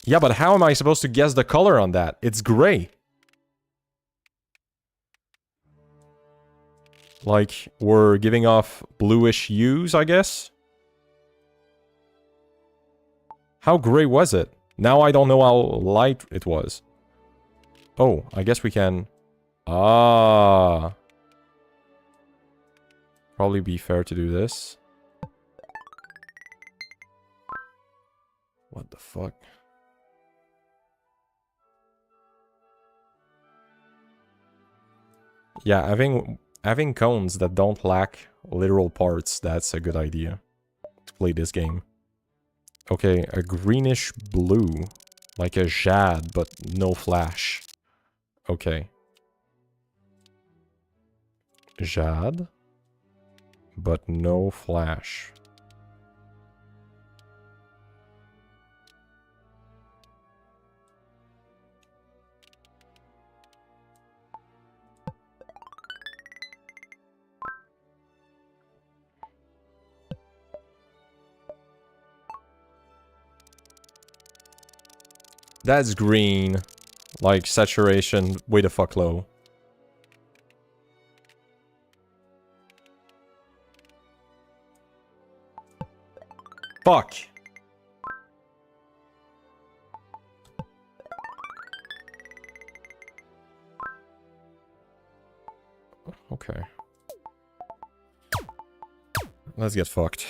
Yeah, but how am I supposed to guess the color on that? It's gray. Like, we're giving off bluish hues, I guess? How gray was it? Now I don't know how light it was. Oh, I guess we can... Ah. Probably be fair to do this. What the fuck? Yeah, having cones that don't lack literal parts, that's a good idea to play this game. Okay, a greenish blue. Like a jade, but no flash. Okay. Jade. But no flash. That's green. Like, saturation way the fuck low. Fuck! Okay. Let's get fucked.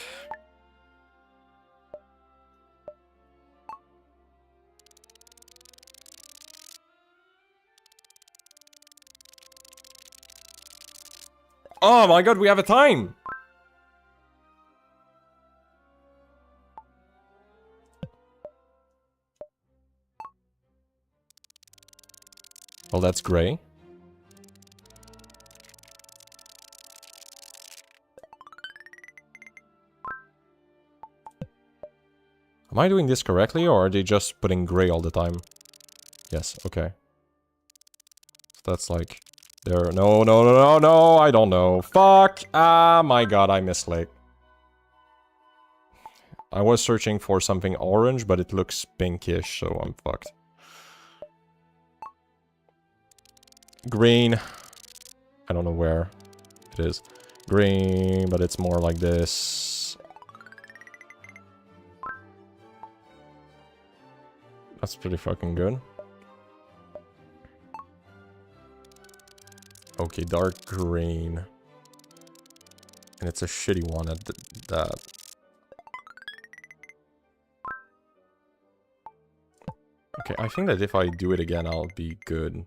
Oh my god, we have a time! Well, that's gray. Am I doing this correctly, or are they just putting gray all the time? Yes, okay. That's like... There... No, no, no, no, no, I don't know. Fuck! Ah, my god, I misled. I was searching for something orange, but it looks pinkish, so I'm fucked. Green. I don't know where it is. Green, but it's more like this. That's pretty fucking good. Okay, dark green. And it's a shitty one at that. Okay, I think that if I do it again, I'll be good.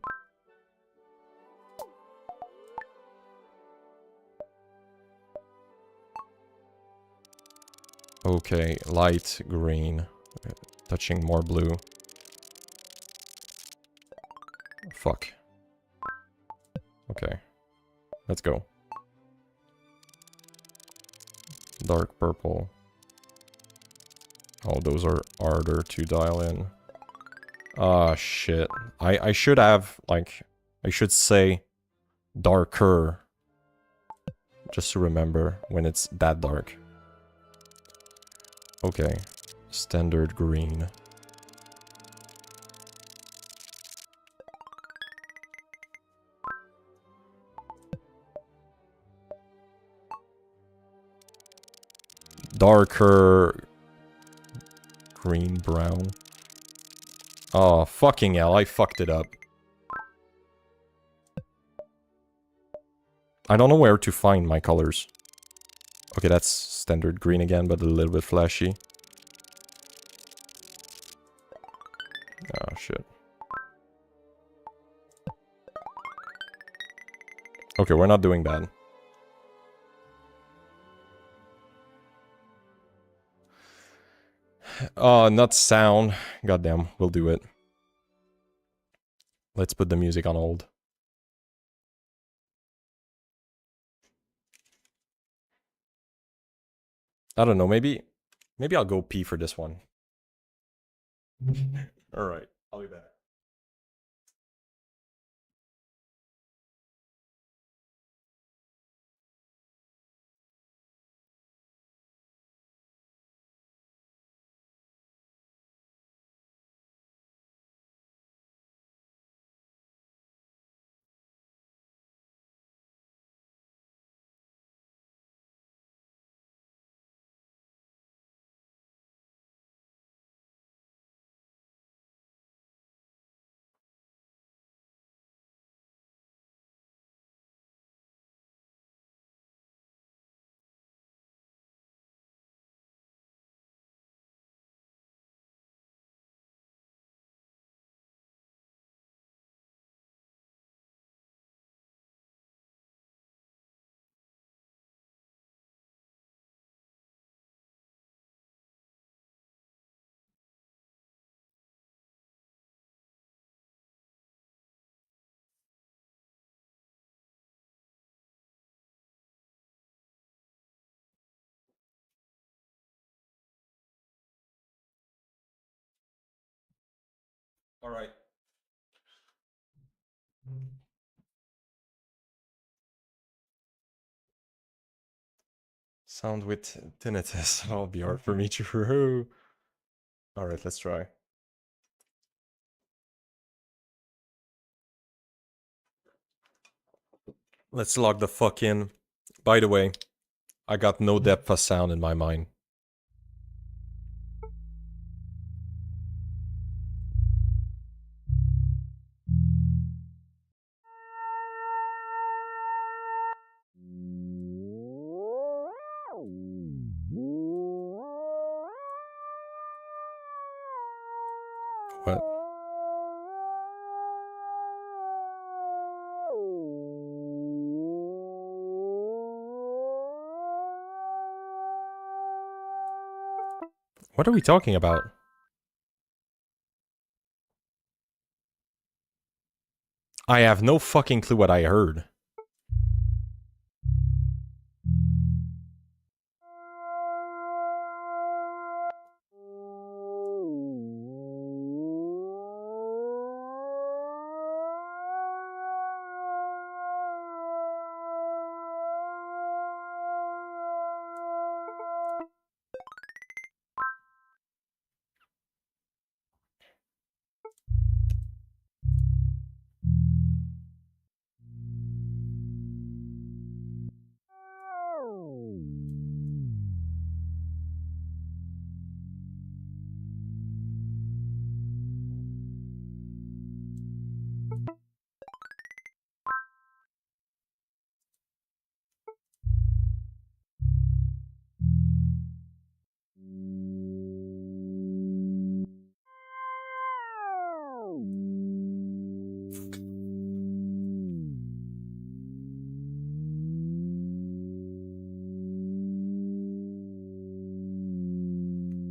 Okay, light green. Touching more blue. Fuck. Okay. Let's go. Dark purple. Oh, those are harder to dial in. Ah, shit. I should have, like... I should say... darker. Just to remember when it's that dark. Okay. Standard green. Darker... green, brown. Oh, fucking hell, I fucked it up. I don't know where to find my colors. Okay, that's standard green again, but a little bit flashy. Oh, shit. Okay, we're not doing bad. Not sound. Goddamn, we'll do it. Let's put the music on hold. I don't know, maybe I'll go pee for this one. Alright, I'll be back. All right. Sound with tinnitus. That'll be hard for me to. All right, let's try. Let's log the fuck in. By the way, I got no depth of sound in my mind. What? What are we talking about? I have no fucking clue what I heard.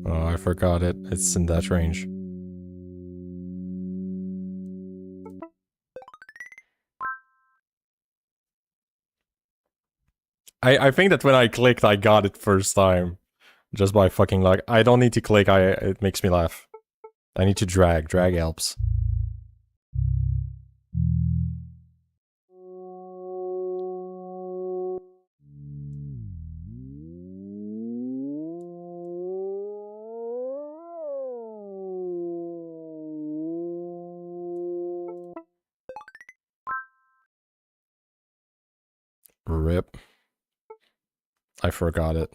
Oh, I forgot it. It's in that range. I think that when I clicked, I got it first time. Just by fucking luck. I don't need to click, it makes me laugh. I need to drag. Drag helps. Rip. I forgot it.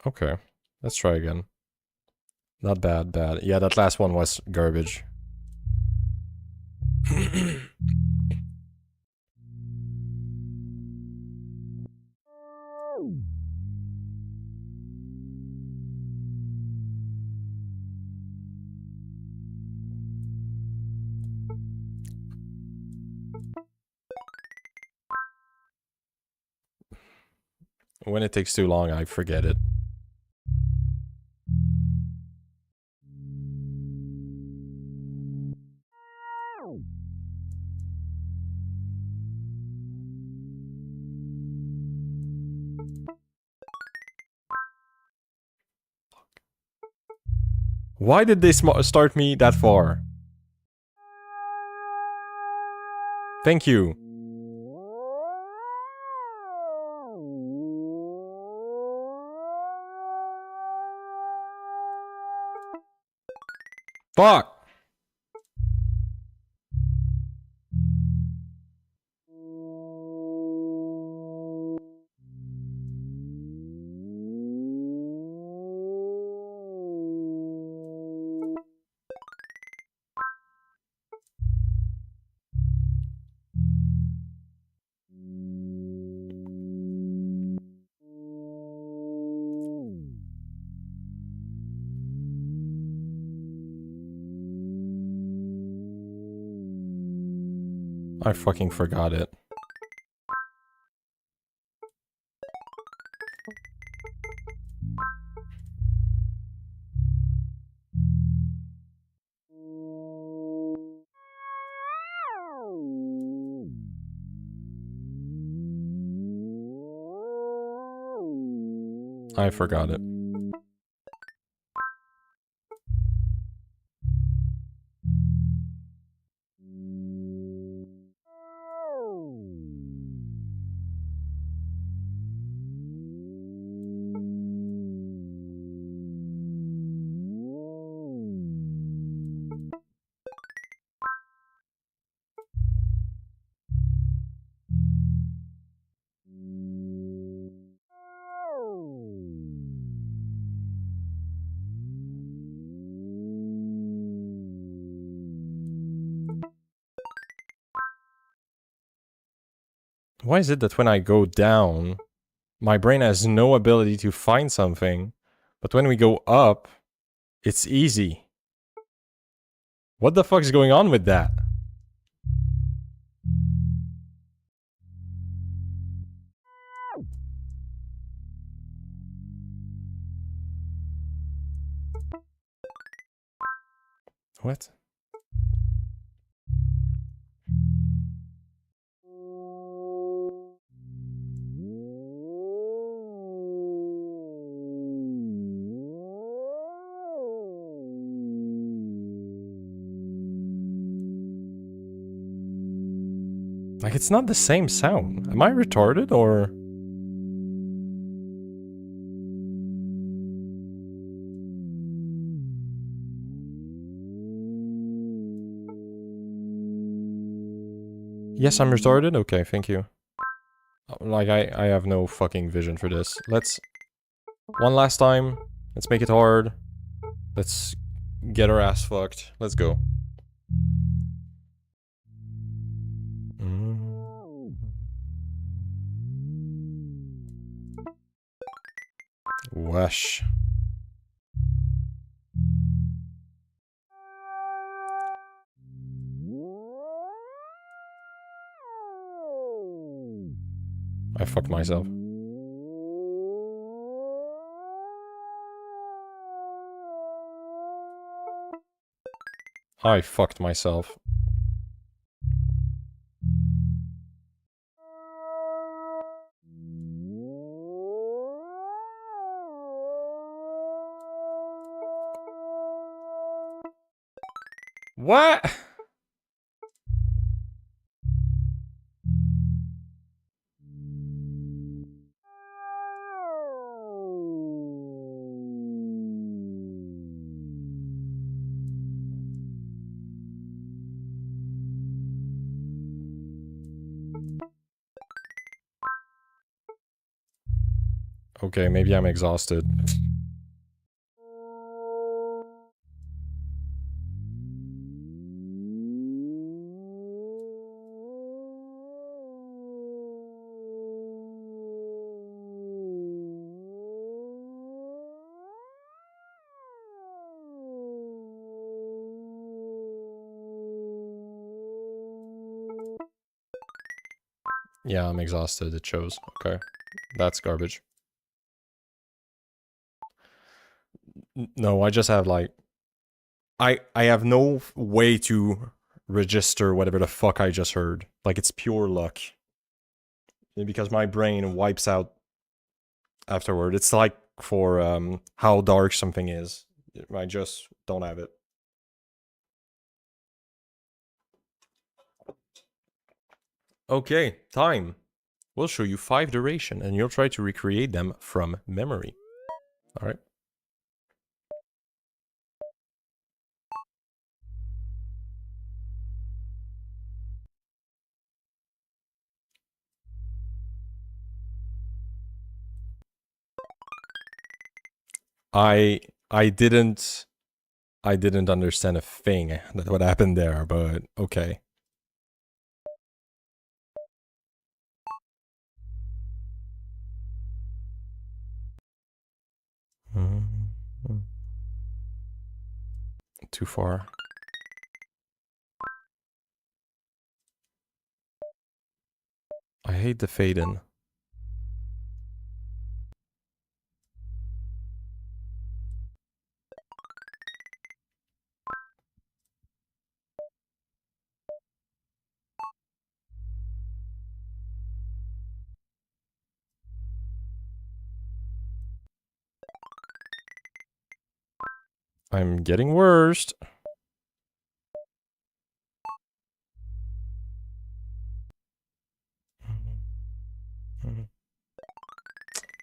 Okay, let's try again. Not bad, bad. Yeah, that last one was garbage. When it takes too long, I forget it. Why did they start me that far? Thank you. Fuck! I fucking forgot it. I forgot it. Why is it that when I go down, my brain has no ability to find something, but when we go up, it's easy? What the fuck is going on with that? What? Like, it's not the same sound. Am I retarded, or...? Yes, I'm retarded? Okay, thank you. Like, I have no fucking vision for this. Let's... One last time. Let's make it hard. Let's get our ass fucked. Let's go. Wesh. I fucked myself. I fucked myself. What? Okay, maybe I'm exhausted. Yeah, I'm exhausted. It shows. Okay. That's garbage. No, I just have like... I have no way to register whatever the fuck I just heard. Like, it's pure luck. Because my brain wipes out afterward. It's like for how dark something is. I just don't have it. Okay, time. We'll show you 5 duration, and you'll try to recreate them from memory. Alright. I didn't understand a thing that what happened there, but okay. Too far. I hate the fade in. I'm getting worse.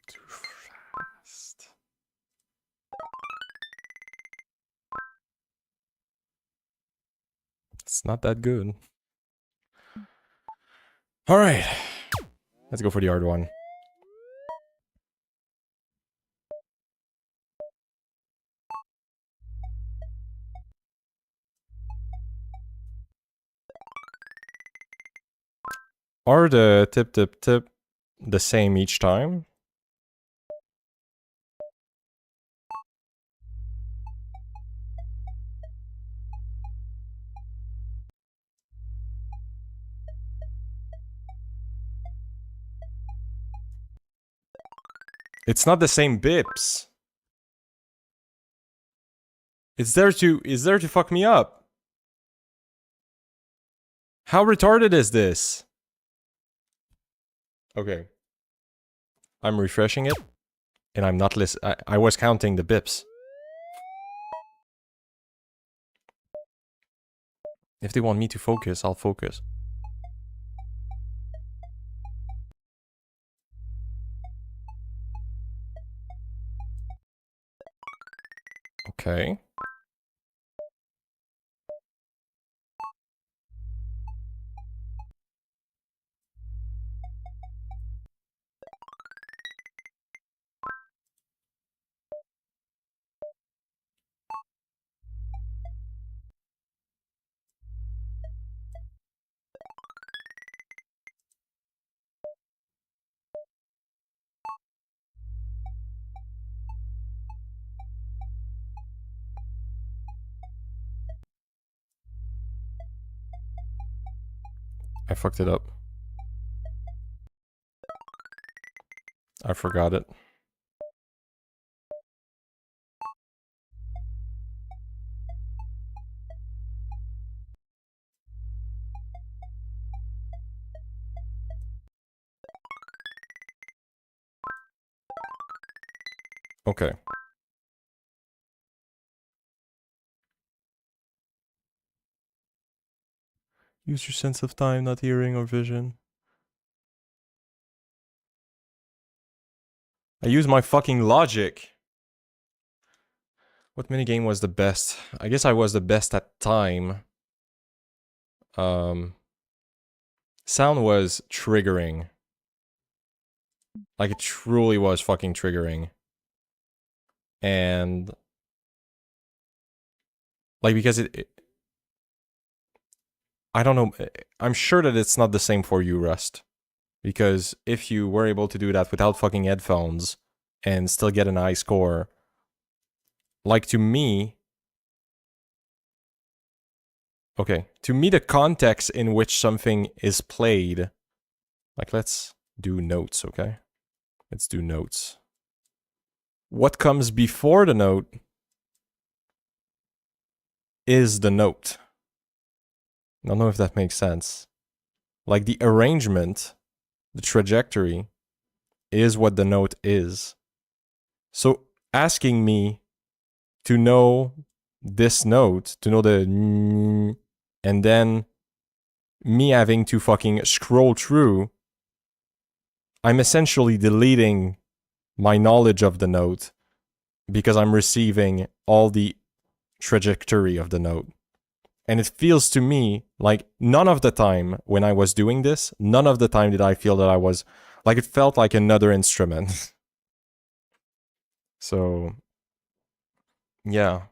Too fast. It's not that good. Alright. Let's go for the hard one. Are the tip the same each time? It's not the same bips. It's there to fuck me up. How retarded is this? Okay. I'm refreshing it. And I'm not listening. I was counting the bips. If they want me to focus, I'll focus. Okay. I fucked it up. I forgot it. Okay. Use your sense of time, not hearing or vision. I use my fucking logic. What minigame was the best? I guess I was the best at time. Sound was triggering. Like, it truly was fucking triggering. And... like, because I don't know. I'm sure that it's not the same for you, Rust. Because if you were able to do that without fucking headphones and still get an high score, like, to me... okay, to me the context in which something is played... like, let's do notes, okay? Let's do notes. What comes before the note is the note. I don't know if that makes sense. Like, the arrangement, the trajectory, is what the note is. So, asking me to know this note, to know the... and then me having to fucking scroll through, I'm essentially deleting my knowledge of the note because I'm receiving all the trajectory of the note. And it feels to me like none of the time when I was doing this, none of the time did I feel that I was... like, it felt like another instrument. So, yeah.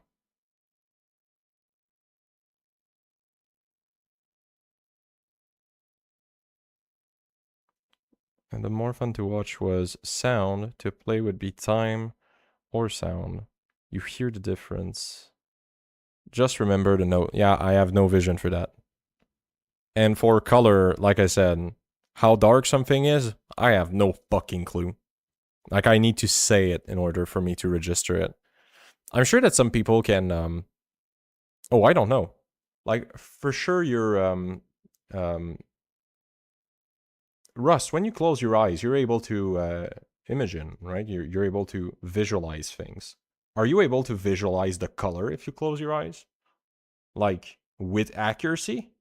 And the more fun to watch was sound. To play would be time or sound. You hear the difference. Just remember the note. Yeah, I have no vision for that. And for color, like I said, how dark something is, I have no fucking clue. Like, I need to say it in order for me to register it. I'm sure that some people can, oh, I don't know. Like, for sure you're, Russ, when you close your eyes, you're able to, imagine, right? You're able to visualize things. Are you able to visualize the color if you close your eyes? Like, with accuracy?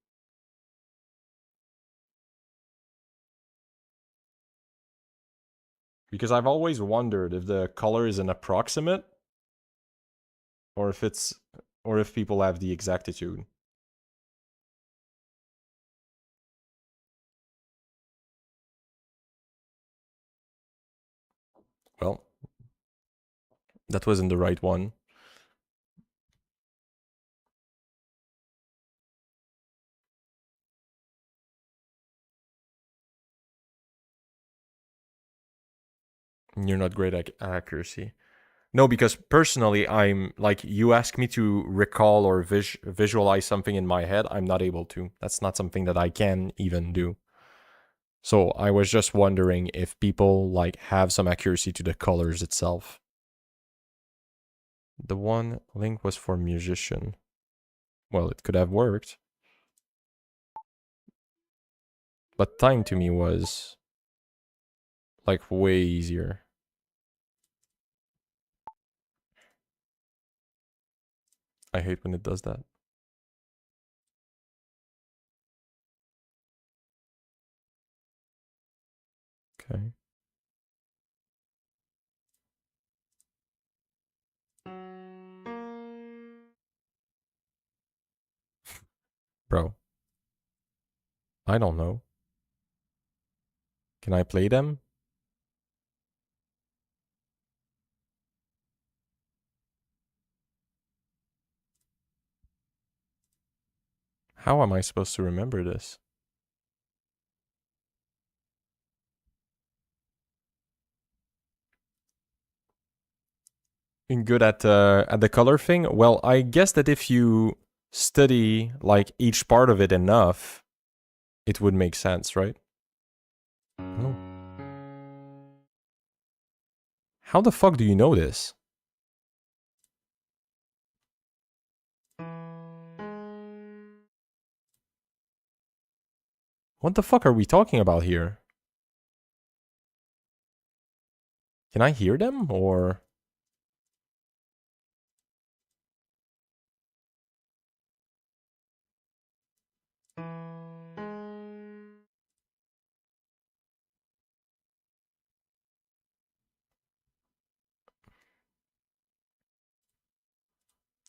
Because I've always wondered if the color is an approximate, or if it's, or if people have the exactitude. Well, that wasn't the right one. You're not great at accuracy. No, because personally, I'm like, you ask me to recall or visualize something in my head, I'm not able to. That's not something that I can even do. So I was just wondering if people like have some accuracy to the colors itself. The one link was for musician. Well, it could have worked. But time to me was like way easier. I hate when it does that. Okay. Bro. I don't know. Can I play them? How am I supposed to remember this? Being good at the color thing? Well, I guess that if you study like each part of it enough, it would make sense, right? No. How the fuck do you know this? What the fuck are we talking about here? Can I hear them or?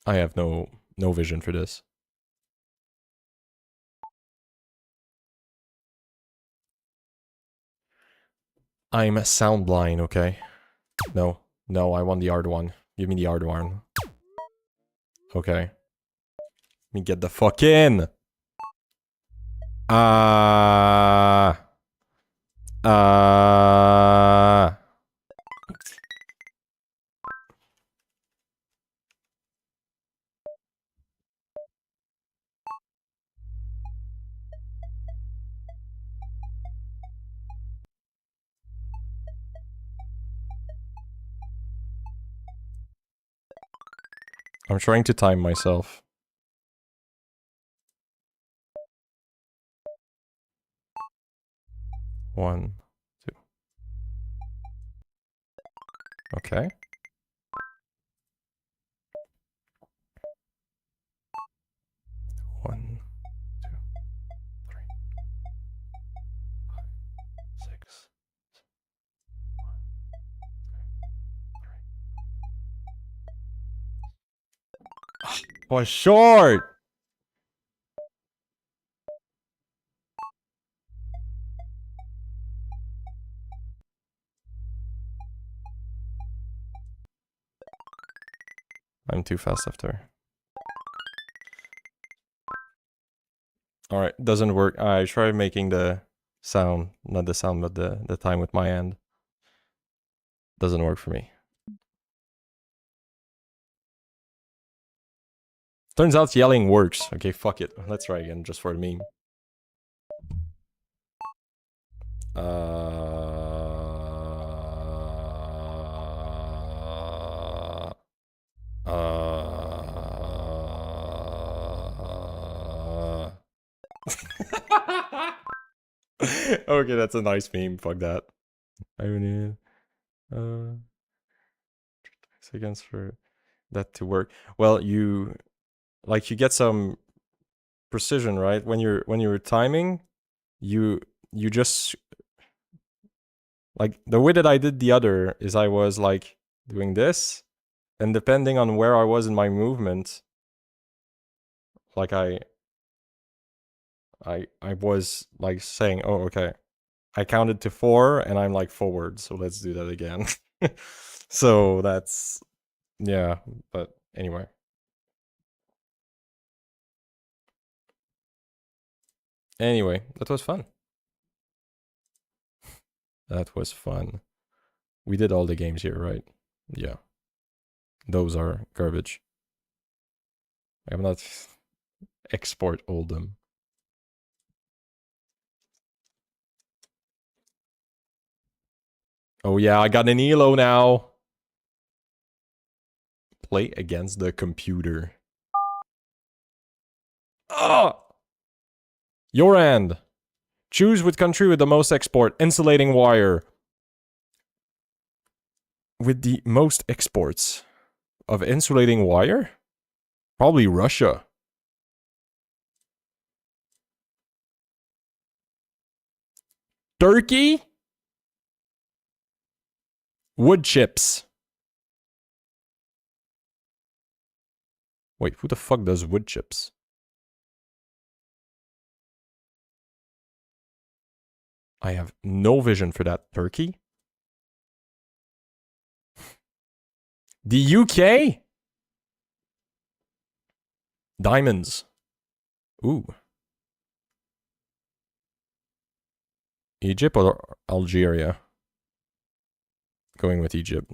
I have no vision for this. I'm sound blind, okay? No, I want the hard one. Give me the hard one. Okay. Let me get the fuck in! I'm trying to time myself. One, two. Okay. One, two, three, 5, 6. For short! I'm too fast after. Alright, doesn't work. I tried making the sound, not the sound, but the time with my hand. Doesn't work for me. Turns out yelling works. Okay, fuck it. Let's try again, just for the meme. Okay, that's a nice meme. Fuck that. I need seconds for that to work. Well, you get some precision, right? When you're timing, you just like the way that I did the other is I was like doing this, and depending on where I was in my movement, like I was like saying, oh, okay, I counted to 4 and I'm like forward, so let's do that again. So that's, yeah, but anyway. Anyway, that was fun. That was fun. We did all the games here, right? Yeah. Those are garbage. I'm not export all them. Oh yeah, I got an elo now. Play against the computer. Oh! Your end. Choose which country with the most export. Insulating wire. With the most exports of insulating wire? Probably Russia. Turkey? Wood chips. Wait, who the fuck does wood chips? I have no vision for that. Turkey? The UK? Diamonds. Ooh. Egypt or Algeria? Going with Egypt.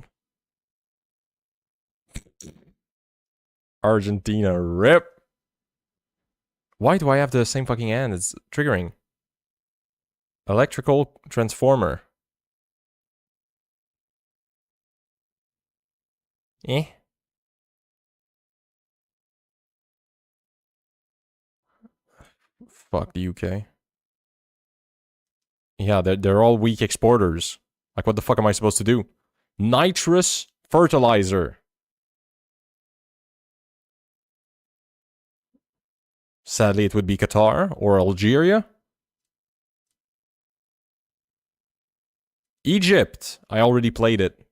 Argentina, rip. Why do I have the same fucking hand? It's triggering. Electrical transformer. Eh. Fuck the UK. Yeah, they're all weak exporters. Like, what the fuck am I supposed to do? Nitrous fertilizer. Sadly, it would be Qatar or Algeria. Egypt. I already played it.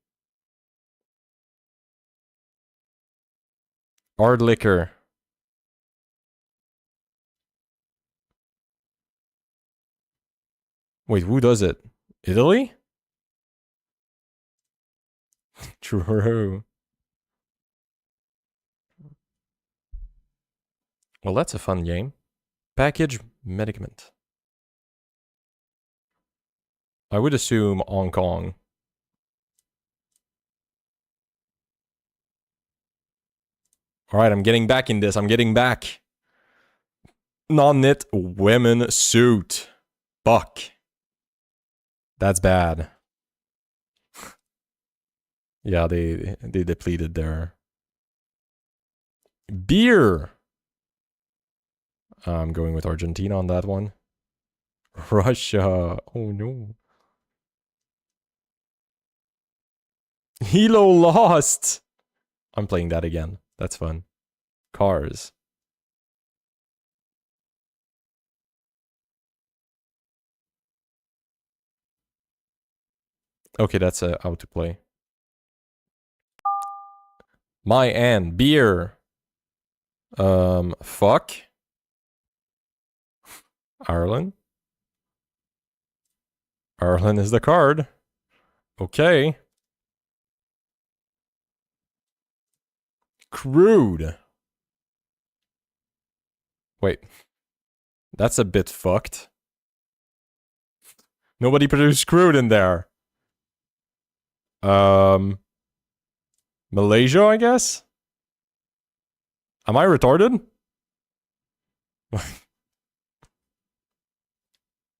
Hard liquor. Wait, who does it? Italy? True. Well, that's a fun game. Package medicament. I would assume Hong Kong. Alright, I'm getting back in this. I'm getting back. Non-knit women suit. Fuck. That's bad. Yeah, they depleted their beer. I'm going with Argentina on that one. Russia. Oh no. Hilo lost. I'm playing that again. That's fun. Cars. Okay, that's how to play. My and beer. Fuck. Ireland. Ireland is the card. Okay. Crude. Wait. That's a bit fucked. Nobody produced crude in there. Malaysia, I guess? Am I retarded?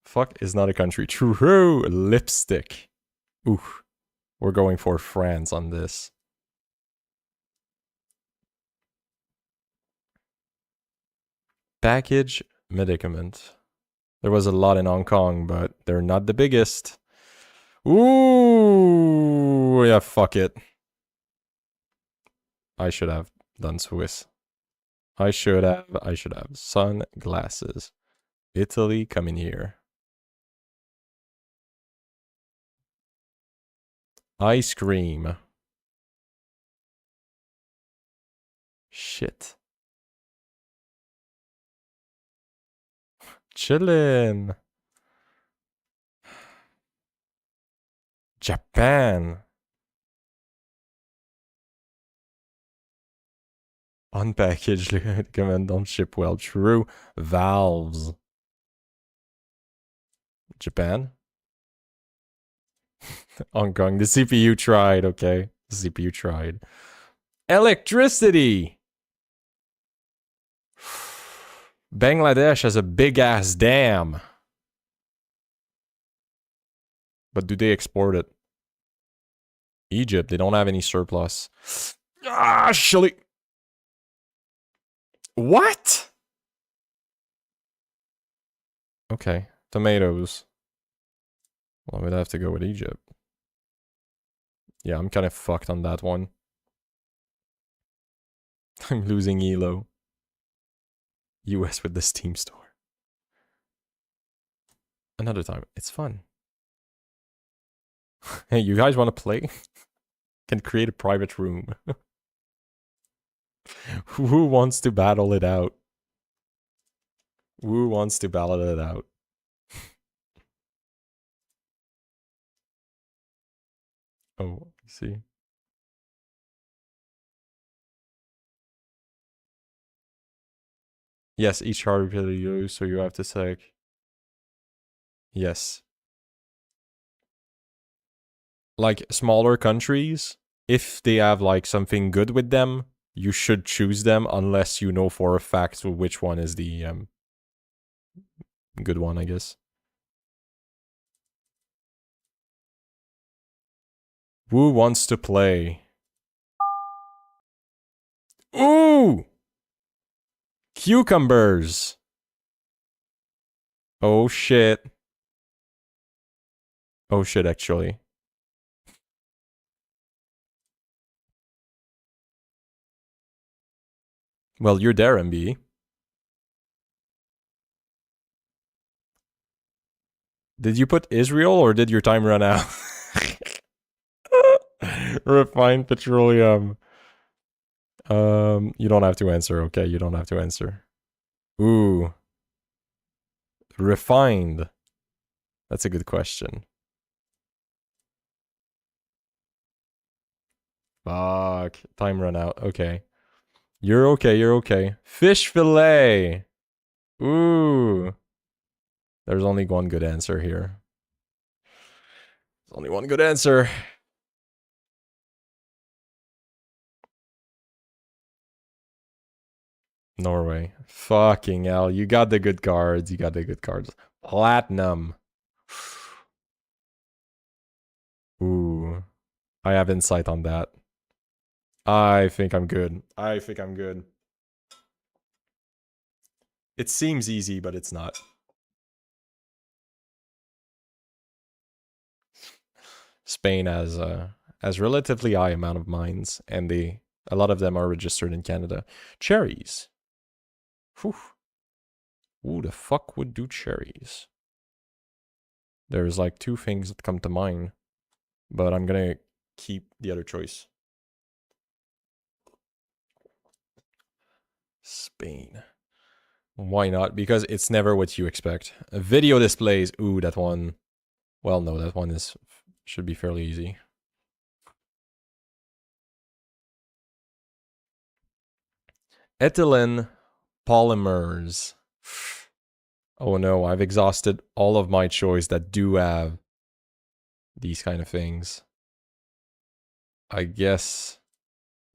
Fuck is not a country. True. Lipstick. Ooh. We're going for France on this. Package medicament. There was a lot in Hong Kong, but they're not the biggest. Ooh, yeah, fuck it. I should have done Swiss. I should have. Sunglasses. Italy, come in here. Ice cream. Shit. Chillin'. Japan. Unpackaged ligament don't ship well. True. Valves. Japan. Hong Kong. The CPU tried, okay. The CPU tried. Electricity! Bangladesh has a big ass dam. But do they export it? Egypt, they don't have any surplus. Ah, Chile. What? Okay, tomatoes. Well, I would have to go with Egypt. Yeah, I'm kind of fucked on that one. I'm losing ELO. US with the Steam store. Another time. It's fun. Hey, you guys want to play? Can create a private room. Who wants to battle it out? Who wants to battle it out? Oh, I see. Yes, each hard video, so you have to say. Yes. Like smaller countries, if they have like something good with them, you should choose them unless you know for a fact which one is the good one, I guess. Who wants to play? Ooh! Cucumbers! Oh shit. Oh shit, actually. Well, you're there, MB. Did you put Israel or did your time run out? Refined petroleum. You don't have to answer, okay? You don't have to answer. Ooh. Refined. That's a good question. Fuck. Time run out. Okay. You're okay, you're okay. Fish fillet. Ooh. There's only one good answer here. There's only one good answer. Norway. Fucking hell. You got the good cards. You got the good cards. Platinum. Ooh. I have insight on that. I think I'm good. I think I'm good. It seems easy, but it's not. Spain has relatively high amount of mines, and a lot of them are registered in Canada. Cherries. Whew. Who the fuck would do cherries? There's like two things that come to mind, but I'm gonna keep the other choice. Spain. Why not? Because it's never what you expect. Video displays. Ooh, that one. Well, no, that one should be fairly easy. Ethylene polymers. Oh no, I've exhausted all of my choice that do have these kind of things. I guess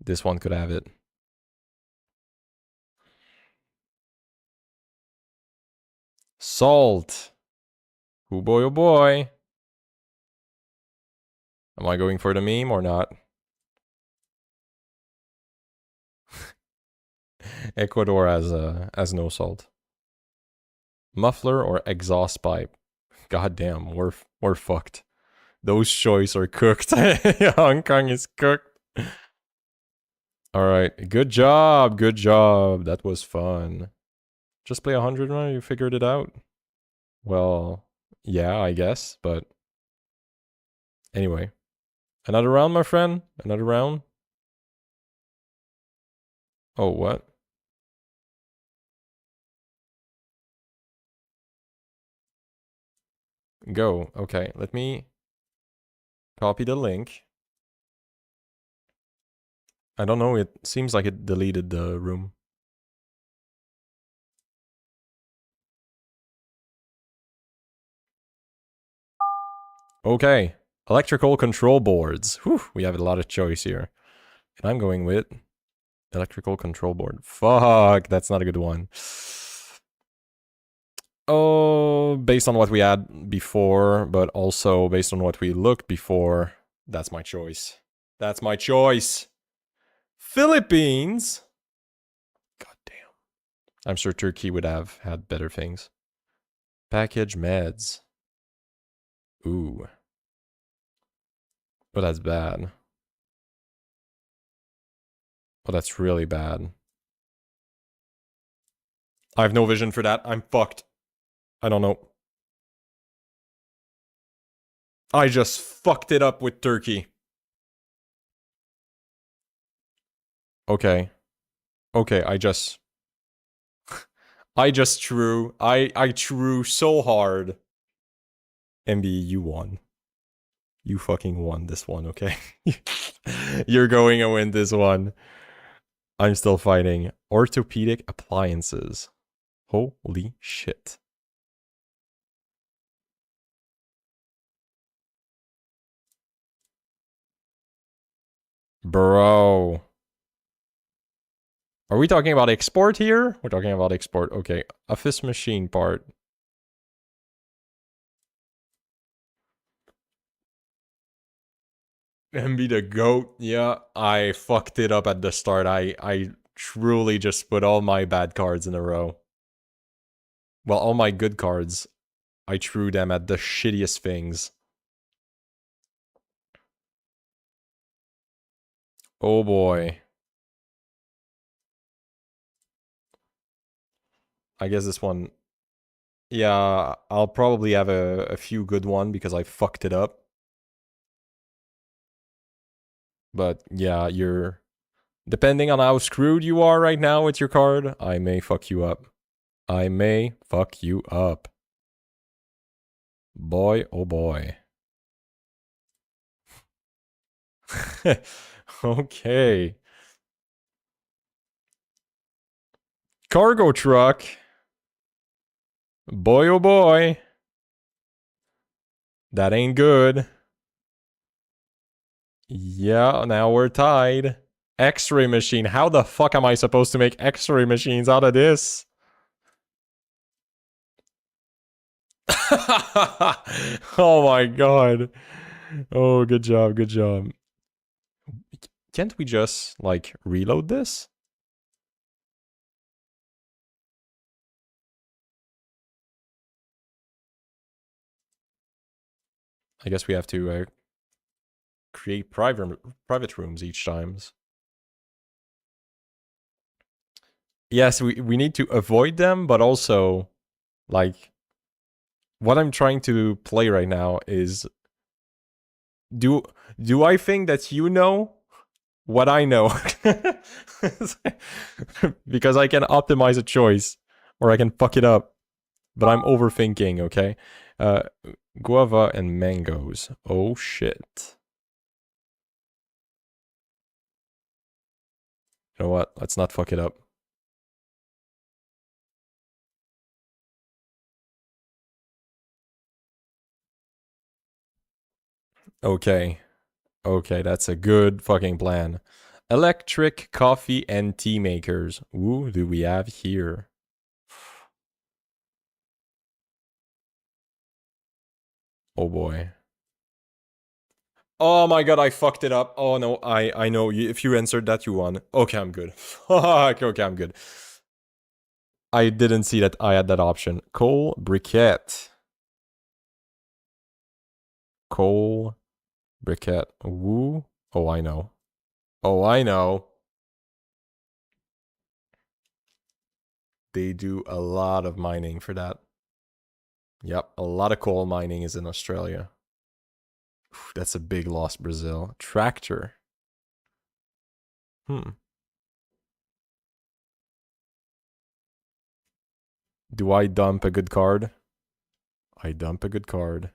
this one could have it. Salt. Oh boy, oh boy. Am I going for the meme or not? Ecuador has no salt. Muffler or exhaust pipe. God damn, we're fucked. Those choices are cooked. Hong Kong is cooked. Alright, good job, good job. That was fun. Just play 100 now, you figured it out? Well, yeah, I guess, but... Anyway. Another round, my friend? Another round? Oh, what? Go. Okay, let me copy the link. I don't know, it seems like it deleted the room. Okay. Electrical control boards. Whew, we have a lot of choice here. And I'm going with electrical control board. Fuck, that's not a good one. Oh, based on what we had before, but also based on what we looked before, that's my choice. That's my choice. Philippines? God damn. I'm sure Turkey would have had better things. Package meds. Ooh. Oh, that's bad. Oh, that's really bad. I have no vision for that. I'm fucked. I don't know. I just fucked it up with Turkey. Okay. Okay, I just threw. I threw so hard. MB, you won. You fucking won this one, okay? You're going to win this one. I'm still fighting. Orthopedic appliances. Holy shit. Bro. Are we talking about export here? We're talking about export. Okay. Office machine part. MB the GOAT. Yeah, I fucked it up at the start. I truly just put all my bad cards in a row. Well, all my good cards. I threw them at the shittiest things. Oh boy. I guess this one... Yeah, I'll probably have a few good one because I fucked it up. But yeah, you're... Depending on how screwed you are right now with your card, I may fuck you up. I may fuck you up. Boy, oh boy. Okay. Cargo truck. Boy, oh boy. That ain't good. Yeah, now we're tied. X-ray machine. How the fuck am I supposed to make X-ray machines out of this? Oh my god. Oh, good job, good job. Can't we just, like, reload this? I guess we have to create private rooms each times. Yes, we need to avoid them, but also, like, what I'm trying to play right now is, do I think that you know what I know? Because I can optimize a choice, or I can fuck it up, but I'm overthinking, okay? Guava and mangoes. Oh shit. You know what? Let's not fuck it up. Okay. Okay, that's a good fucking plan. Electric coffee and tea makers. Who do we have here? Oh boy. Oh my god, I fucked it up. Oh no, I know. If you answered that, you won. Okay, I'm good. Fuck, okay, I'm good. I didn't see that I had that option. Coal briquette. Coal briquette. Woo. Oh, I know. Oh, I know. They do a lot of mining for that. Yep, a lot of coal mining is in Australia. Oof, that's a big loss, Brazil. Tractor. Do I dump a good card? I dump a good card.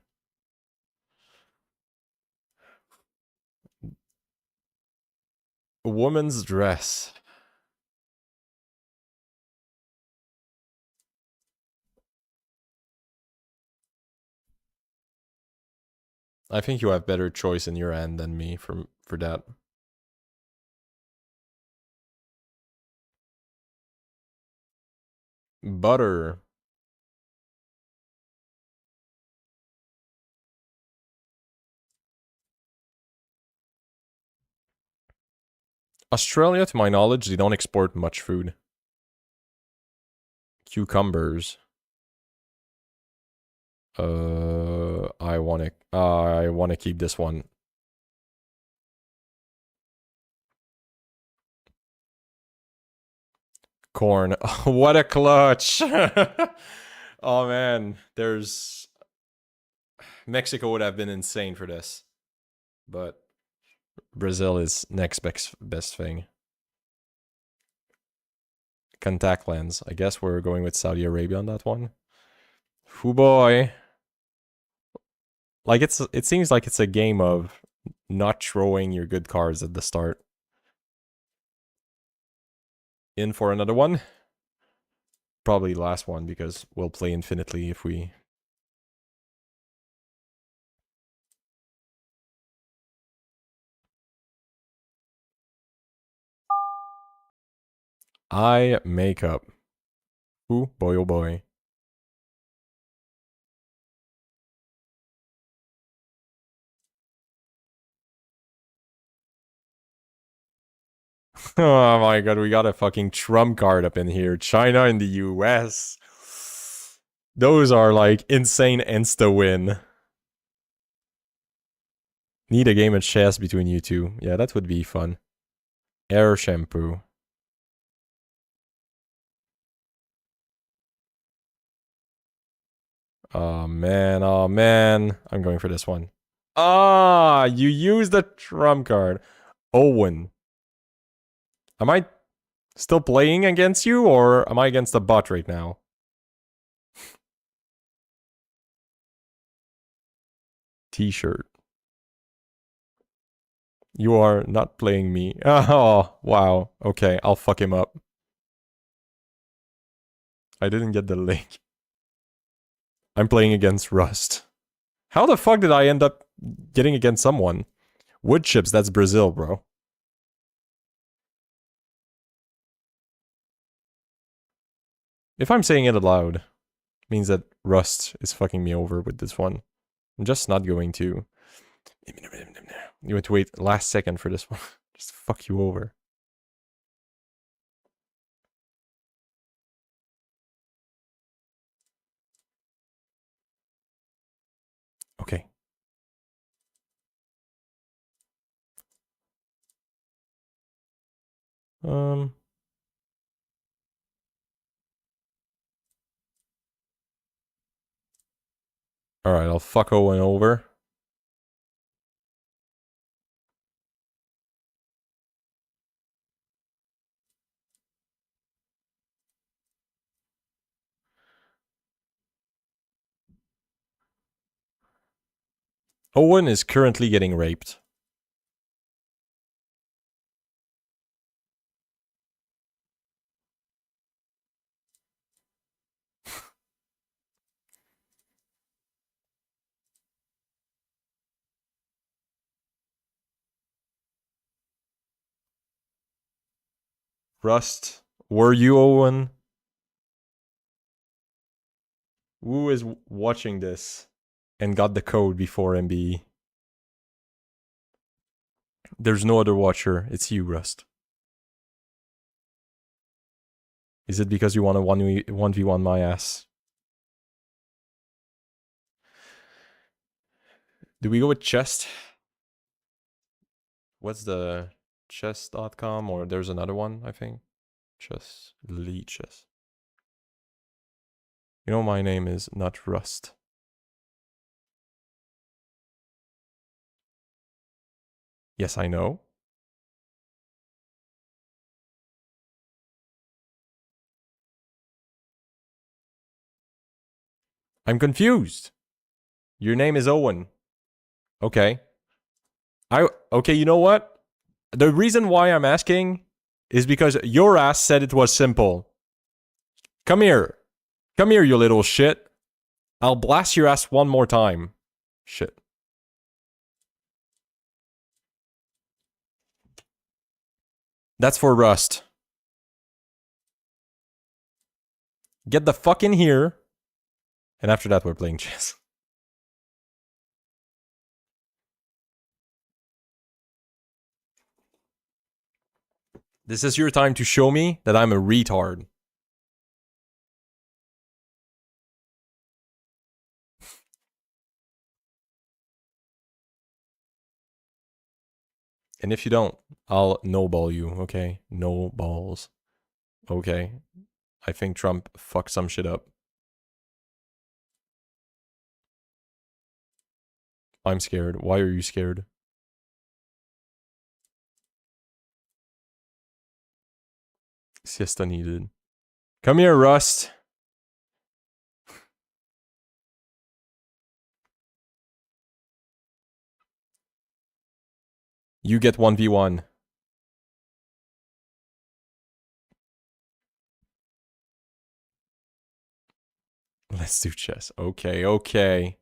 A woman's dress. I think you have better choice in your end than me for that. Butter. Australia, to my knowledge, they don't export much food. Cucumbers. I wanna keep this one. Corn. What a clutch! Oh man, there's Mexico would have been insane for this, but Brazil is next best thing. Contact lens. I guess we're going with Saudi Arabia on that one. Foo boy. Like it seems like it's a game of not throwing your good cards at the start. In for another one. Probably last one because we'll play infinitely if we... Eye makeup. Ooh, boy oh boy. Oh my god, we got a fucking Trump card up in here. China and the US. Those are like insane insta-win. Need a game of chess between you two. Yeah, that would be fun. Air shampoo. Oh man. I'm going for this one. Ah, you used the Trump card. Owen. Am I still playing against you, or am I against the bot right now? T-shirt. You are not playing me. Oh, wow. Okay, I'll fuck him up. I didn't get the link. I'm playing against Rust. How the fuck did I end up getting against someone? Wood chips, that's Brazil, bro. If I'm saying it aloud, it means that Rust is fucking me over with this one. I'm just not going to. You have to wait last second for this one. Just fuck you over. Okay. Alright, I'll fuck Owen over. Owen is currently getting raped. Rust, were you Owen? Who is watching this and got the code before MBE? There's no other watcher. It's you, Rust. Is it because you want to 1v1 my ass? Do we go with chest? What's the chess.com, or there's another one, I think. Chess, Elite Chess. You know my name is not Rust. Yes, I know. I'm confused. Your name is Owen. Okay. Okay, you know what? The reason why I'm asking is because your ass said it was simple. Come here. Come here, you little shit. I'll blast your ass one more time. Shit. That's for Rust. Get the fuck in here. And after that, we're playing chess. This is your time to show me that I'm a retard. And if you don't, I'll no-ball you, okay? No balls. Okay. I think Trump fucked some shit up. I'm scared. Why are you scared? Siesta needed. Come here, Rust. You get 1v1. Let's do chess. Okay, okay.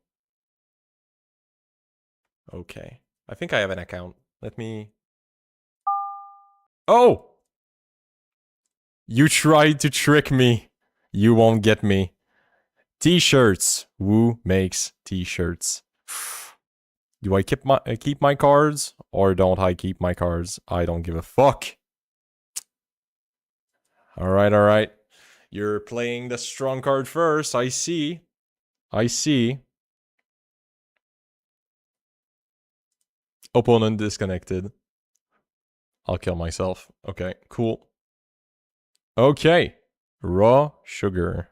Okay. I think I have an account. Let me... Oh! You tried to trick me. You won't get me. T-shirts. Who makes t-shirts? Do I keep my cards or don't I keep my cards? I don't give a fuck. All right. You're playing the strong card first. I see. I see. Opponent disconnected. I'll kill myself. Okay, cool. Okay. Raw sugar.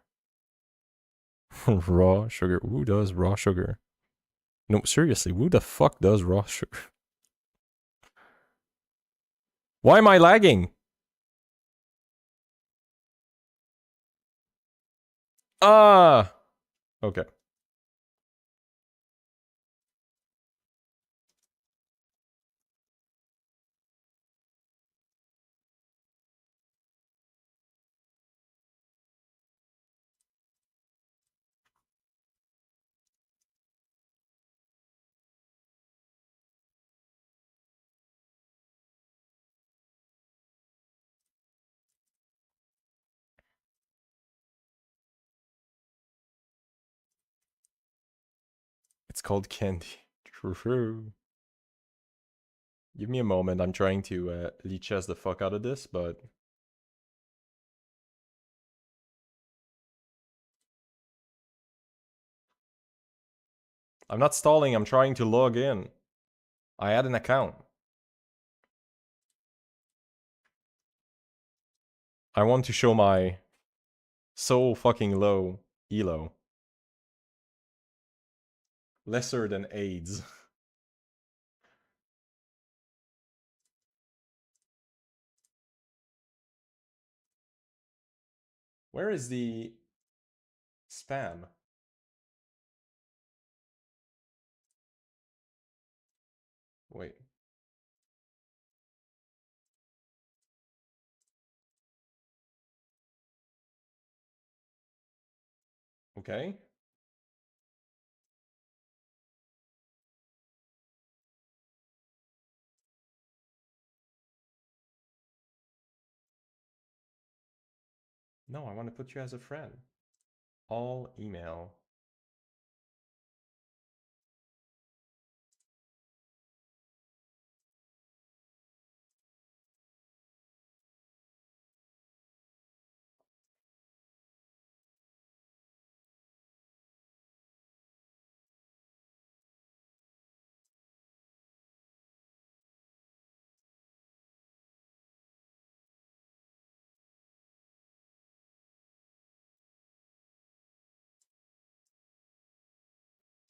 Raw sugar. Who does raw sugar? No, seriously, who the fuck does raw sugar? Why am I lagging? Ah! Okay. It's called candy. True. Give me a moment. I'm trying to leeches the fuck out of this, but... I'm not stalling. I'm trying to log in. I had an account. I want to show my so fucking low elo. Lesser than AIDS. Where is the spam? Wait. Okay. No, I want to put you as a friend. All email.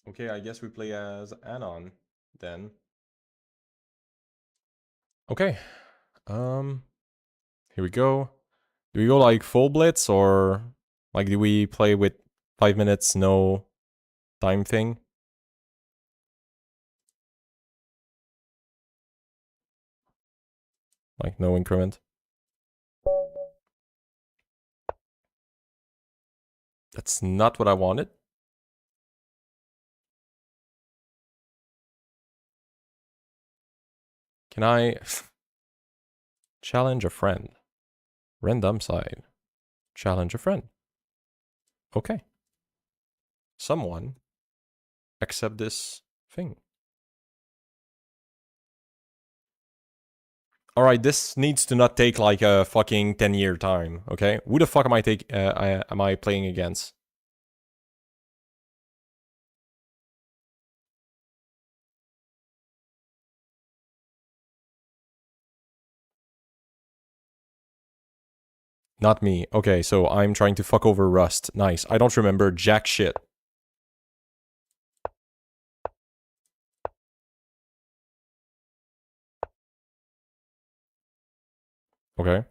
Okay, I guess we play as Anon then. Okay. Here we go. Do we go like full blitz or like do we play with 5 minutes no time thing? Like no increment? That's not what I wanted. Can I... Challenge a friend. Random side. Challenge a friend. Okay. Someone accept this thing. Alright, this needs to not take like a fucking 10-year time, okay? Who the fuck am I playing against? Not me. Okay, so I'm trying to fuck over Rust. Nice. I don't remember jack shit. Okay.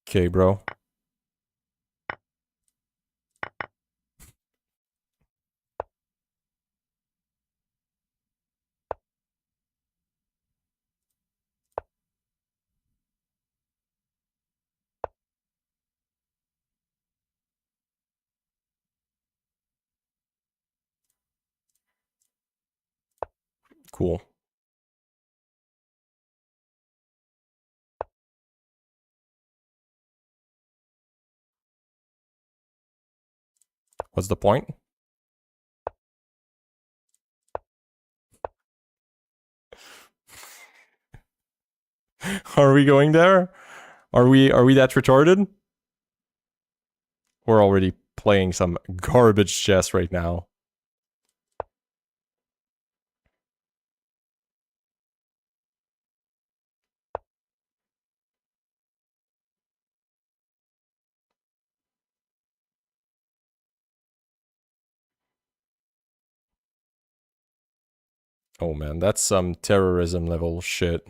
Okay, bro. Cool. What's the point? Are we going there? Are we that retarded? We're already playing some garbage chess right now. Oh man, that's some terrorism level shit.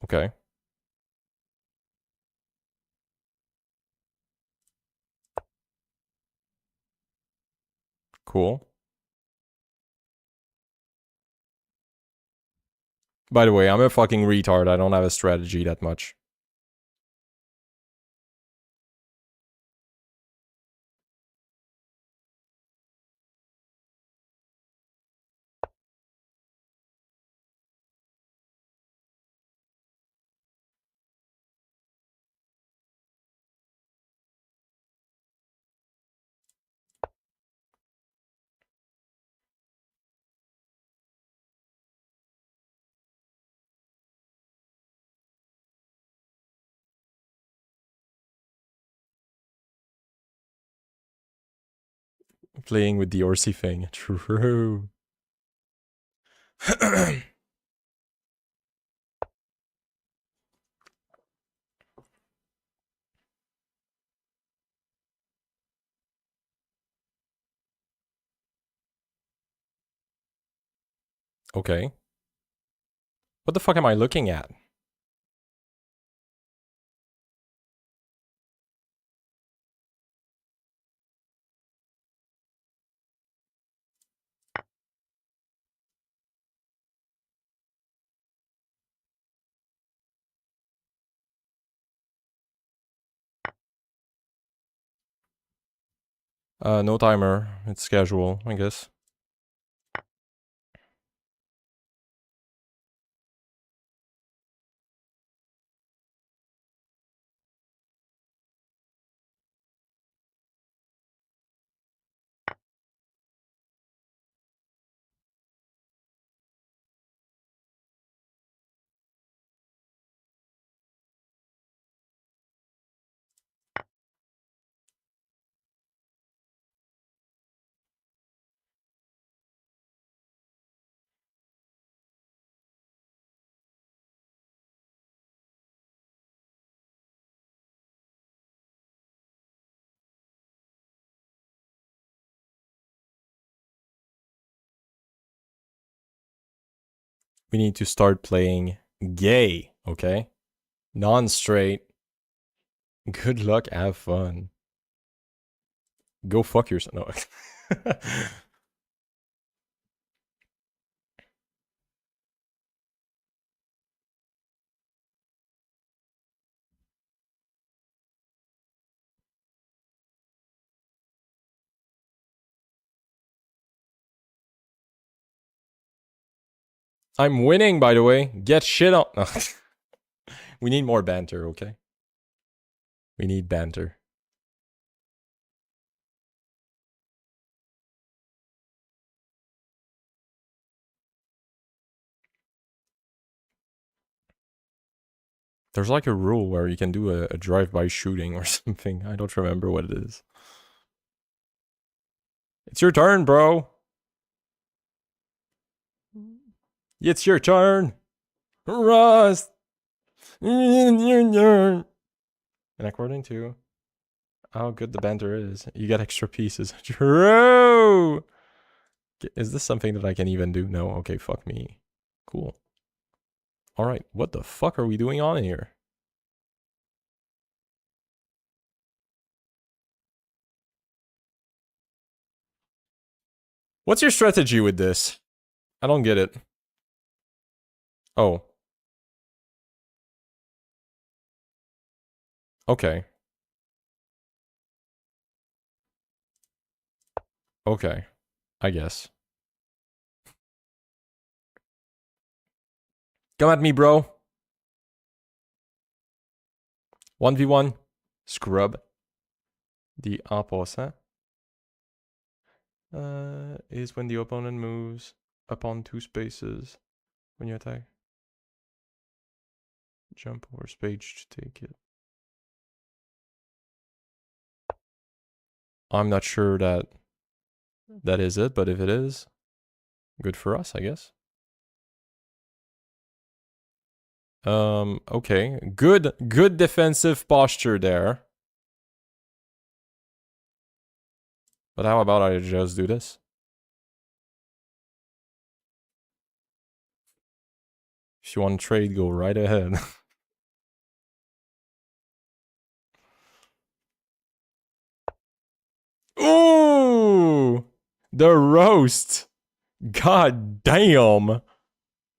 Okay. Cool. By the way, I'm a fucking retard. I don't have a strategy that much. Playing with the Orsi thing. True. Okay. What the fuck am I looking at? No timer. It's casual, I guess. we need to start playing gay, okay? Non-straight. Good luck, have fun. Go fuck yourself. No. I'm winning, by the way. Get shit on. No. We need more banter, okay? We need banter. There's like a rule where you can do a drive-by shooting or something. I don't remember what it is. It's your turn, bro. It's your turn. Rust. And according to how good the banter is, you get extra pieces. True. Is this something that I can even do? No. Okay, fuck me. Cool. All right. What the fuck are we doing on here? What's your strategy with this? I don't get it. Oh. Okay. Okay. I guess. Come at me, bro. 1v1. Scrub. The opposite is when the opponent moves upon 2 spaces when you attack. Jump over space to take it. I'm not sure that is it, but if it is, good for us, I guess. Okay. Good defensive posture there. But how about I just do this? If you want to trade, go right ahead. Ooh! The roast! God damn!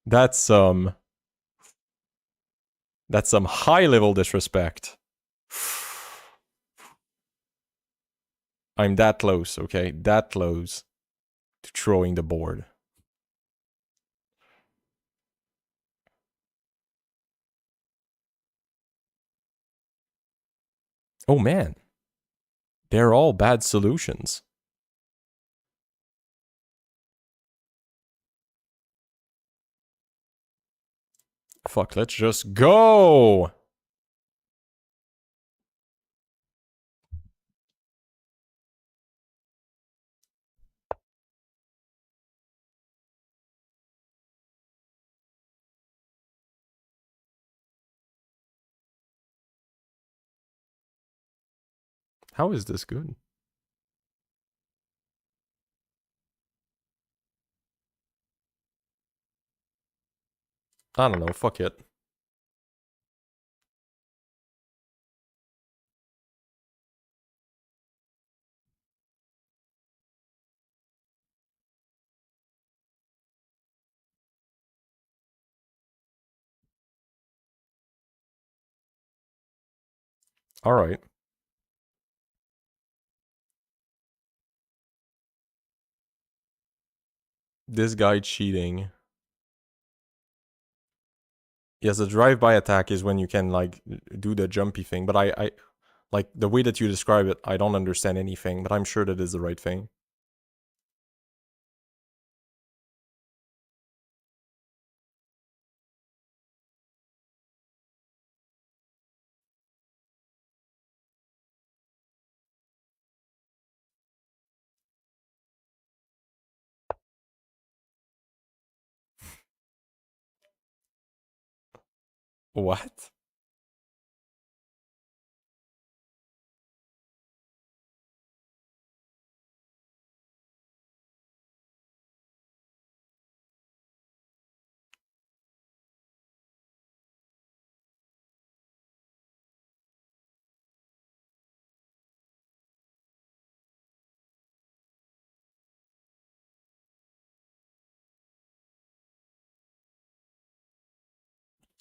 That's some high level disrespect. I'm that close, okay? That close to throwing the board. Oh man. They're all bad solutions. Fuck, let's just go! How is this good? I don't know, fuck it. Alright. This guy cheating. Yes, a drive-by attack is when you can, like, do the jumpy thing. But I like, the way that you describe it, I don't understand anything. But I'm sure that is the right thing. What?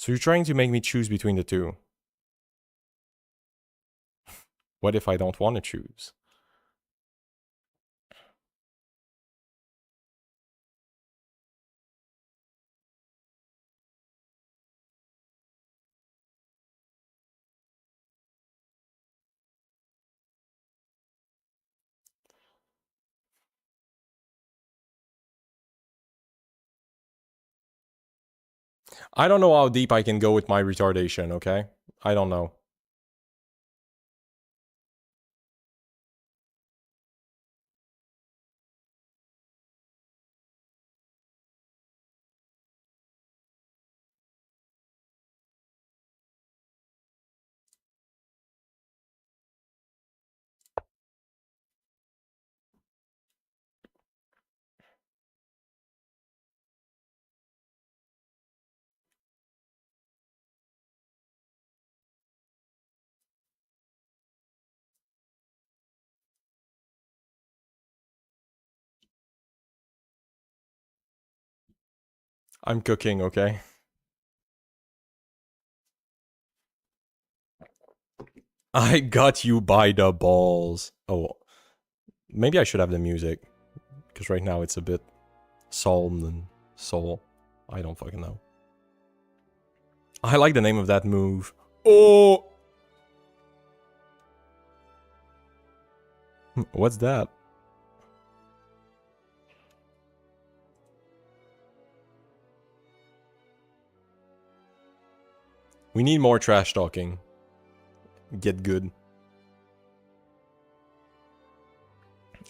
So you're trying to make me choose between the two. What if I don't want to choose? I don't know how deep I can go with my retardation, okay? I don't know. I'm cooking, okay? I got you by the balls. Oh, maybe I should have the music. Because right now it's a bit solemn and soul. I don't fucking know. I like the name of that move. Oh! What's that? We need more trash talking. Get good.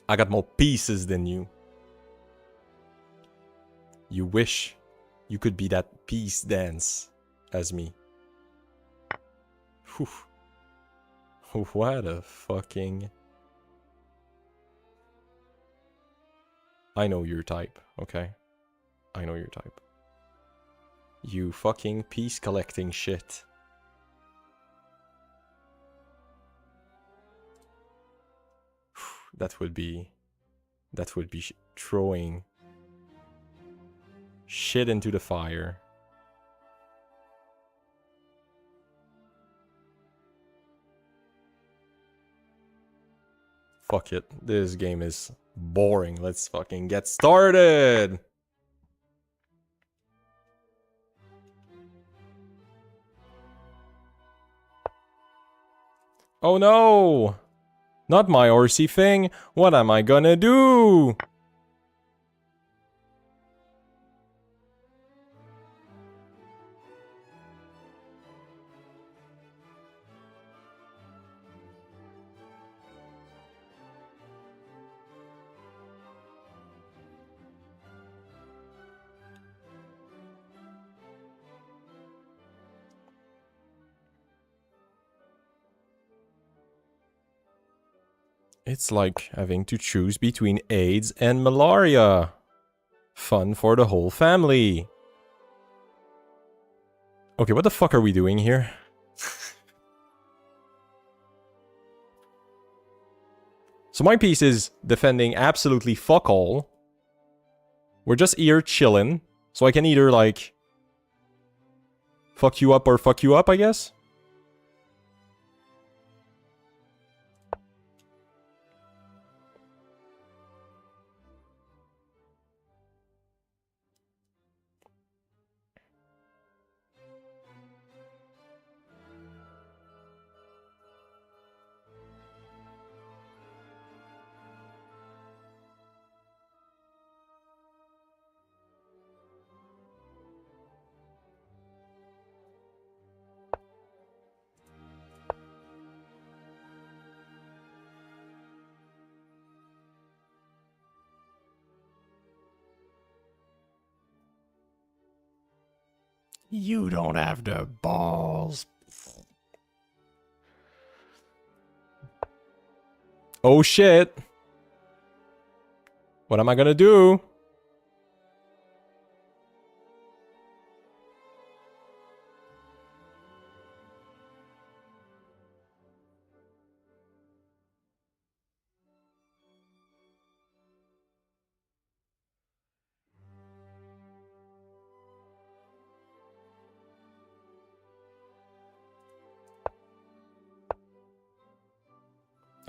I got more pieces than you. You wish you could be that peace dance as me. Whew. What a fucking... I know your type, okay? I know your type. You fucking piece collecting shit. That would be throwing shit into the fire. Fuck it. This game is boring. Let's fucking get started. Oh no! Not my horsey thing. What am I gonna do? It's like having to choose between AIDS and malaria. Fun for the whole family. Okay, what the fuck are we doing here? So my piece is defending absolutely fuck all. We're just here chilling. So I can either like... fuck you up or fuck you up, I guess? You don't have the balls. Oh shit. What am I gonna do?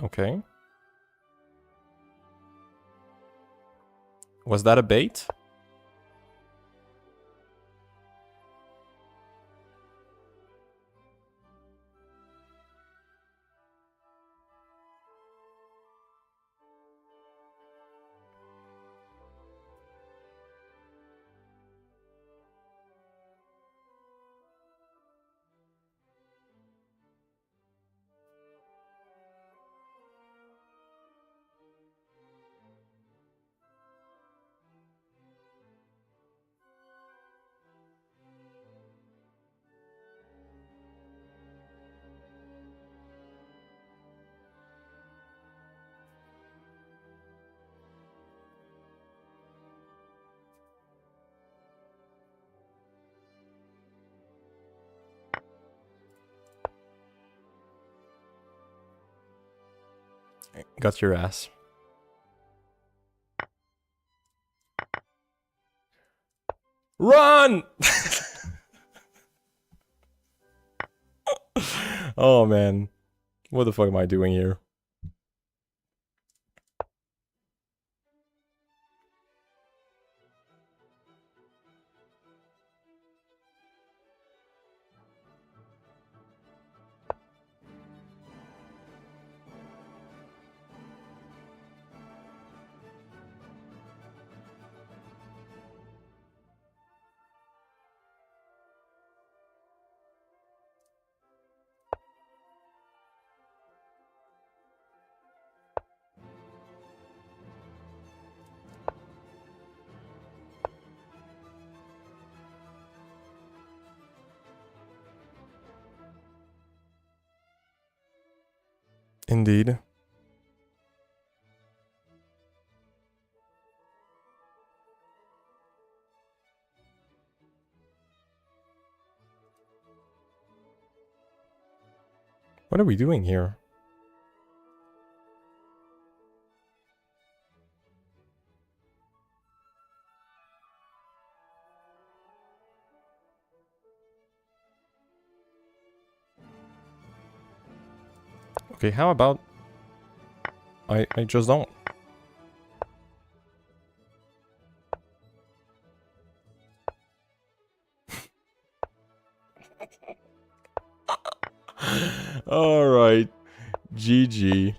Okay. Was that a bait? Got your ass. Run! Oh man. What the fuck am I doing here? Indeed. What are we doing here? Okay, how about I just don't. All right. GG.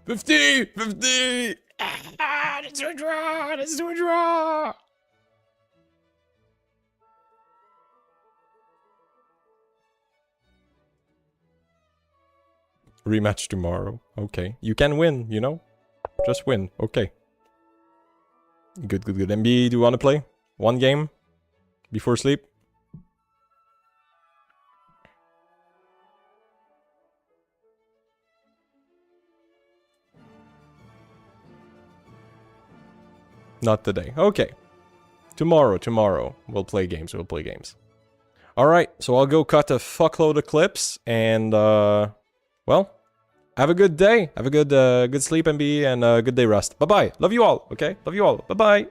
$50! $50! Ah, let's do a draw! Let's do a draw! Rematch tomorrow. Okay. You can win, you know? Just win. Okay. Good, good, good. MB, do you want to play? One game? Before sleep? Not today. Okay. Tomorrow. We'll play games. Alright, so I'll go cut a fuckload of clips and, well, have a good day. Have a good sleep, MB, and a good day rest. Bye-bye. Love you all, okay? Love you all. Bye-bye.